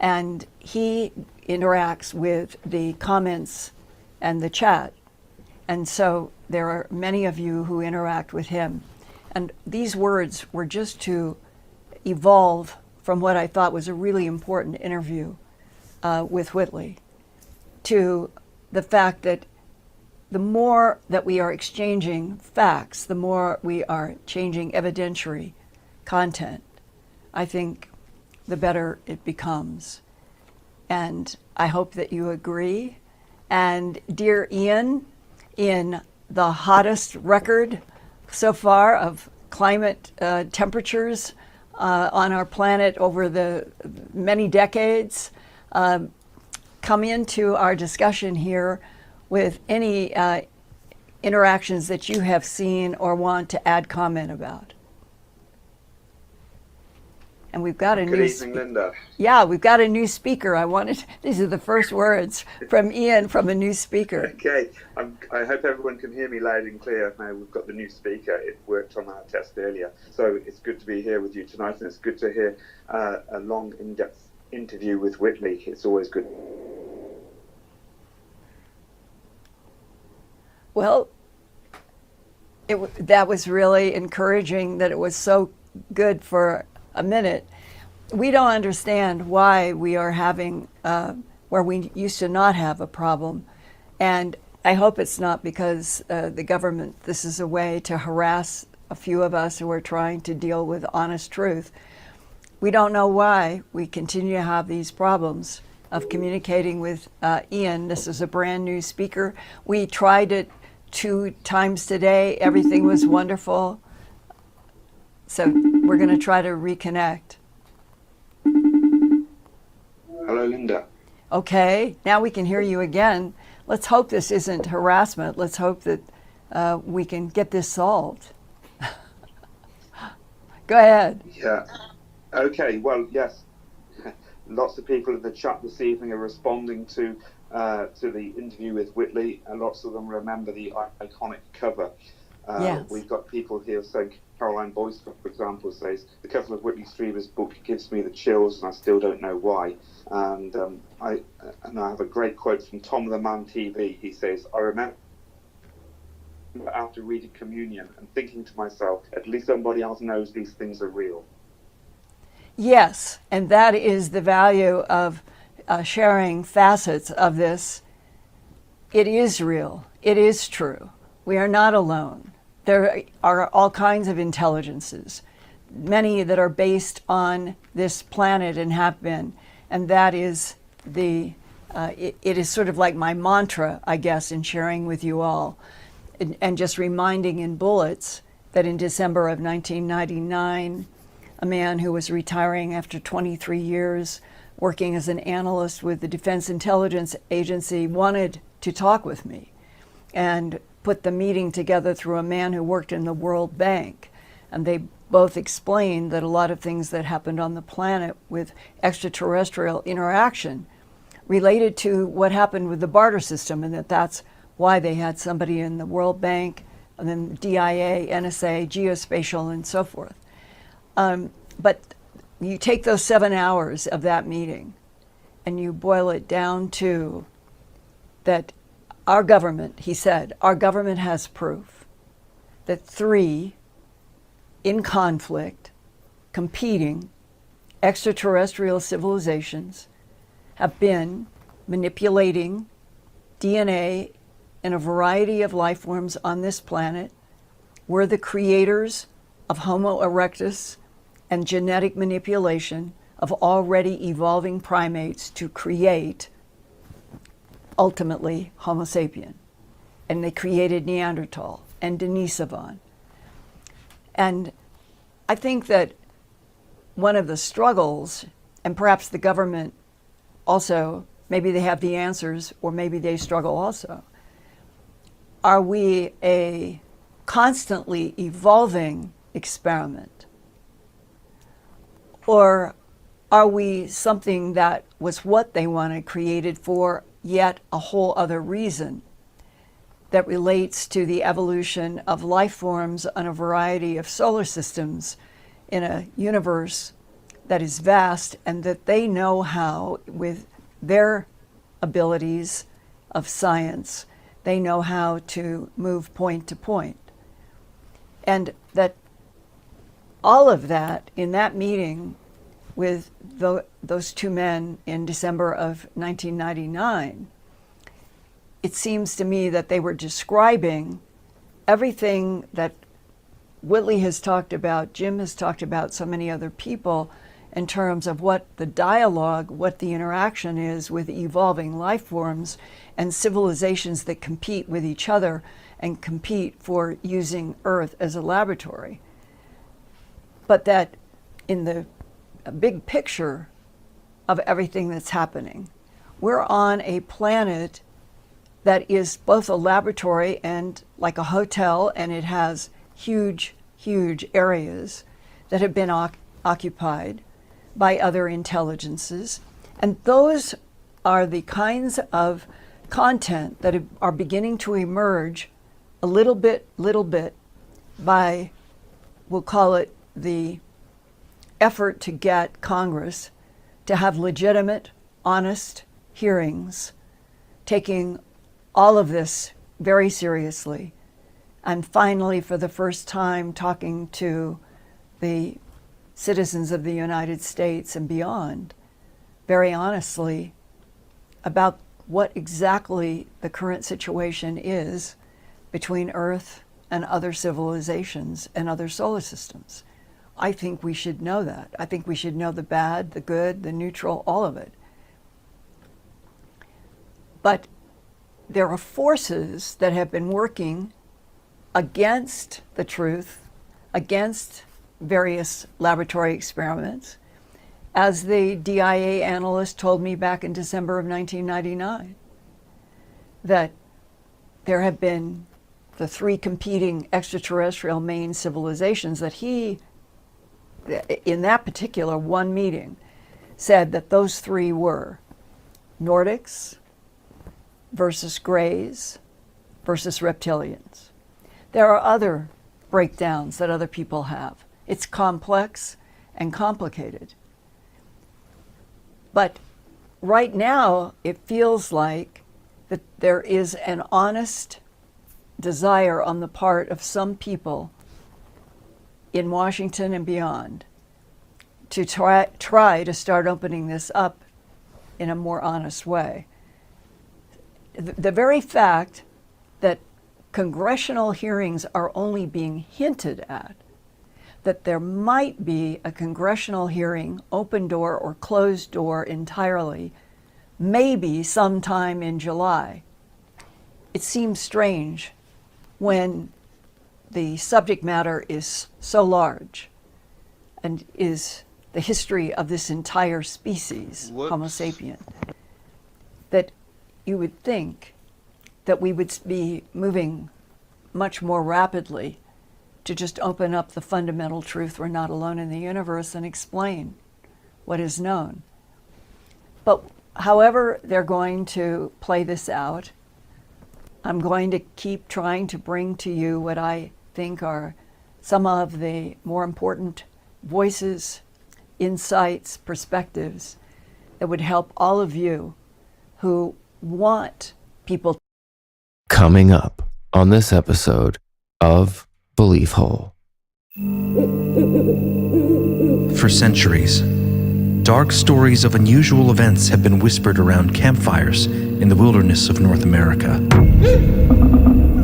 And he interacts with the comments and the chat. And so there are many of you who interact with him. And these words were just to evolve from what I thought was a really important interview with Whitley to the fact that the more that we are exchanging facts, the more we are changing evidentiary content, I think the better it becomes. And I hope that you agree. And dear Ian, in the hottest record so far of climate temperatures on our planet over the many decades, come into our discussion here with any interactions that you have seen or want to add comment about. And we've got a Good new evening, Linda. Yeah, we've got a new speaker. These are the first words from Ian from a new speaker. Okay, I hope everyone can hear me loud and clear. Now we've got the new speaker. It worked on our test earlier. So it's good to be here with you tonight, and it's good to hear a long, in-depth interview with Whitley. It's always good. Well, that was really encouraging that it was so good for a minute. We don't understand why we are having, where we used to not have a problem. And I hope it's not because the government, this is a way to harass a few of us who are trying to deal with honest truth. We don't know why we continue to have these problems of communicating with Ian. This is a brand new speaker. We tried it 2 times today. Everything was wonderful. So we're going to try to reconnect. Hello, Linda. Okay, now we can hear you again. Let's hope this isn't harassment. Let's hope that we can get this solved. Go ahead. Yeah. Okay. Well, yes. Lots of people in the chat this evening are responding to the interview with Whitley, and lots of them remember the iconic cover. Yes. We've got people here saying, Caroline Boyce, for example, says, the cover of Whitley Strieber's book gives me the chills, and I still don't know why. And I have a great quote from Tom the Man TV. He says, I remember after reading Communion and thinking to myself, at least somebody else knows these things are real. Yes, and that is the value of sharing facets of this it is real. It is true. We are not alone. There are all kinds of intelligences, many that are based on this planet and have been. And that is it is sort of like my mantra, I guess, in sharing with you all. And just reminding in bullets that in December of 1999, a man who was retiring after 23 years working as an analyst with the Defense Intelligence Agency wanted to talk with me and put the meeting together through a man who worked in the World Bank. And they both explained that a lot of things that happened on the planet with extraterrestrial interaction related to what happened with the barter system, and that's why they had somebody in the World Bank, and then DIA, NSA, geospatial, and so forth. But you take those 7 hours of that meeting and you boil it down to that our government, he said, our government has proof that 3 in conflict, competing extraterrestrial civilizations have been manipulating DNA in a variety of life forms on this planet. We're the creators of Homo erectus and genetic manipulation of already evolving primates to create, ultimately, Homo sapien. And they created Neanderthal and Denisovan. And I think that one of the struggles, and perhaps the government also, maybe they have the answers, or maybe they struggle also. Are we a constantly evolving experiment? Or are we something that was what they wanted created for yet a whole other reason that relates to the evolution of life forms on a variety of solar systems in a universe that is vast, and that they know how, with their abilities of science, they know how to move point to point. And that all of that in that meeting with those 2 men in December of 1999, it seems to me that they were describing everything that Whitley has talked about, Jim has talked about, so many other people, in terms of what the dialogue, what the interaction is with evolving life forms and civilizations that compete with each other and compete for using Earth as a laboratory. But that in the big picture of everything that's happening, we're on a planet that is both a laboratory and like a hotel, and it has huge, huge areas that have been occupied by other intelligences. And those are the kinds of content that are beginning to emerge a little bit by, we'll call it the effort to get Congress to have legitimate, honest hearings, taking all of this very seriously, and finally, for the first time, talking to the citizens of the United States and beyond, very honestly, about what exactly the current situation is between Earth and other civilizations and other solar systems. I think we should know that. I think we should know the bad, the good, the neutral, all of it. But there are forces that have been working against the truth, against various laboratory experiments, as the DIA analyst told me back in December of 1999, that there have been the 3 competing extraterrestrial main civilizations that he, in that particular one meeting, said that those 3 were Nordics versus Greys versus reptilians. There are other breakdowns that other people have. It's complex and complicated. But right now, it feels like that there is an honest desire on the part of some people in Washington and beyond to try to start opening this up in a more honest way. the very fact that congressional hearings are only being hinted at, that there might be a congressional hearing, open door or closed door entirely, maybe sometime in July. It seems strange when the subject matter is so large and is the history of this entire species, Homo sapien, that you would think that we would be moving much more rapidly to just open up the fundamental truth we're not alone in the universe and explain what is known. But however they're going to play this out, I'm going to keep trying to bring to you what I think are some of the more important voices, insights, perspectives that would help all of you who want people. Coming up on this episode of Belief Hole. For centuries, dark stories of unusual events have been whispered around campfires in the wilderness of North America.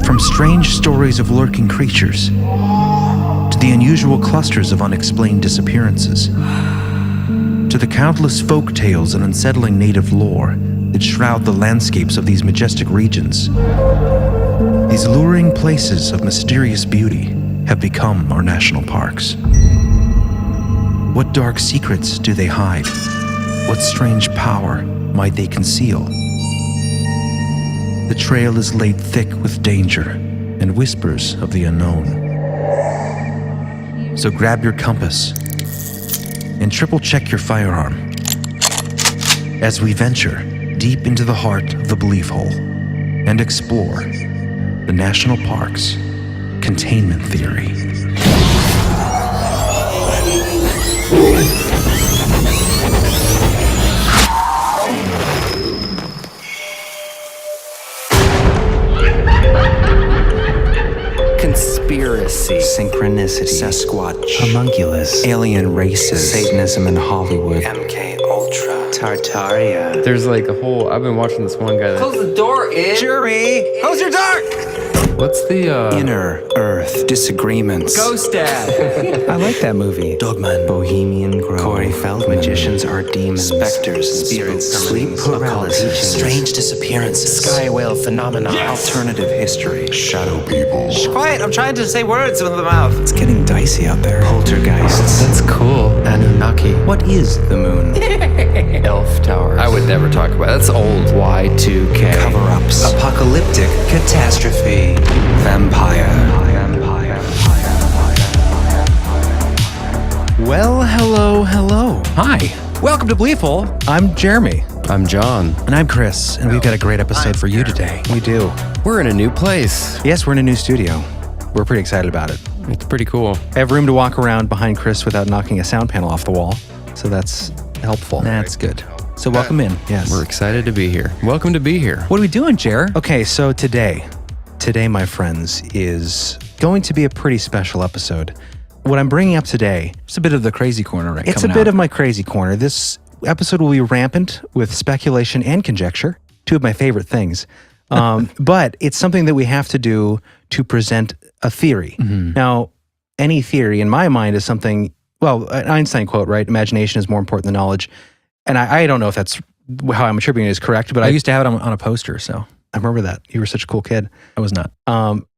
From strange stories of lurking creatures to the unusual clusters of unexplained disappearances, to the countless folk tales and unsettling native lore that shroud the landscapes of these majestic regions. These alluring places of mysterious beauty have become our national parks. What dark secrets do they hide? What strange power might they conceal? The trail is laid thick with danger and whispers of the unknown. So grab your compass and triple check your firearm as we venture deep into the heart of the Belief Hole and explore the national park's containment theory. Conspiracy, synchronicity, Sasquatch, homunculus, alien races, Satanism in Hollywood, MK Ultra, Tartaria. There's like a whole. I've been watching this one guy that. Close the door, Jury! Close your door! What's the Inner Earth Disagreements. Ghost Dad! I like that movie. Dogman, Bohemian Grove, Corey Feldman, Magicians Are Demons, Specters, Spirits, Sleep Paralysis, Strange Disappearances, Sky Whale Phenomena, Alternative History, Shadow People. Shh, quiet, I'm trying to say words with the mouth. It's getting dicey out there. Poltergeists. That's cool. Anunnaki. What is the moon? Elf Towers. I would never talk about. That's old. Y2K. Cover-ups. Apocalyptic catastrophe. Vampire. Well, hello. Hi. Welcome to Belief Hole. I'm Jeremy. I'm John. And I'm Chris, and we've got a great episode for you today. We do. We're in a new place. Yes, we're in a new studio. We're pretty excited about it. It's pretty cool. I have room to walk around behind Chris without knocking a sound panel off the wall, so that's helpful. That's good. So welcome in. Yes. We're excited to be here. Welcome to be here. What are we doing, Jer? Okay, so today, my friends, is going to be a pretty special episode. What I'm bringing up today, it's a bit of the crazy corner, right? It's a bit of my crazy corner. This episode will be rampant with speculation and conjecture, two of my favorite things. But it's something that we have to do to present a theory. Mm-hmm. Now, any theory in my mind is something, well, an Einstein quote, right? Imagination is more important than knowledge. And I don't know if that's how I'm attributing it is correct, but I used to have it on a poster, so. I remember that. You were such a cool kid. I was not.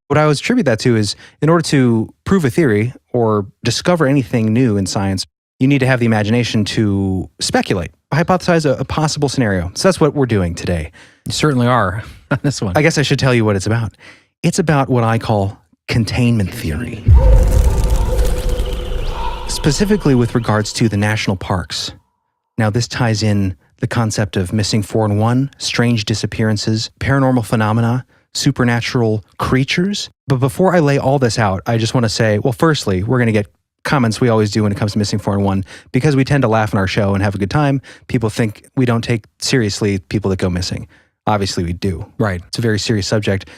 What I always attribute that to is in order to prove a theory or discover anything new in science, you need to have the imagination to speculate, hypothesize a possible scenario. So that's what we're doing today. You certainly are on this one. I guess I should tell you what it's about. It's about what I call containment theory. Specifically with regards to the national parks. Now, this ties in the concept of missing 411, strange disappearances, paranormal phenomena, supernatural creatures. But before I lay all this out, I just want to say, well, firstly, we're going to get comments we always do when it comes to missing 411, because we tend to laugh on our show and have a good time. People think we don't take seriously people that go missing. Obviously we do. Right. It's a very serious subject.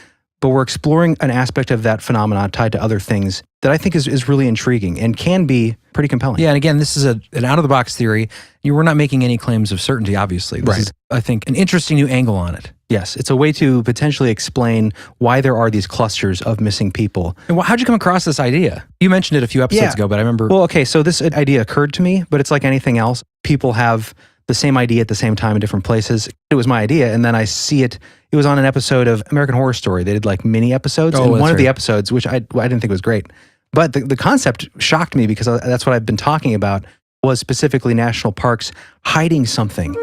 but we're exploring an aspect of that phenomenon tied to other things that I think is really intriguing and can be pretty compelling. Yeah, and again, this is an out-of-the-box theory. We're not making any claims of certainty, obviously. This is, I think, an interesting new angle on it. Yes, it's a way to potentially explain why there are these clusters of missing people. And how'd you come across this idea? You mentioned it a few episodes ago, but I remember... Well, okay, so this idea occurred to me, but it's like anything else. People have the same idea at the same time in different places. It was my idea, and then I see it. It was on an episode of American Horror Story. They did like mini episodes, and one of the episodes, which I didn't think was great, but the concept shocked me because that's what I've been talking about, was specifically national parks hiding something,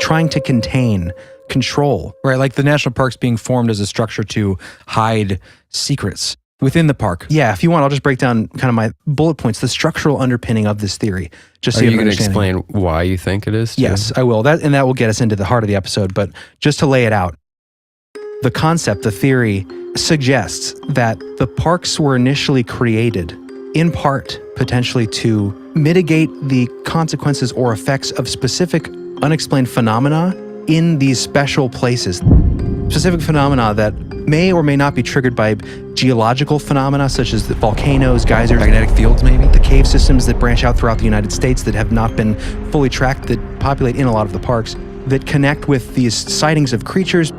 trying to contain, control. Right, like the national parks being formed as a structure to hide secrets within the park. Yeah, if you want, I'll just break down kind of my bullet points, the structural underpinning of this theory. Just Are you going to explain why you think it is? Yes, I will. That will get us into the heart of the episode. But just to lay it out, the concept, the theory, suggests that the parks were initially created in part potentially to mitigate the consequences or effects of specific unexplained phenomena in these special places. Specific phenomena that may or may not be triggered by geological phenomena such as the volcanoes, geysers, magnetic fields maybe, the cave systems that branch out throughout the United States that have not been fully tracked, that populate in a lot of the parks, that connect with these sightings of creatures,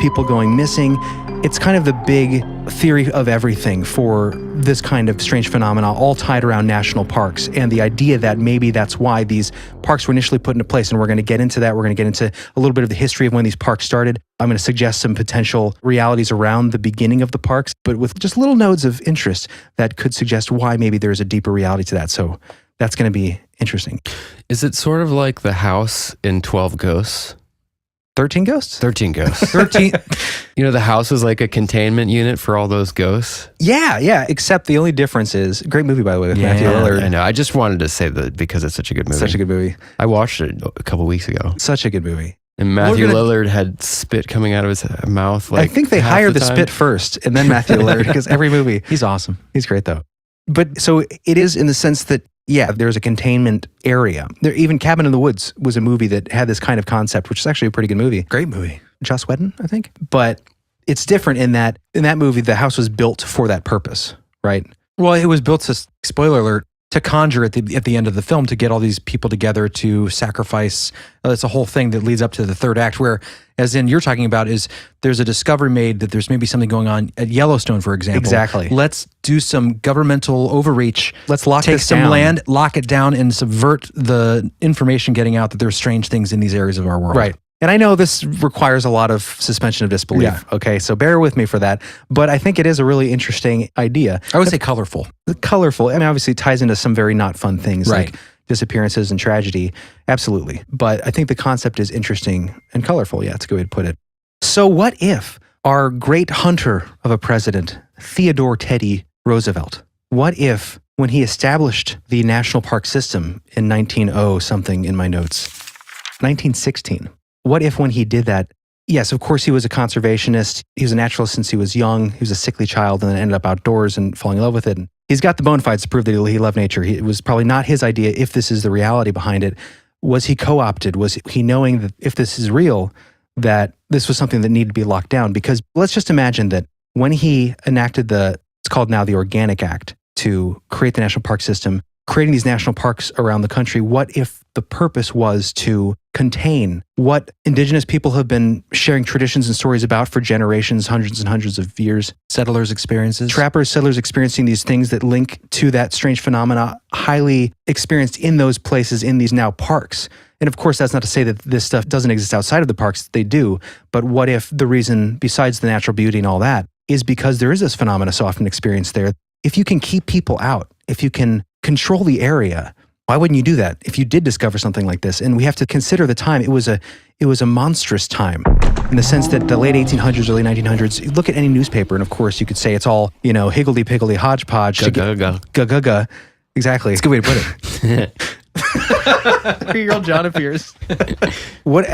people going missing. It's kind of the big theory of everything for this kind of strange phenomena, all tied around national parks, and the idea that maybe that's why these parks were initially put into place. And we're going to get into that. We're going to get into a little bit of the history of when these parks started. I'm going to suggest some potential realities around the beginning of the parks, but with just little nodes of interest that could suggest why maybe there's a deeper reality to that. So that's going to be interesting. Is it sort of like the house in 12 Ghosts? 13 ghosts? 13 ghosts. 13. You know, the house was like a containment unit for all those ghosts. Yeah. Except the only difference is, great movie, by the way, with Matthew Lillard. I know. I just wanted to say that because it's such a good movie. Such a good movie. I watched it a couple weeks ago. Such a good movie. And Matthew Lillard had spit coming out of his mouth. Like, I think they hired the spit first and then Matthew Lillard, because every movie. He's awesome. He's great, though. But so it is in the sense that, yeah, there's a containment area. There, even Cabin in the Woods was a movie that had this kind of concept, which is actually a pretty good movie. Great movie. Joss Whedon, I think. But it's different in that movie, the house was built for that purpose, right? Well, it was built to, spoiler alert, to conjure at the end of the film to get all these people together to sacrifice. It's a whole thing that leads up to the third act where, as in you're talking about, is there's a discovery made that there's maybe something going on at Yellowstone, for example. Exactly. Let's do some governmental overreach. Let's take some land, lock it down, and subvert the information getting out that there's strange things in these areas of our world. Right. And I know this requires a lot of suspension of disbelief. Yeah. Okay, so bear with me for that. But I think it is a really interesting idea. I would say colorful. Colorful. I mean, obviously it ties into some very not fun things Right. like disappearances and tragedy. Absolutely. But I think the concept is interesting and colorful. Yeah, it's a good way to put it. So what if our great hunter of a president, Theodore Teddy Roosevelt, what if when he established the national park system in 1900 something in my notes, 1916, what if when he did that, yes, of course he was a conservationist. He was a naturalist since he was young. He was a sickly child and then ended up outdoors and falling in love with it. And he's got the bona fides to prove that he loved nature. It was probably not his idea if this is the reality behind it. Was he co-opted? Was he knowing that if this is real, that this was something that needed to be locked down? Because let's just imagine that when he enacted it's called now the Organic Act to create the national park system, creating these national parks around the country, what if the purpose was to contain what indigenous people have been sharing traditions and stories about for generations, hundreds and hundreds of years? Settlers' experiences. Trappers, settlers experiencing these things that link to that strange phenomena, highly experienced in those places, in these now parks. And of course, that's not to say that this stuff doesn't exist outside of the parks. They do. But what if the reason, besides the natural beauty and all that, is because there is this phenomena so often experienced there? If you can keep people out, if you can control the area, why wouldn't you do that if you did discover something like this? And we have to consider the time. It was a monstrous time in the sense that the late 1800s, early 1900s, you look at any newspaper, and of course you could say it's all, higgledy-piggledy hodgepodge. Ga-ga-ga. Ga-ga-ga. Exactly. It's a good way to put it. 3-year-old John appears. What,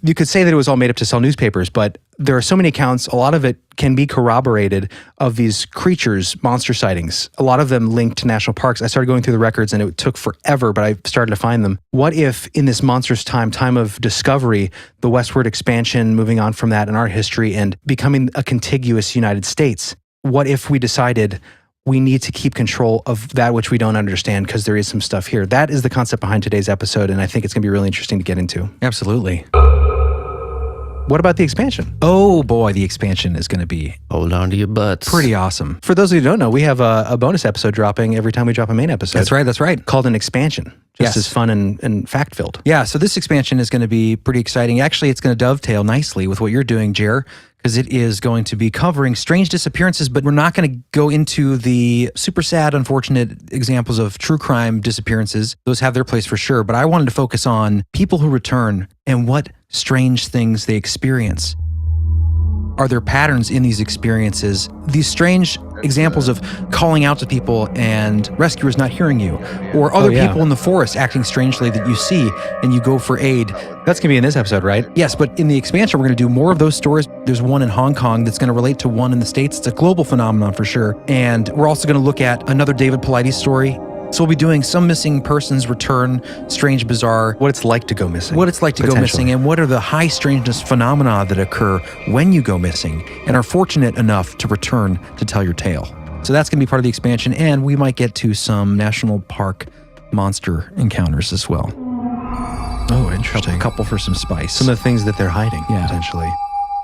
you could say that it was all made up to sell newspapers, but there are so many accounts, a lot of it can be corroborated, of these creatures, monster sightings. A lot of them linked to national parks. I started going through the records and it took forever, but I started to find them. What if in this monstrous time of discovery, the westward expansion, moving on from that in art history and becoming a contiguous United States, what if we decided we need to keep control of that which we don't understand because there is some stuff here? That is the concept behind today's episode, and I think it's going to be really interesting to get into. Absolutely. What about the expansion? Oh boy, the expansion is going to be... Hold on to your butts. Pretty awesome. For those of you who don't know, we have a bonus episode dropping every time we drop a main episode. That's right. Called an expansion. Just as fun and fact-filled. Yeah, so this expansion is going to be pretty exciting. Actually, it's going to dovetail nicely with what you're doing, Jer, because it is going to be covering strange disappearances, but we're not going to go into the super sad, unfortunate examples of true crime disappearances. Those have their place for sure, but I wanted to focus on people who return and what strange things they experience. Are there patterns in these experiences? These strange examples of calling out to people and rescuers not hearing you, or other people in the forest acting strangely that you see and you go for aid. That's going to be in this episode, right? Yes, but in the expansion, we're going to do more of those stories. There's one in Hong Kong that's going to relate to one in the States. It's a global phenomenon for sure. And we're also going to look at another David Paulides story. So we'll be doing some missing persons return, strange, bizarre. What it's like to go missing. What it's like to go missing, and what are the high strangeness phenomena that occur when you go missing and are fortunate enough to return to tell your tale. So that's going to be part of the expansion, and we might get to some national park monster encounters as well. Oh, interesting. A couple for some spice. Some of the things that they're hiding, potentially.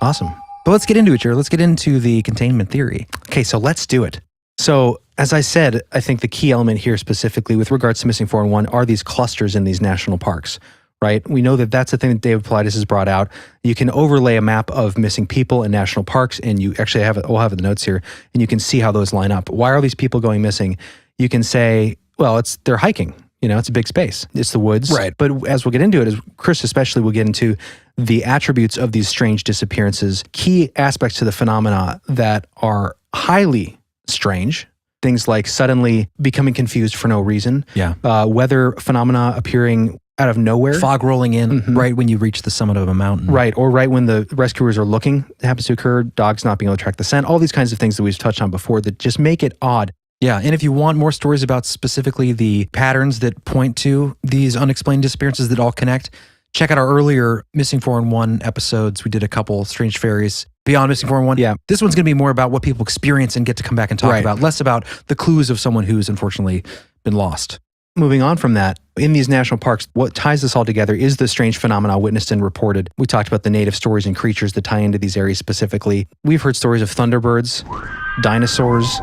Awesome. But let's get into it, Jared. Let's get into the containment theory. Okay, so let's do it. So, as I said, I think the key element here specifically with regards to Missing 411 are these clusters in these national parks, right? We know that that's the thing that David Paulides has brought out. You can overlay a map of missing people in national parks, and you actually have it, we'll have the notes here, and you can see how those line up. Why are these people going missing? You can say, well, they're hiking. It's a big space. It's the woods. Right. But as we'll get into it, as Chris especially will get into the attributes of these strange disappearances, key aspects to the phenomena that are highly strange, things like suddenly becoming confused for no reason, weather phenomena appearing out of nowhere, fog rolling in right when you reach the summit of a mountain, right, or right when the rescuers are looking, it happens to occur, dogs not being able to track the scent, all these kinds of things that we've touched on before that just make it odd. Yeah, and if you want more stories about specifically the patterns that point to these unexplained disappearances that all connect, check out our earlier Missing 411 episodes. We did a couple Strange Fairies beyond Missing 411. Yeah. This one's going to be more about what people experience and get to come back and talk about, less about the clues of someone who's unfortunately been lost. Moving on from that, in these national parks, what ties this all together is the strange phenomena witnessed and reported. We talked about the native stories and creatures that tie into these areas specifically. We've heard stories of thunderbirds, dinosaurs,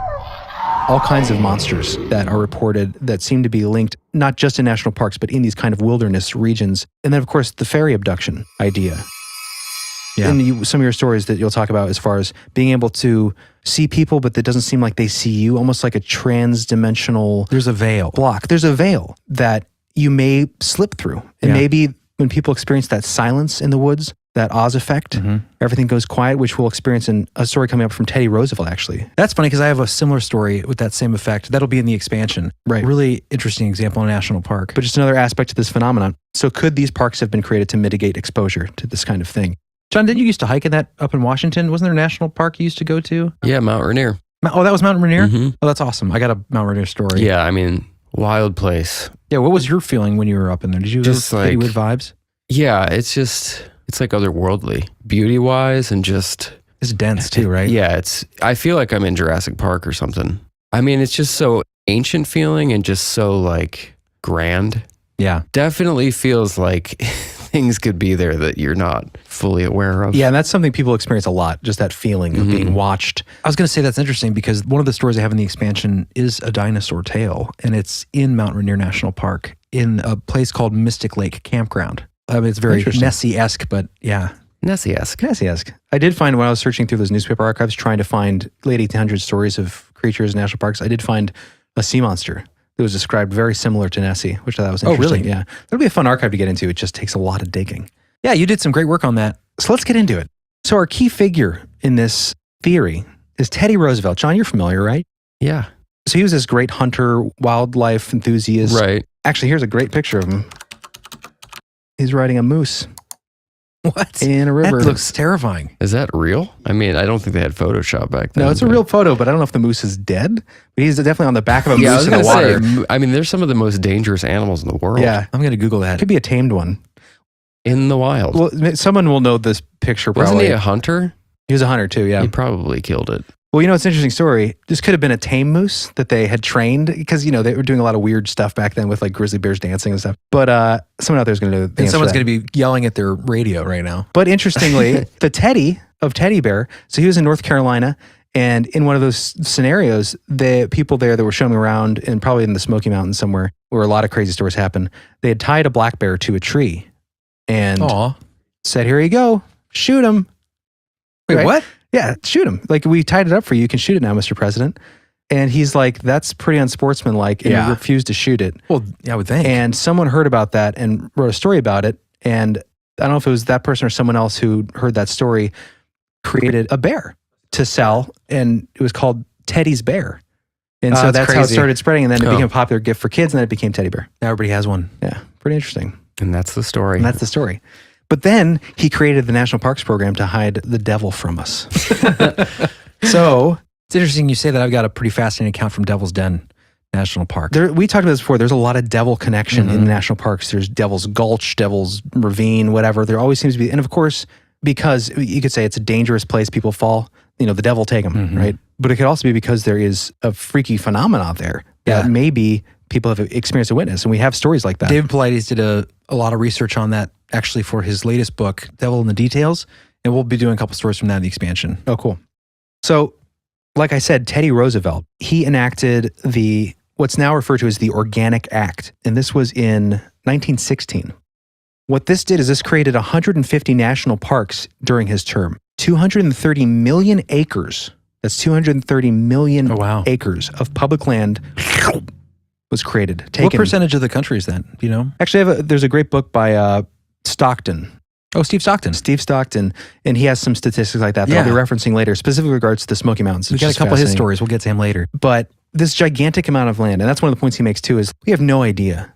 all kinds of monsters that are reported that seem to be linked not just in national parks, but in these kind of wilderness regions. And then, of course, the fairy abduction idea. Yeah. And some of your stories that you'll talk about as far as being able to see people, but that doesn't seem like they see you, almost like a trans-dimensional... There's a veil. Block. There's a veil that you may slip through. And maybe when people experience that silence in the woods, that Oz effect, everything goes quiet, which we'll experience in a story coming up from Teddy Roosevelt, actually. That's funny because I have a similar story with that same effect. That'll be in the expansion. Right. Really interesting example in a national park. But just another aspect to this phenomenon. So could these parks have been created to mitigate exposure to this kind of thing? John, didn't you used to hike in that up in Washington? Wasn't there a national park you used to go to? Yeah, Mount Rainier. Oh, that was Mount Rainier? Oh, that's awesome. I got a Mount Rainier story. Yeah, I mean, wild place. Yeah, what was your feeling when you were up in there? Did you just get weird vibes? Yeah, it's like otherworldly, beauty-wise, and just... It's dense too, right? Yeah, I feel like I'm in Jurassic Park or something. I mean, it's just so ancient feeling and just so like grand. Yeah. Definitely feels like things could be there that you're not fully aware of. Yeah, and that's something people experience a lot, just that feeling of being watched. I was going to say that's interesting because one of the stories I have in the expansion is a dinosaur tale, and it's in Mount Rainier National Park in a place called Mystic Lake Campground. I mean, it's very Nessie-esque, but yeah. Nessie-esque. Nessie-esque. I did find when I was searching through those newspaper archives, trying to find late 1800s stories of creatures in national parks, I did find a sea monster that was described very similar to Nessie, which I thought was interesting. Oh, really? Yeah. That'll be a fun archive to get into. It just takes a lot of digging. Yeah, you did some great work on that. So let's get into it. So our key figure in this theory is Teddy Roosevelt. John, you're familiar, right? Yeah. So he was this great hunter, wildlife enthusiast. Right. Actually, here's a great picture of him. He's riding a moose. What? In a river. That looks terrifying. Is that real? I mean, I don't think they had Photoshop back then. No, it's a real photo, but I don't know if the moose is dead. But he's definitely on the back of a moose in the water. I mean, they're some of the most dangerous animals in the world. Yeah. I'm going to Google that. Could be a tamed one. In the wild. Well, someone will know this picture probably. Wasn't he a hunter? He was a hunter too, yeah. He probably killed it. Well, it's an interesting story. This could have been a tame moose that they had trained because, they were doing a lot of weird stuff back then with like grizzly bears dancing and stuff. But someone out there is going to know the answer And someone's to that. going to be yelling at their radio right now. But interestingly, the Teddy of Teddy Bear, so he was in North Carolina, and in one of those scenarios, the people there that were showing around, and probably in the Smoky Mountains somewhere, where a lot of crazy stories happen, they had tied a black bear to a tree and said, "Here you go, shoot him." Wait, Right? what? Yeah, shoot him. Like, we tied it up for you. You can shoot it now, Mr. President. And he's like, that's pretty unsportsmanlike, and Yeah. he refused to shoot it. Well, yeah, I would think. And someone heard about that and wrote a story about it. And I don't know if it was that person or someone else who heard that story, created a bear to sell, and it was called Teddy's Bear. And so that's how it started spreading, and then it became a popular gift for kids, and then it became Teddy Bear. Now everybody has one. Yeah, pretty interesting. And that's the story. And that's the story. But then he created the National Parks Program to hide the devil from us. So it's interesting you say that. I've got a pretty fascinating account from Devil's Den National Park. we talked about this before. There's a lot of devil connection in the national parks. There's Devil's Gulch, Devil's Ravine, whatever. There always seems to be, and of course, because you could say it's a dangerous place, people fall, the devil take them, right? But it could also be because there is a freaky phenomenon there that maybe people have experienced a witness, and we have stories like that. David Paulides did a lot of research on that actually for his latest book, Devil in the Details, and we'll be doing a couple stories from that in the expansion. Oh, cool. So, like I said, Teddy Roosevelt, he enacted what's now referred to as the Organic Act, and this was in 1916. What this did is this created 150 national parks during his term. 230 million acres, that's 230 million acres of public land was created. What percentage of the country is that? Do you know? Actually, there's a great book by Stockton. Oh, Steve Stockton. Steve Stockton, and he has some statistics like that I'll be referencing later, specifically regards to the Smoky Mountains. We got a couple of his stories. We'll get to him later. But this gigantic amount of land, and that's one of the points he makes too, is we have no idea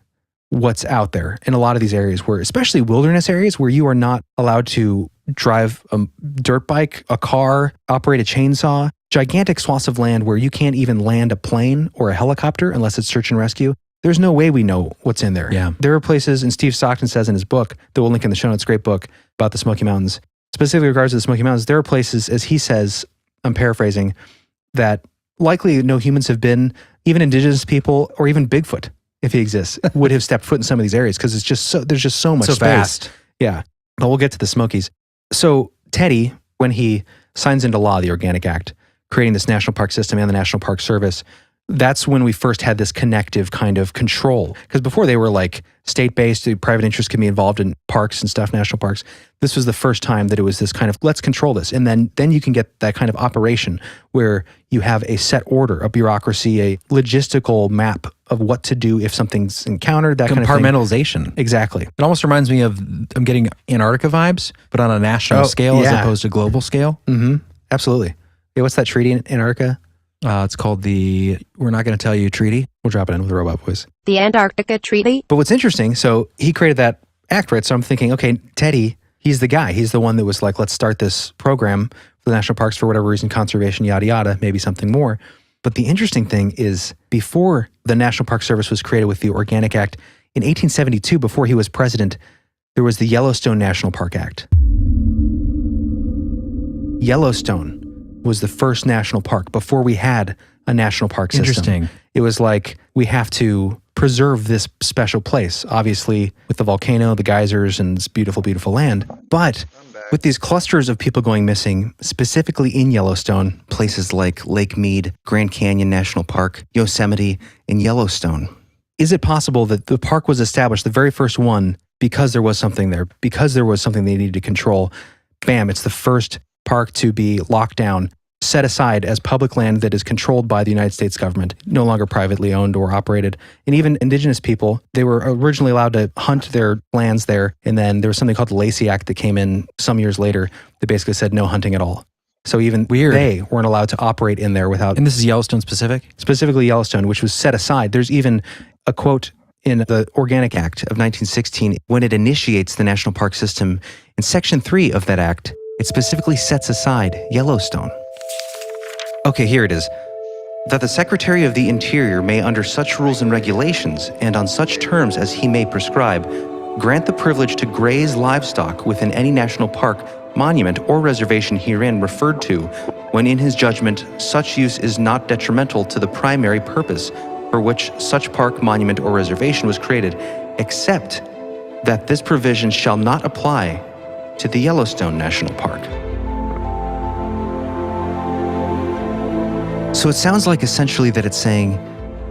what's out there in a lot of these areas where, especially wilderness areas, where you are not allowed to drive a dirt bike, a car, operate a chainsaw, gigantic swaths of land where you can't even land a plane or a helicopter unless it's search and rescue. There's no way we know what's in there. Yeah. There are places, and Steve Stockton says in his book, that we'll link in the show notes, great book about the Smoky Mountains, specifically in regards to the Smoky Mountains, there are places, as he says, I'm paraphrasing, that likely no humans have been, even indigenous people or even Bigfoot, if he exists, would have stepped foot in some of these areas because it's just there's just so much so space. vast. Yeah. But we'll get to the Smokies. So Teddy, when he signs into law the Organic Act, creating this national park system and the National Park Service, that's when we first had this connective kind of control. Because before they were like state-based, the private interests can be involved in parks and stuff, national parks. This was the first time that it was this kind of, let's control this. And then you can get that kind of operation where you have a set order, a bureaucracy, a logistical map of what to do if something's encountered, that kind of thing. Compartmentalization. Exactly. It almost reminds me of, I'm getting Antarctica vibes, but on a national scale as opposed to global scale. Mm-hmm. Absolutely. Yeah, what's that treaty in Antarctica? It's called the We're Not Going to Tell You Treaty. We'll drop it in with a robot voice. The Antarctica Treaty. But what's interesting, so he created that act, right? So I'm thinking, okay, Teddy, he's the guy. He's the one that was like, let's start this program for the national parks for whatever reason, conservation, yada, yada, maybe something more. But the interesting thing is before the National Park Service was created with the Organic Act, in 1872, before he was president, there was the Yellowstone National Park Act. Yellowstone was the first national park before we had a national park system. Interesting. It was like, we have to preserve this special place, obviously with the volcano, the geysers, and this beautiful, beautiful land. But with these clusters of people going missing, specifically in Yellowstone, places like Lake Mead, Grand Canyon National Park, Yosemite, and Yellowstone, is it possible that the park was established, the very first one, because there was something there, because there was something they needed to control? Bam, it's the first park to be locked down, set aside as public land that is controlled by the United States government, no longer privately owned or operated. And even indigenous people, they were originally allowed to hunt their lands there. And then there was something called the Lacey Act that came in some years later that basically said no hunting at all. So even they weren't allowed to operate in there without... And this is Yellowstone specific? Specifically Yellowstone, which was set aside. There's even a quote in the Organic Act of 1916, when it initiates the national park system, in Section 3 of that act, it specifically sets aside Yellowstone. Okay, here it is. That the Secretary of the Interior may, under such rules and regulations, and on such terms as he may prescribe, grant the privilege to graze livestock within any national park, monument, or reservation herein referred to, when in his judgment such use is not detrimental to the primary purpose for which such park, monument, or reservation was created, except that this provision shall not apply to the Yellowstone National Park. So it sounds like essentially that it's saying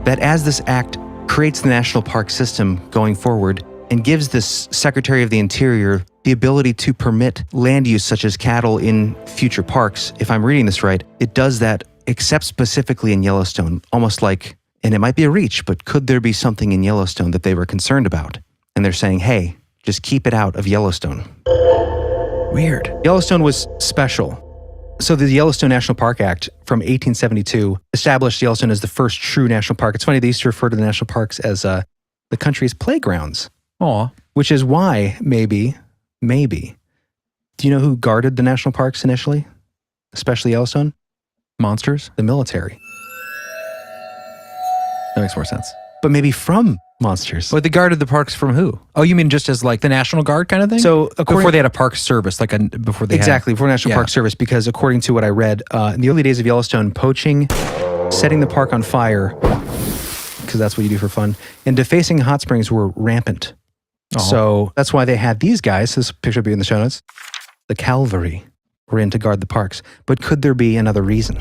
that as this act creates the national park system going forward and gives this Secretary of the Interior the ability to permit land use such as cattle in future parks, if I'm reading this right, it does that except specifically in Yellowstone, almost like, and it might be a reach, but could there be something in Yellowstone that they were concerned about? And they're saying, hey, just keep it out of Yellowstone. Weird. Yellowstone was special. So the Yellowstone National Park Act from 1872 established Yellowstone as the first true national park. It's funny, they used to refer to the national parks as the country's playgrounds. Aw. Which is why, maybe, do you know who guarded the national parks initially? Especially Yellowstone? Monsters? The military. That makes more sense. But maybe from monsters. But they guarded the parks from who? Oh, you mean just as like the National Guard kind of thing? So before they had a park service, before National Park Service, because according to what I read, in the early days of Yellowstone, poaching, setting the park on fire, because that's what you do for fun, and defacing hot springs were rampant. So that's why they had these guys, this picture will be in the show notes, the cavalry were in to guard the parks. But could there be another reason?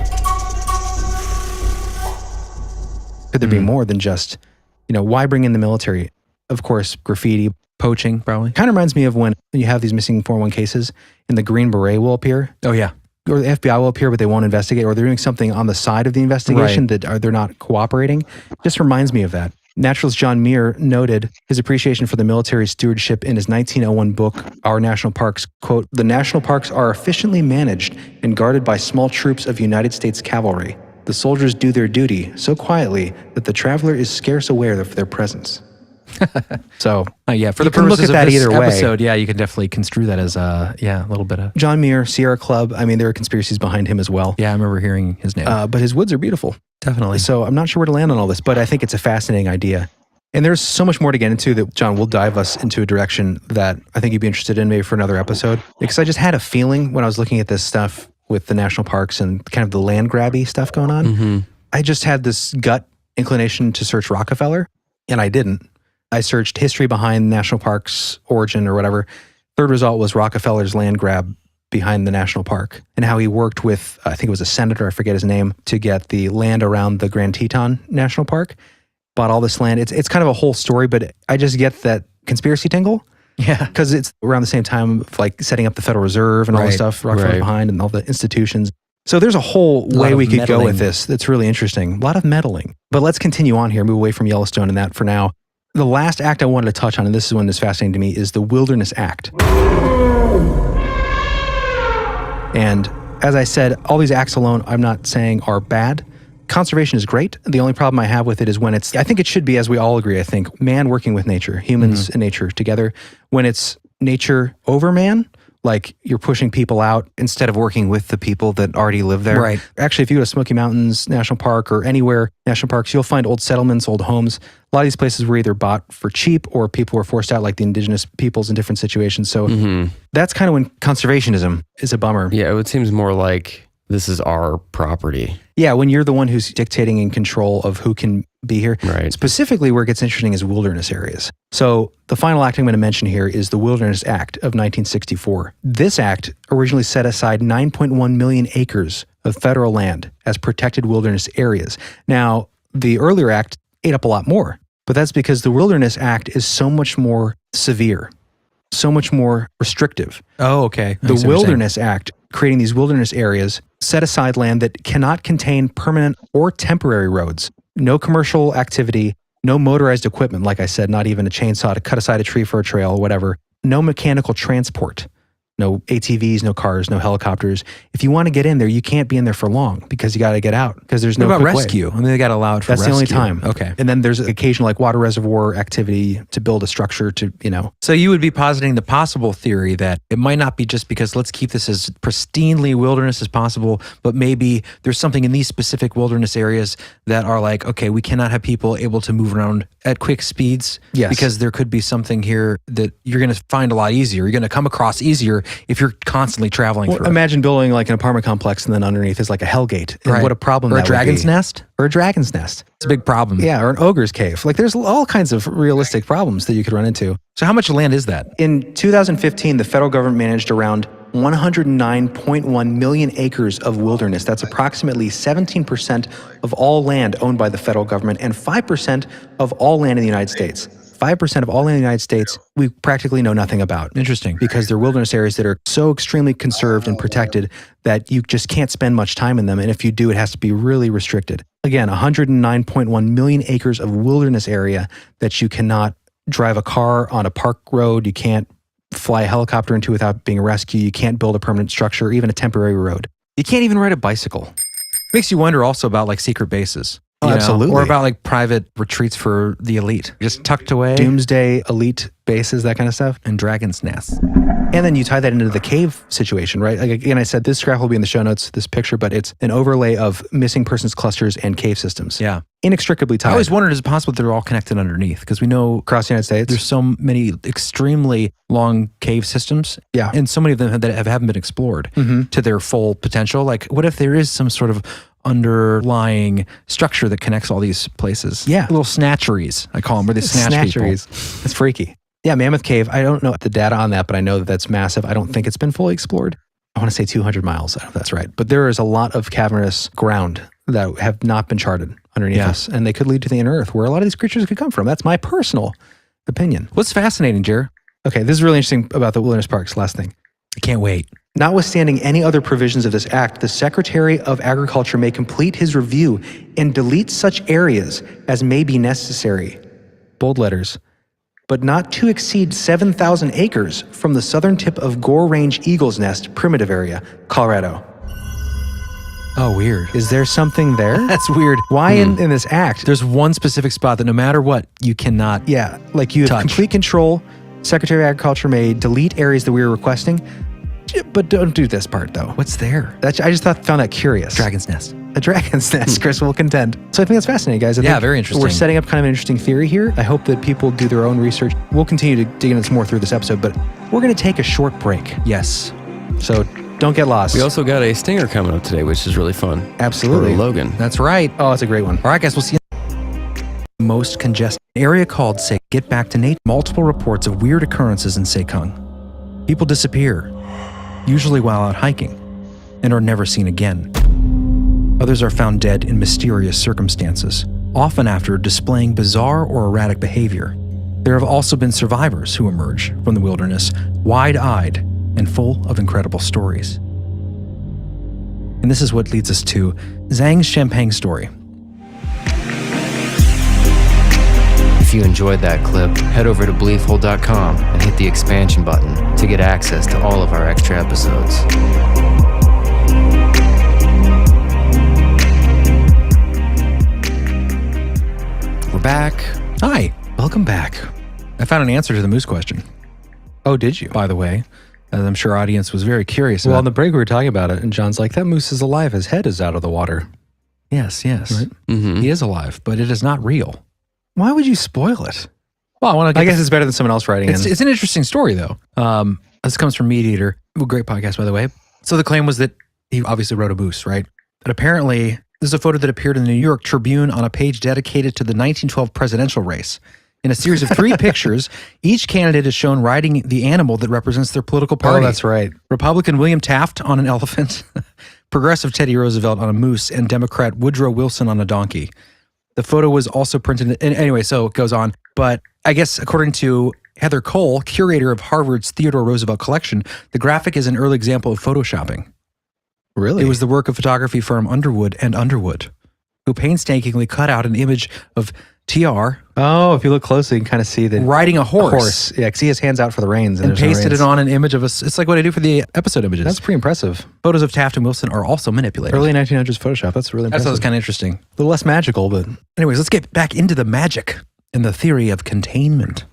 Could there be more than just, why bring in the military? Of course, graffiti, poaching, probably. Kind of reminds me of when you have these missing 411 cases and the Green Beret will appear. Oh, yeah. Or the FBI will appear, but they won't investigate, or they're doing something on the side of the investigation that they're not cooperating. Just reminds me of that. Naturalist John Muir noted his appreciation for the military stewardship in his 1901 book, Our National Parks. Quote, "The national parks are efficiently managed and guarded by small troops of United States cavalry. The soldiers do their duty so quietly that the traveler is scarce aware of their presence." So, for the purposes look at of that this either episode, way. You can definitely construe that as a little bit of John Muir, Sierra Club. I mean, there are conspiracies behind him as well. Yeah, I remember hearing his name. But his woods are beautiful. Definitely. So I'm not sure where to land on all this, but I think it's a fascinating idea. And there's so much more to get into that, John, will dive us into a direction that I think you'd be interested in maybe for another episode. Because I just had a feeling when I was looking at this stuff with the national parks and kind of the land grabby stuff going on, Mm-hmm. I just had this gut inclination to search Rockefeller, and I didn't. I searched history behind national parks origin or whatever. Third result was Rockefeller's land grab behind the national park and how he worked with, I think it was a senator, I forget his name, to get the land around the Grand Teton National Park. Bought all this land. It's kind of a whole story, but I just get that conspiracy tingle. Yeah. Because it's around the same time of like setting up the Federal Reserve and all the stuff Rockefeller's behind and all the institutions. So there's a whole way we could go with this that's really interesting. A lot of meddling. But let's continue on here, move away from Yellowstone and that for now. The last act I wanted to touch on, and this is one that's fascinating to me, is the Wilderness Act. And as I said, all these acts alone, I'm not saying are bad. Conservation is great. The only problem I have with it is when I think it should be, as we all agree, I think, man working with nature, humans and nature together. When it's nature over man, like you're pushing people out instead of working with the people that already live there. Right. Actually, if you go to Smoky Mountains National Park or anywhere national parks, you'll find old settlements, old homes. A lot of these places were either bought for cheap or people were forced out, like the indigenous peoples in different situations. So that's kind of when conservationism is a bummer. Yeah, it seems more like this is our property. Yeah, when you're the one who's dictating in control of who can be here. Right. Specifically, where it gets interesting is wilderness areas. So the final act I'm going to mention here is the Wilderness Act of 1964. This act originally set aside 9.1 million acres of federal land as protected wilderness areas. Now, the earlier act ate up a lot more, but that's because the Wilderness Act is so much more severe, so much more restrictive. Oh, okay. The Wilderness Act, creating these wilderness areas, set aside land that cannot contain permanent or temporary roads, no commercial activity, no motorized equipment, like I said, not even a chainsaw to cut aside a tree for a trail or whatever, no mechanical transport. no ATVs, no cars, no helicopters. If you want to get in there, you can't be in there for long because you got to get out because there's no What about quick way. rescue? I mean, they got to allow it for That's rescue. the only time. Okay. And then there's occasional like water reservoir activity to build a structure to, So you would be positing the possible theory that it might not be just because let's keep this as pristinely wilderness as possible, but maybe there's something in these specific wilderness areas that are like, okay, we cannot have people able to move around at quick speeds Yes. because there could be something here that you're going to find a lot easier. You're going to come across easier if you're constantly traveling Well, through it. imagine building like an apartment complex and then underneath is like a hellgate. And Right. what a problem Or a that would dragon's be. nest? Or a dragon's nest. It's a big problem. Yeah, or an ogre's cave. Like there's all kinds of realistic problems that you could run into. So how much land is that? In 2015, the federal government managed around 109.1 million acres of wilderness. That's approximately 17% of all land owned by the federal government and 5% of all land in the United States. 5% of all land in the United States, we practically know nothing about. Interesting. Because they're wilderness areas that are so extremely conserved and protected that you just can't spend much time in them. And if you do, it has to be really restricted. Again, 109.1 million acres of wilderness area that you cannot drive a car on a park road. You can't fly a helicopter into without being rescued. You can't build a permanent structure, even a temporary road. You can't even ride a bicycle. Makes you wonder also about like secret bases. Oh, you know, absolutely. Or about like private retreats for the elite. Just tucked away. Doomsday elite bases, that kind of stuff. And dragon's nests. And then you tie that into the cave situation, right? Like again, I said this graph will be in the show notes, this picture, but it's an overlay of missing persons clusters and cave systems. Yeah. Inextricably tied. I always wondered, is it possible that they're all connected underneath? Because we know across the United States, there's so many extremely long cave systems. Yeah. And so many of them that haven't been explored to their full potential. Like, what if there is some sort of underlying structure that connects all these places? Yeah. Little snatcheries, I call them, where they snatch snatcheries. people. That's freaky. Yeah, Mammoth Cave. I don't know the data on that, but I know that that's massive. I don't think it's been fully explored. I want to say 200 miles. I don't know if that's right. But there is a lot of cavernous ground that have not been charted underneath us, and they could lead to the inner earth, where a lot of these creatures could come from. That's my personal opinion. What's fascinating, Jer? Okay, this is really interesting about the wilderness parks. Last thing. I can't wait. Notwithstanding any other provisions of this act, the Secretary of Agriculture may complete his review and delete such areas as may be necessary. Bold letters. But not to exceed 7,000 acres from the southern tip of Gore Range Eagle's Nest Primitive Area, Colorado. Oh, weird. Is there something there? That's weird. Why in this act? There's one specific spot that no matter what, you cannot. Yeah, like you have touch. complete control. Secretary of Agriculture may delete areas that we are requesting, but don't do this part though. What's there? I just found that curious. Dragon's nest. A dragon's nest, Chris will contend. So I think that's fascinating, guys. I Yeah, think very interesting. We're setting up kind of an interesting theory here. I hope that people do their own research. We'll continue to dig into this more through this episode, but we're going to take a short break. Yes. So don't get lost. We also got a stinger coming up today, which is really fun. Absolutely. For Logan. That's right. Oh, it's a great one. All right, guys, we'll see you. Most congested area called Say. Get back to Nate. Multiple reports of weird occurrences in Sekong. People disappear, usually while out hiking, and are never seen again. Others are found dead in mysterious circumstances, often after displaying bizarre or erratic behavior. There have also been survivors who emerge from the wilderness, wide-eyed and full of incredible stories. And this is what leads us to Zhang's Champagne story. If you enjoyed that clip, head over to bleefhole.com and hit the expansion button to get access to all of our extra episodes. We're back. Hi, welcome back. I found an answer to the moose question. Oh, did you? By the way, as I'm sure our audience was very curious Well, about. on the break we were talking about it, and John's like, that moose is alive. His head is out of the water. Yes, yes. Right? Mm-hmm. He is alive, but it is not real. Why would you spoil it? Well, I want to. I guess it's better than someone else writing in. It's an interesting story, though. This comes from Meat Eater, a great podcast, by the way. So the claim was that he obviously rode a moose, right? But apparently, this is a photo that appeared in the New York Tribune on a page dedicated to the 1912 presidential race. In a series of 3 pictures, each candidate is shown riding the animal that represents their political party. Oh, that's right. Republican William Taft on an elephant, Progressive Teddy Roosevelt on a moose, and Democrat Woodrow Wilson on a donkey. The photo was also printed. And anyway, so it goes on. But I guess according to Heather Cole, curator of Harvard's Theodore Roosevelt collection, the graphic is an early example of photoshopping. Really? It was the work of photography firm Underwood and Underwood, who painstakingly cut out an image of TR. Oh, if you look closely, you can kind of see that Riding a horse. Yeah, because he has hands out for the reins. And there's no pasted reins. it on an image of us. It's like what I do for the episode images. That's pretty impressive. Photos of Taft and Wilson are also manipulated. Early 1900s Photoshop. That's really I impressive. thought it was kind of interesting. A little less magical, but Anyways, let's get back into the magic and the theory of containment.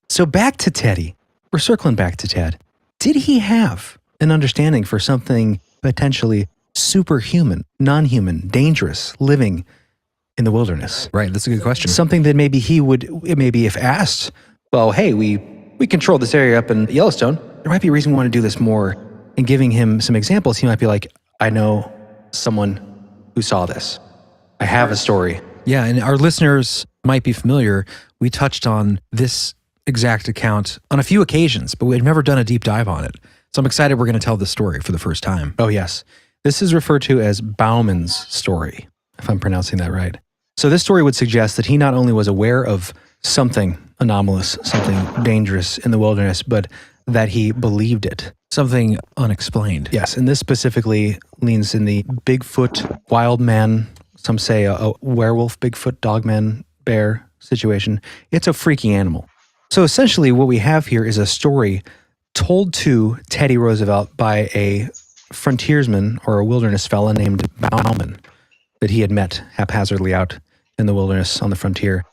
So back to Teddy. We're circling back to Ted. Did he have an understanding for something potentially superhuman, non-human, dangerous, living in the wilderness? right, that's a good question. Something that maybe he would, maybe if asked, well, hey, we control this area up in Yellowstone. There might be a reason we want to do this more. And giving him some examples, he might be like, I know someone who saw this. I have a story. Yeah, and our listeners might be familiar. We touched on this exact account on a few occasions, but we've never done a deep dive on it. So I'm excited we're going to tell this story for the first time. Oh, yes. This is referred to as Bauman's story, if I'm pronouncing that right. So this story would suggest that he not only was aware of something anomalous, something dangerous in the wilderness, but that he believed it. Something unexplained. Yes, and this specifically leans in the Bigfoot, wild man, some say a werewolf, Bigfoot, dogman, bear situation. It's a freaky animal. So essentially what we have here is a story told to Teddy Roosevelt by a frontiersman or a wilderness fella named Bauman that he had met haphazardly out in the wilderness on the frontier.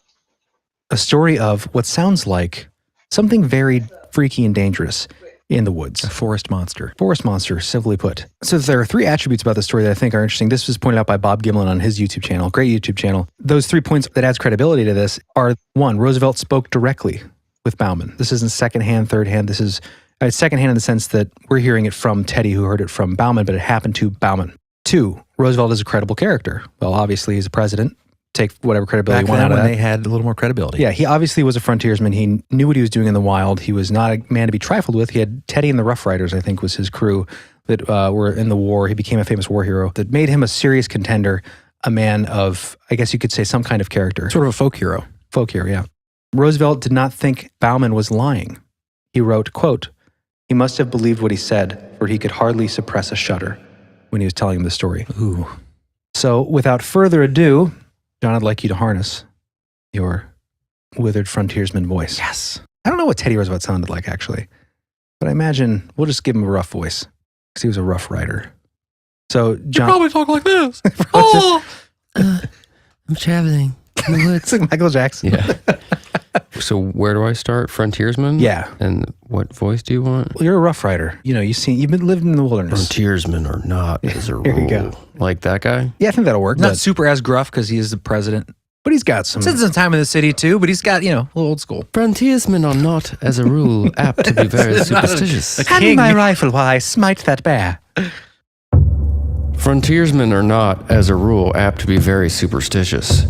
A story of what sounds like something very freaky and dangerous in the woods. A forest monster. Forest monster, simply put. So there are 3 attributes about the story that I think are interesting. This was pointed out by Bob Gimlin on his YouTube channel. Great YouTube channel. Those 3 points that adds credibility to this are, 1, Roosevelt spoke directly with Bauman. This isn't secondhand, thirdhand. This is secondhand in the sense that we're hearing it from Teddy, who heard it from Bauman, but it happened to Bauman. 2, Roosevelt is a credible character. Well, obviously he's a president. Take whatever credibility you want out of that. They had a little more credibility. Yeah, he obviously was a frontiersman. He knew what he was doing in the wild. He was not a man to be trifled with. He had Teddy and the Rough Riders, I think, was his crew that were in the war. He became a famous war hero that made him a serious contender, a man of, I guess you could say, some kind of character. Sort of a folk hero. Folk hero, yeah. Roosevelt did not think Bauman was lying. He wrote, quote, "He must have believed what he said, for he could hardly suppress a shudder," when he was telling him the story. Ooh. So without further ado, John, I'd like you to harness your withered frontiersman voice. Yes. I don't know what Teddy Roosevelt sounded like, actually, but I imagine we'll just give him a rough voice because he was a rough rider. So, John. You probably talk like this. I'm traveling in the woods. It's like Michael Jackson. Yeah. So where do I start? Frontiersman? Yeah. And what voice do you want? Well, you're a rough rider. You know, you've been living in the wilderness. Frontiersmen are not as a rule. Here you go. Like that guy? Yeah, I think that'll work. Not super as gruff because he is the president. But he's got some. Spent some time in the city too, but he's got, a little old school. Frontiersmen are not, as a rule, apt to be very superstitious. Hand me my rifle while I smite that bear. Frontiersmen are not, as a rule, apt to be very superstitious.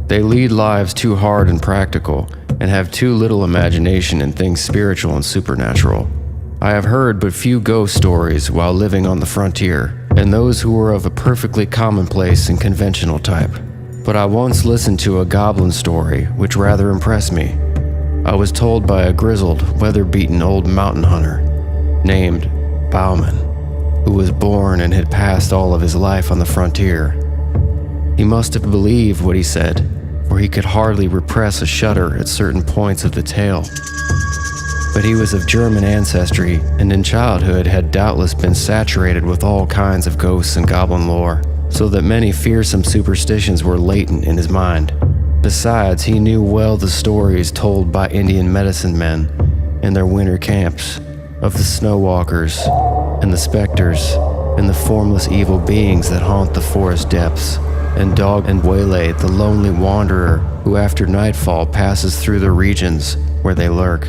They lead lives too hard and practical, and have too little imagination in things spiritual and supernatural. I have heard but few ghost stories while living on the frontier, and those who were of a perfectly commonplace and conventional type. But I once listened to a goblin story which rather impressed me. I was told by a grizzled, weather-beaten old mountain hunter named Bauman, who was born and had passed all of his life on the frontier. He must have believed what he said, for he could hardly repress a shudder at certain points of the tale. But he was of German ancestry, and in childhood had doubtless been saturated with all kinds of ghosts and goblin lore, so that many fearsome superstitions were latent in his mind. Besides, he knew well the stories told by Indian medicine men in their winter camps of the snow walkers and the specters and the formless evil beings that haunt the forest depths and dog and waylay the lonely wanderer who after nightfall passes through the regions where they lurk.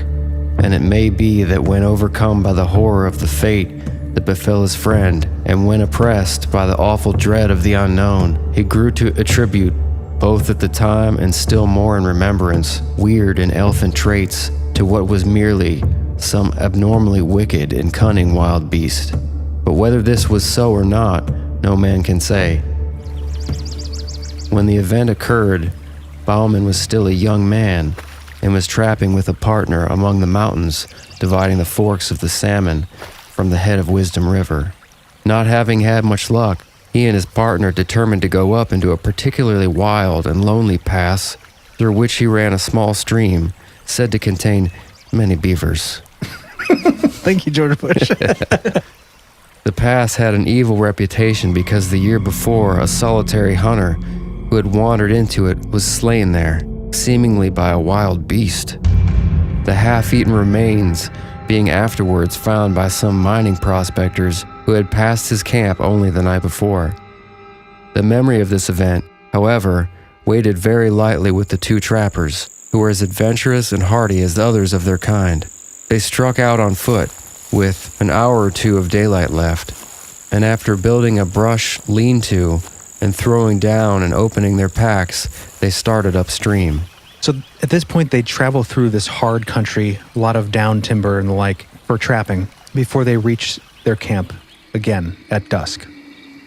And it may be that when overcome by the horror of the fate that befell his friend, and when oppressed by the awful dread of the unknown, he grew to attribute, both at the time and still more in remembrance, weird and elfin traits to what was merely some abnormally wicked and cunning wild beast. But whether this was so or not, no man can say. When the event occurred, Bauman was still a young man and was trapping with a partner among the mountains dividing the forks of the Salmon from the head of Wisdom River. Not having had much luck, he and his partner determined to go up into a particularly wild and lonely pass through which he ran a small stream said to contain many beavers. Thank you, George Bush. The pass had an evil reputation because the year before, a solitary hunter who had wandered into it was slain there, seemingly by a wild beast. The half-eaten remains being afterwards found by some mining prospectors who had passed his camp only the night before. The memory of this event, however, weighted very lightly with the two trappers, who were as adventurous and hardy as the others of their kind. They struck out on foot, with an hour or two of daylight left, and after building a brush lean-to and throwing down and opening their packs, they started upstream. So at this point, they travel through this hard country, a lot of down timber and the like, for trapping, before they reach their camp again at dusk.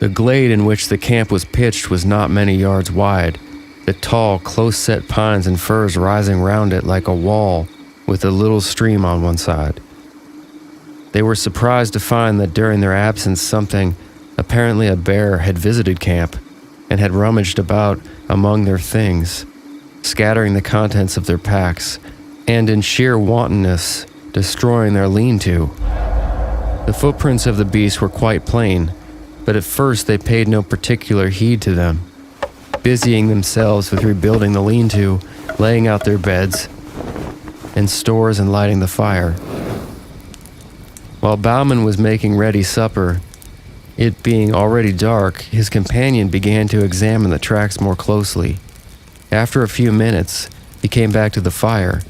The glade in which the camp was pitched was not many yards wide, the tall, close-set pines and firs rising round it like a wall with a little stream on one side. They were surprised to find that during their absence something, apparently a bear, had visited camp and had rummaged about among their things, scattering the contents of their packs, and in sheer wantonness, destroying their lean-to. The footprints of the beast were quite plain, but at first they paid no particular heed to them, busying themselves with rebuilding the lean-to, laying out their beds and stores and lighting the fire. While Bauman was making ready supper, it being already dark, his companion began to examine the tracks more closely. After a few minutes, he came back to the fire.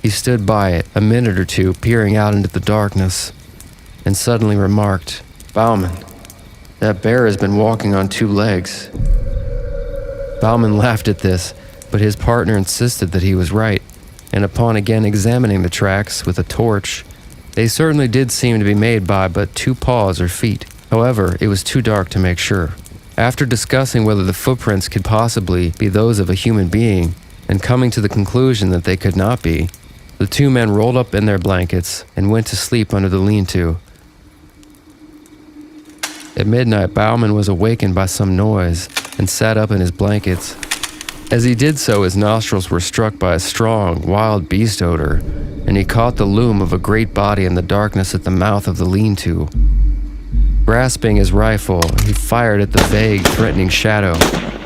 He stood by it a minute or two, peering out into the darkness, and suddenly remarked, "Bauman, that bear has been walking on two legs." Bauman laughed at this, but his partner insisted that he was right, and upon again examining the tracks with a torch, they certainly did seem to be made by but two paws or feet. However, it was too dark to make sure. After discussing whether the footprints could possibly be those of a human being, and coming to the conclusion that they could not be, the two men rolled up in their blankets and went to sleep under the lean-to. At midnight, Bauman was awakened by some noise and sat up in his blankets. As he did so, his nostrils were struck by a strong, wild beast odor, and he caught the loom of a great body in the darkness at the mouth of the lean-to. Grasping his rifle, he fired at the vague, threatening shadow,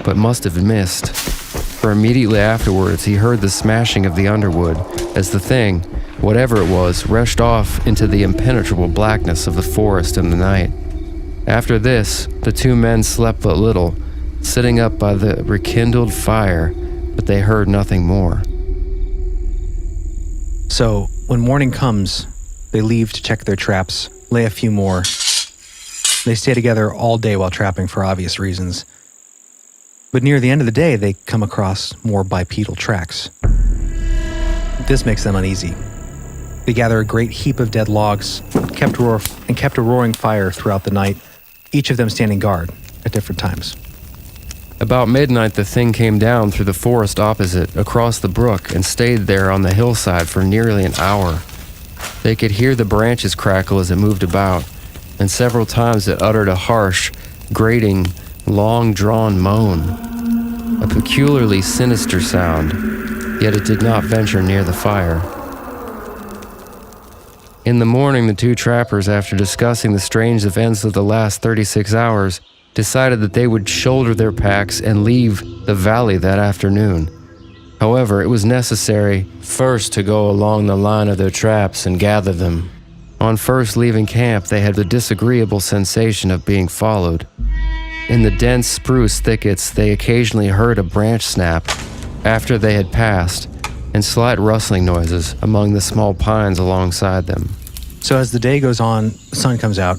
but must have missed, for immediately afterwards he heard the smashing of the underwood as the thing, whatever it was, rushed off into the impenetrable blackness of the forest in the night. After this, the two men slept but little, sitting up by the rekindled fire, but they heard nothing more. So when morning comes, they leave to check their traps, lay a few more. They stay together all day while trapping for obvious reasons. But near the end of the day, they come across more bipedal tracks. This makes them uneasy. They gather a great heap of dead logs, kept a roaring fire throughout the night, each of them standing guard at different times. About midnight, the thing came down through the forest opposite, across the brook, and stayed there on the hillside for nearly an hour. They could hear the branches crackle as it moved about, and several times it uttered a harsh, grating, long-drawn moan, a peculiarly sinister sound, yet it did not venture near the fire. In the morning, the two trappers, after discussing the strange events of the last 36 hours, decided that they would shoulder their packs and leave the valley that afternoon. However, it was necessary first to go along the line of their traps and gather them. On first leaving camp, they had the disagreeable sensation of being followed. In the dense spruce thickets, they occasionally heard a branch snap after they had passed, and slight rustling noises among the small pines alongside them. So as the day goes on, the sun comes out.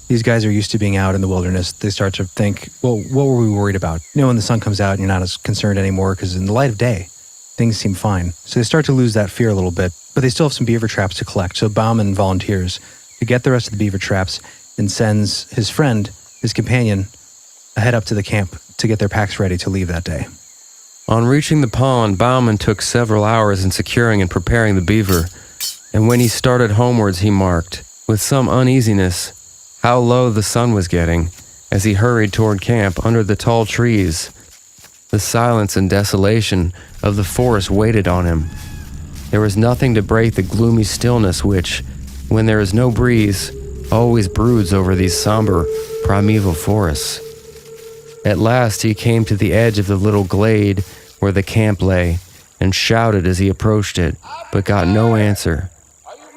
These guys are used to being out in the wilderness. They start to think, well, what were we worried about? You know, when the sun comes out, you're not as concerned anymore because in the light of day, things seem fine. So they start to lose that fear a little bit, but they still have some beaver traps to collect. So Bauman volunteers to get the rest of the beaver traps and sends his friend, his companion, ahead up to the camp to get their packs ready to leave that day. On reaching the pond, Bauman took several hours in securing and preparing the beaver, and when he started homewards, he marked, with some uneasiness, how low the sun was getting, as he hurried toward camp under the tall trees. The silence and desolation of the forest waited on him. There was nothing to break the gloomy stillness which, when there is no breeze, always broods over these somber, primeval forests. At last he came to the edge of the little glade where the camp lay, and shouted as he approached it, but got no answer.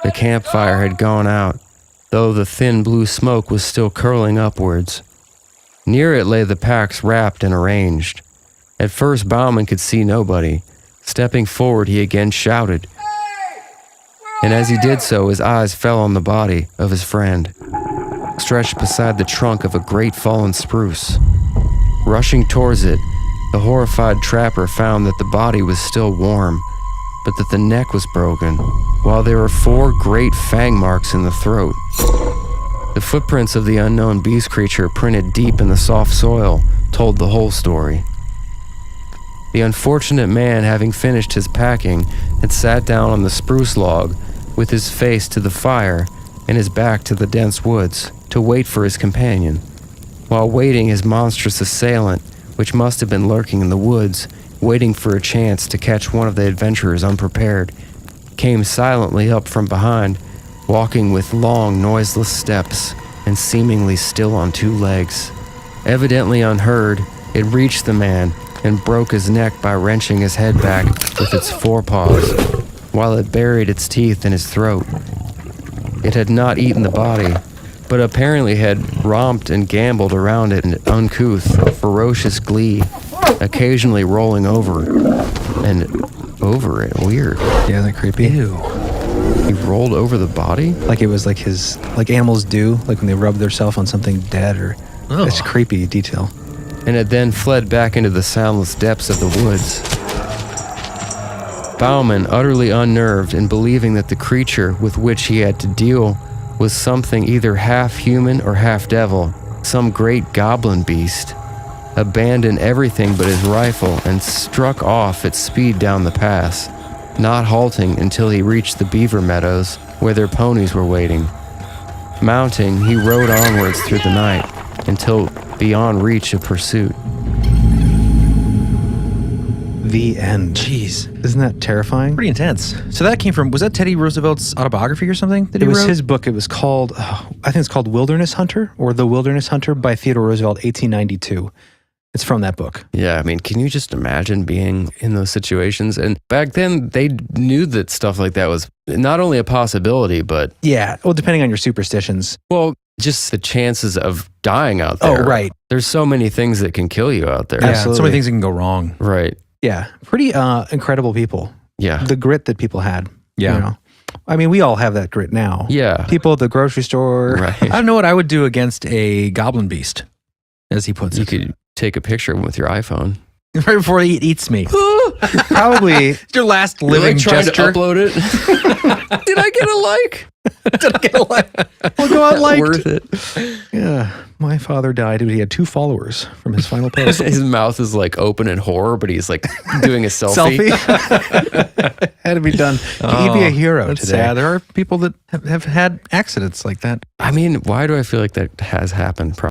The campfire had gone out, though the thin blue smoke was still curling upwards. Near it lay the packs wrapped and arranged. At first Bauman could see nobody. Stepping forward, he again shouted. And as he did so, his eyes fell on the body of his friend, stretched beside the trunk of a great fallen spruce. Rushing towards it, the horrified trapper found that the body was still warm, but that the neck was broken, while there were 4 great fang marks in the throat. The footprints of the unknown beast creature printed deep in the soft soil told the whole story. The unfortunate man, having finished his packing, had sat down on the spruce log with his face to the fire and his back to the dense woods to wait for his companion. While waiting, his monstrous assailant, which must have been lurking in the woods, waiting for a chance to catch one of the adventurers unprepared, came silently up from behind, walking with long, noiseless steps and seemingly still on 2 legs. Evidently unheard, it reached the man and broke his neck by wrenching his head back with its forepaws, while it buried its teeth in his throat. It had not eaten the body, but apparently had romped and gambled around it in uncouth, ferocious glee, occasionally rolling over it. Weird. Yeah, isn't that creepy? Ew. He rolled over the body? Like it was like like animals do, like when they rub themselves on something dead or... Oh. It's creepy detail. And had then fled back into the soundless depths of the woods. Bauman, utterly unnerved and believing that the creature with which he had to deal was something either half human or half devil, some great goblin beast, abandoned everything but his rifle and struck off at speed down the pass, not halting until he reached the beaver meadows where their ponies were waiting. Mounting, he rode onwards through the night until beyond reach of pursuit. The end. Jeez. Isn't that terrifying? Pretty intense. So that came from, was that Teddy Roosevelt's autobiography or something that he wrote? It was his book. It was called, I think it's called Wilderness Hunter or The Wilderness Hunter by Theodore Roosevelt, 1892. It's from that book. Yeah, I mean, can you just imagine being in those situations? And back then, they knew that stuff like that was not only a possibility, but... Yeah, well, depending on your superstitions. Well, just the chances of dying out there. Oh, right. There's so many things that can kill you out there. Yeah, so many things that can go wrong. Right. Yeah, pretty incredible people. Yeah. The grit that people had. Yeah. You know? I mean, we all have that grit now. Yeah. People at the grocery store. Right. I don't know what I would do against a goblin beast, as he puts it. You could take a picture of him with your iPhone. Right before he eats me. Probably your last living gesture. To upload it. Did I get a like? Did I get a like? We'll go out liked. Worth it. Yeah. My father died. He had 2 followers from his final post. His mouth is like open in horror, but he's like doing a selfie. Had to be done. He'd be a hero that's today. sad. There are people that have had accidents like that. I mean, why do I feel like that has happened?